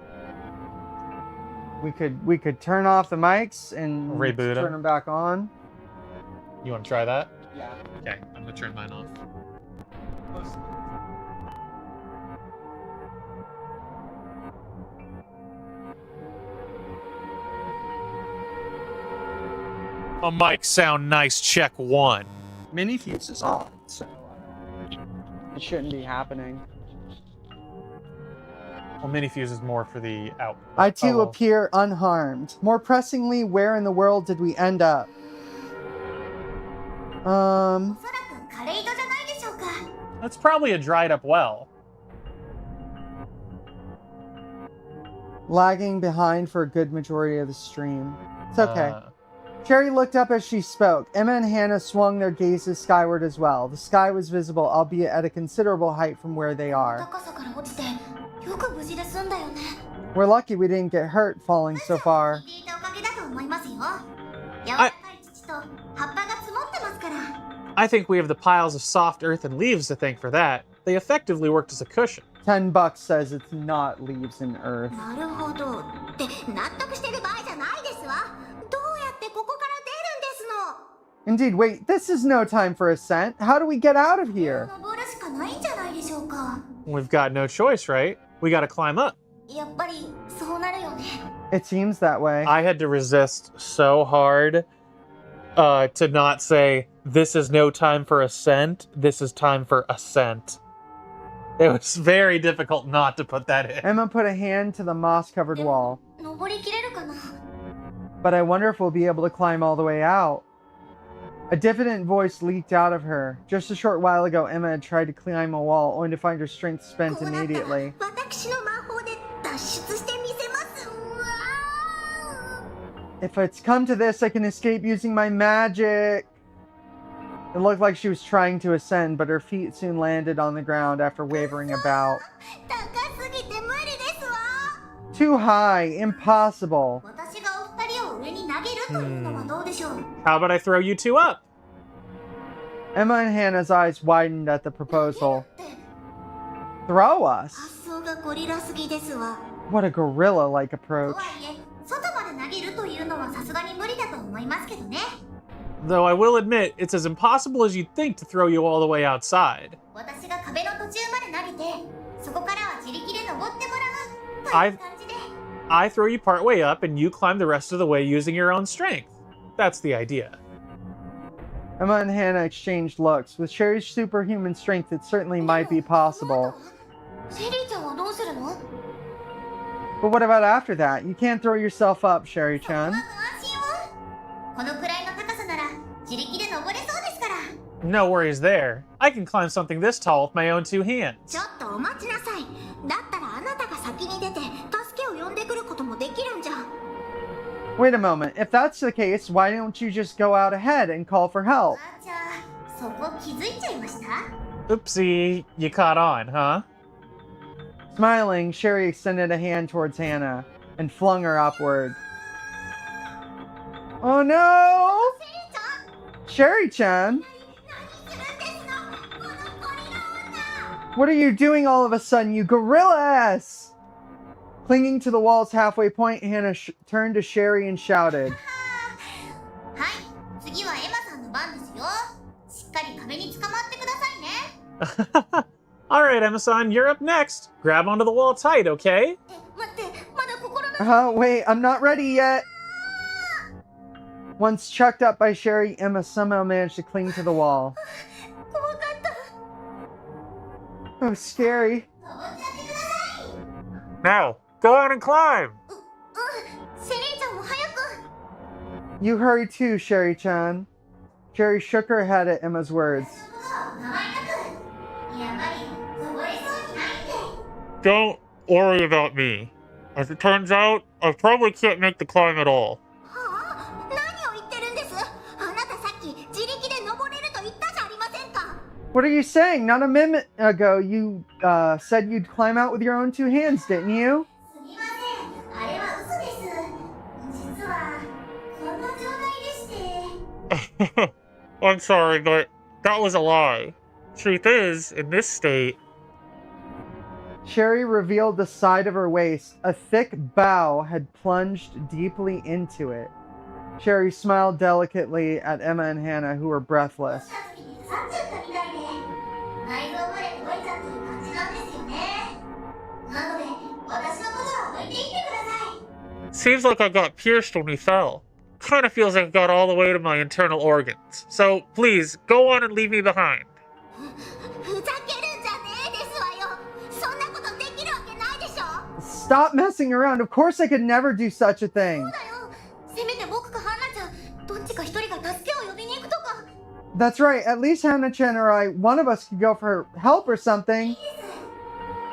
We could turn off the mics and Reboot turn them back on. You want to try that? Yeah. Okay, I'm gonna turn mine off. A mic sound nice, check 1. Mini fuse is on, so it shouldn't be happening. Well, mini fuse is more for the out. I too Oh, well. appear unharmed. More pressingly, where in the world did we end up? おそらく枯れ糸じゃないでしょうか。 That's probably a dried up well. Lagging behind for a good majority of the stream. It's okay. Uh, Cherry looked up as she spoke. Emma and Hannah swung their gazes skyward as well. The sky was visible, albeit at a considerable height from where they are. 高さから落ちてよく無事で済んだよね。 We're lucky we didn't get hurt falling so far. 聞いていたおかげだと思いますよ。柔らかい土と葉っぱが積もってますから。 I think we have the piles of soft earth and leaves to thank for that. They effectively worked as a cushion. $10 says it's not leaves and earth. なるほど。って納得してる場合じゃないですわ。どうやってここから出るんですの？ Indeed, wait, this is no time for ascent. How do we get out of here? 登るしかないんじゃないでしょうか。 We've got no choice, right? We gotta climb up. やっぱりそうなるよね。 It seems that way. I had to resist so hard to not say, this is no time for ascent, this is time for ascent. It was very difficult not to put that in. Emma put a hand to the moss-covered wall. 登りきれるかな？ But I wonder if we'll be able to climb all the way out. A diffident voice leaked out of her. Just a short while ago, Emma had tried to climb a wall, only to find her strength spent こうなったら immediately. 私の魔法で脱出してみせます。うわー If it's come to this, I can escape using my magic. It looked like she was trying to ascend, but her feet soon landed on the ground after wavering about. 高すぎて無理ですわ。 Too high, impossible. 私がお二人を上に投げるというのはどうでしょう？ How about I throw you two up? Emma and Hannah's eyes widened at the proposal. って Throw us? 発想がゴリラすぎですわ。 What a gorilla-like と approach. はいえ、外まで投げるというのはさすがに無理だと思いますけどね。 Though I will admit, it's as impossible as you'd think to throw you all the way outside. 私が壁の途中まで投げて、そこからは自力で登ってもらうという感じで。 I throw you part way up and you climb the rest of the way using your own strength. That's the idea. Emma and Hannah exchanged looks. With Sherry's superhuman strength, it certainly might be possible. シェリーちゃんはどうするの？ But what about after that? You can't throw yourself up, Sherry-chan. まず安心を。このくらいの高さなら自力で登れそうですから。 No worries there. I can climb something this tall with my own two hands. ちょっとお待ちなさい。だったらあなたが先に出て助けを呼んでくることもできるんじゃ。 Wait a moment. If that's the case, why don't you just go out ahead and call for help? あ、じゃあそこ気づいちゃいました？ Oopsie, you caught on, huh? Smiling, Sherry extended a hand towards Hannah and flung her upward. Oh no! シェリーちゃん、 Sherry-chan! 何するんですの？このゴリラ女。 What are you doing all of a sudden, you gorilla-ass? Clinging to the wall's halfway point, Hannah turned to Sherry and shouted. はい、次はエマさんの番ですよ。しっかり壁に捕まってくださいね。 Alright, Emma-san, you're up next. Grab onto the wall tight, okay? 待って、まだ心の。 Wait, I'm not ready yet. Once chucked up by Sherry, Emma somehow managed to cling to the wall. 怖かった。 Oh, scary. 登っちゃってください。 Now, go on and climb! シェリーちゃんも早く。 You hurry too, Sherry-chan. Sherry shook her head at Emma's words. 名前なく。やっぱり登れそうにないんで。 Don't worry about me. As it turns out, I probably can't make the climb at all. はあ、何を言ってるんです？あなたさっき自力で登れると言ったじゃありませんか。What are you saying? Not a minute ago, you said you'd climb out with your own 2 hands, didn't you? すみません。あれは嘘です。実は、こんな状態でして。I'm sorry, but that was a lie. Truth is, in this state... Sherry revealed the side of her waist. A thick bow had plunged deeply into it. Sherry smiled delicately at Emma and Hannah, who were breathless. 刺さっちゃったみたいで、内臓まで届いちゃってる感じなんですよね。なので、私のことは置いていってください。 Seems like I got pierced when we fell. Kinda feels like it got all the way to my internal organs. So, please, go on and leave me behind. ふざけるんじゃねえですわよ。そんなことできるわけないでしょ。 Stop messing around. Of course I could never do such a thing. そうだよ。せめて僕かハンナちゃん、どっちか一人が助けを呼びに行くとか。 That's right. At least Hannah-chan or I, one of us could go for help or something.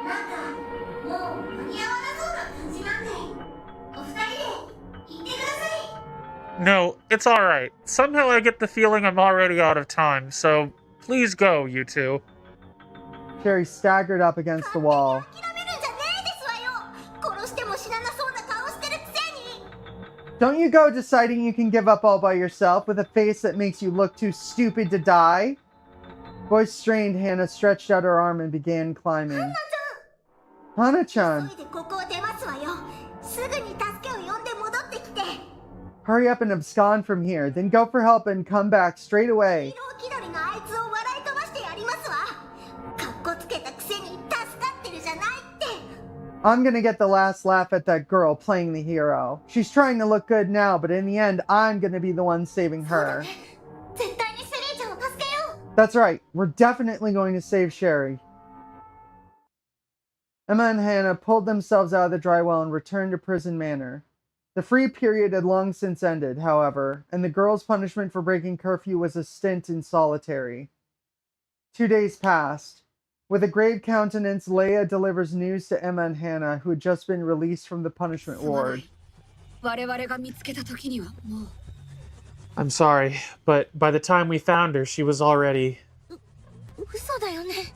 なんかもう間に合わなそうな感じなんで、お二人で行ってください。 No, it's alright. Somehow I get the feeling I'm already out of time, so please go, you two. Sherry staggered up against the wall. 諦めるんじゃねえですわよ。殺しても死ななそうな顔してるくせに。 Don't you go deciding you can give up all by yourself with a face that makes you look too stupid to die? Voice strained, Hannah stretched out her arm and began climbing. Hannah-chan! 急いでここを出ますわよ。すぐに助けを呼んで戻ってきて。 Hurry up and abscond from here, then go for help and come back straight away. 色気取りのあいつを笑い飛ばしてやりますわ。かっこつけたくせに助かってるじゃないって。 I'm gonna get the last laugh at that girl playing the hero. She's trying to look good now, but in the end, I'm gonna be the one saving her. 絶対にシェリーちゃんを助けよう。 That's right, we're definitely going to save Sherry. Emma and Hannah pulled themselves out of the dry well and returned to Prison Manor. The free period had long since ended, however, and the girls' punishment for breaking curfew was a stint in solitary. 2 days passed. With a grave countenance, Leia delivers news to Emma and Hannah, who had just been released from the punishment ward. 我々が見つけた時にはもう I'm sorry, but by the time we found her, she was already... 嘘だよね。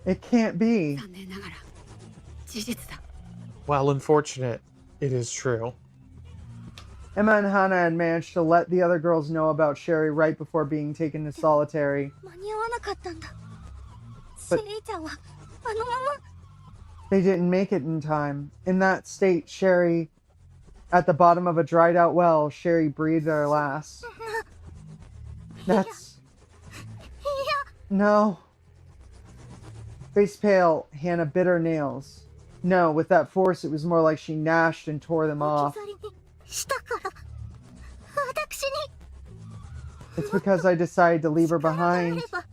It can't be. 残念ながら事実だ。 Well, unfortunate. It is true. Emma and Hannah had managed to let the other girls know about Sherry right before being taken to solitary. 間に合わなかったんだ。シェリーちゃんはあのまま。 They didn't make it in time. In that state, Sherry... At the bottom of a dried out well, Sherry breathed her last. That's... いや。 No. Face pale, Hannah bit her nails. No, with that force, it was more like she gnashed and tore them 置き off. 去りにしたから私に It's because I decided to leave her 力があれ behind. ば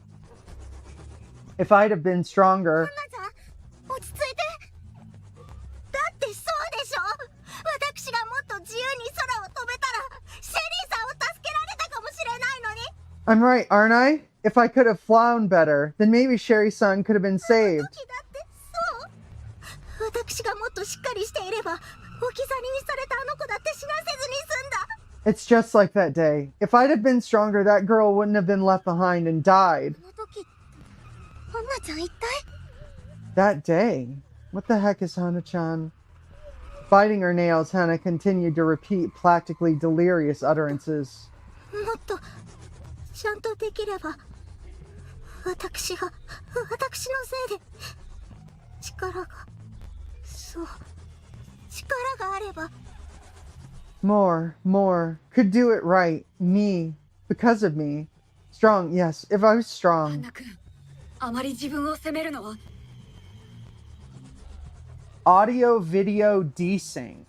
If I'd have been stronger, ハンナちゃん落ち着いて。だってそうでしょ。私がもっと自由に空を飛べたらシェリーさんを助けられたかもしれないのに。 I'm right, aren't I? If I could have flown better, then maybe Sherry-san could have been saved. 時だってそう。私がもっとしっかりしていれば置き去りにされたあの子だって死なせずに済んだ。 It's just like that day. If I'd have been stronger, that girl wouldn't have been left behind and died. あの時ってハンナちゃん一体。 That day? What the heck is Hana-chan? Biting her nails, Hannah continued to repeat practically delirious utterances. もっとちゃんとできれば。私のせいで力がそう力があれば。 More. Could do it right. Me. Because of me. Strong, yes, if I was ハン strong. ナ君あまり自分を責めるのは Audio video desync.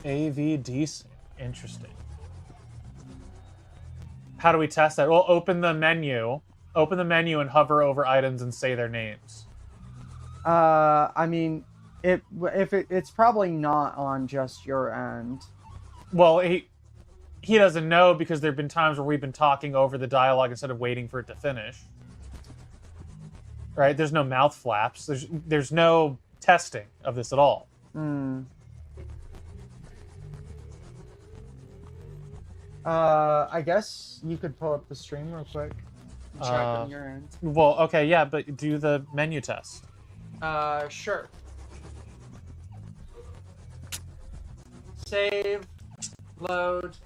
AVD. Interesting. How do we test that? Well, open the menu. Open the menu and hover over items and say their names. I mean, it's probably not on just your end. Well, he doesn't know because there have been times where we've been talking over the dialogue instead of waiting for it to finish. Right? There's no mouth flaps. There's no testing of this at all. I guess you could pull up the stream real quick. And check on your end. Well, okay, yeah, but do the menu test. Sure. Save, load,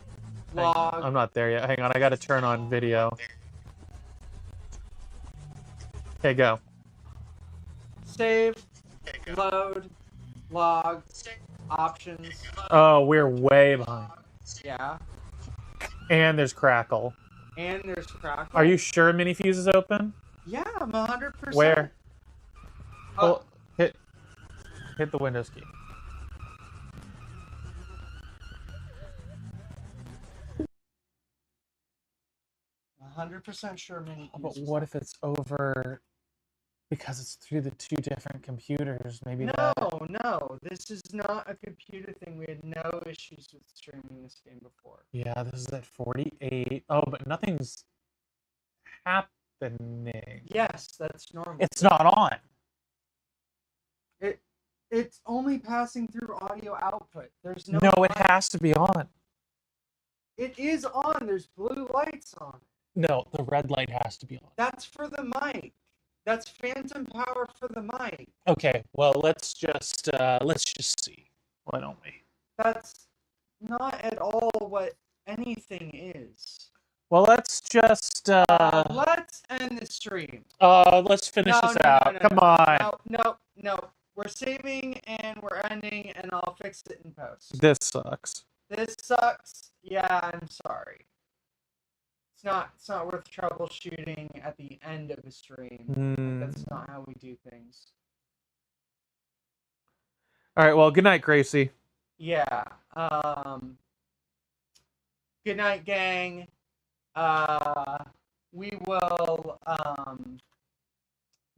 log. I'm not there yet. Hang on, I gotta turn on video. Okay, go. Save, load, log, options. Oh, we're way behind. Yeah. And there's Crackle. And there's Crackle. Are you sure Minifuse is open? Yeah, I'm 100%. Where? Oh, hit the Windows key. I'm 100% sure mini. But what if it's over because it's through the two different computers? Maybe No, this is not a computer thing. We had no issues with streaming this game before. Yeah, this is at 48. Oh, but nothing's happening. Yes, that's normal. It's not on. It's only passing through audio output. There's no. No, it light. has to be on. It is on. There's blue lights on. No, the red light has to be on. That's for the mic. That's phantom power for the mic. Okay, well let's just see. Why don't we? That's not at all what anything is. Well, let's just Let's end the stream. let's finish this out. Come on. No. We're saving and we're ending, and I'll fix it in post. This sucks. This sucks. Yeah, I'm sorry. It's not worth troubleshooting at the end of a stream. That's not how we do things. All right, well, good night, Gracie. Yeah. Good night, gang. We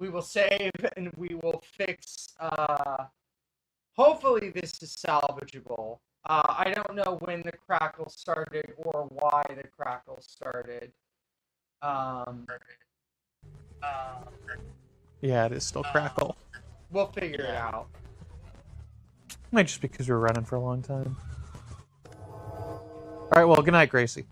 will save and we will fix. Hopefully this is salvageable. I don't know when the crackle started or why the crackle started. Yeah, it is still Crackle. We'll figure it out. Might just because we were running for a long time. All right, well, good night, Gracie.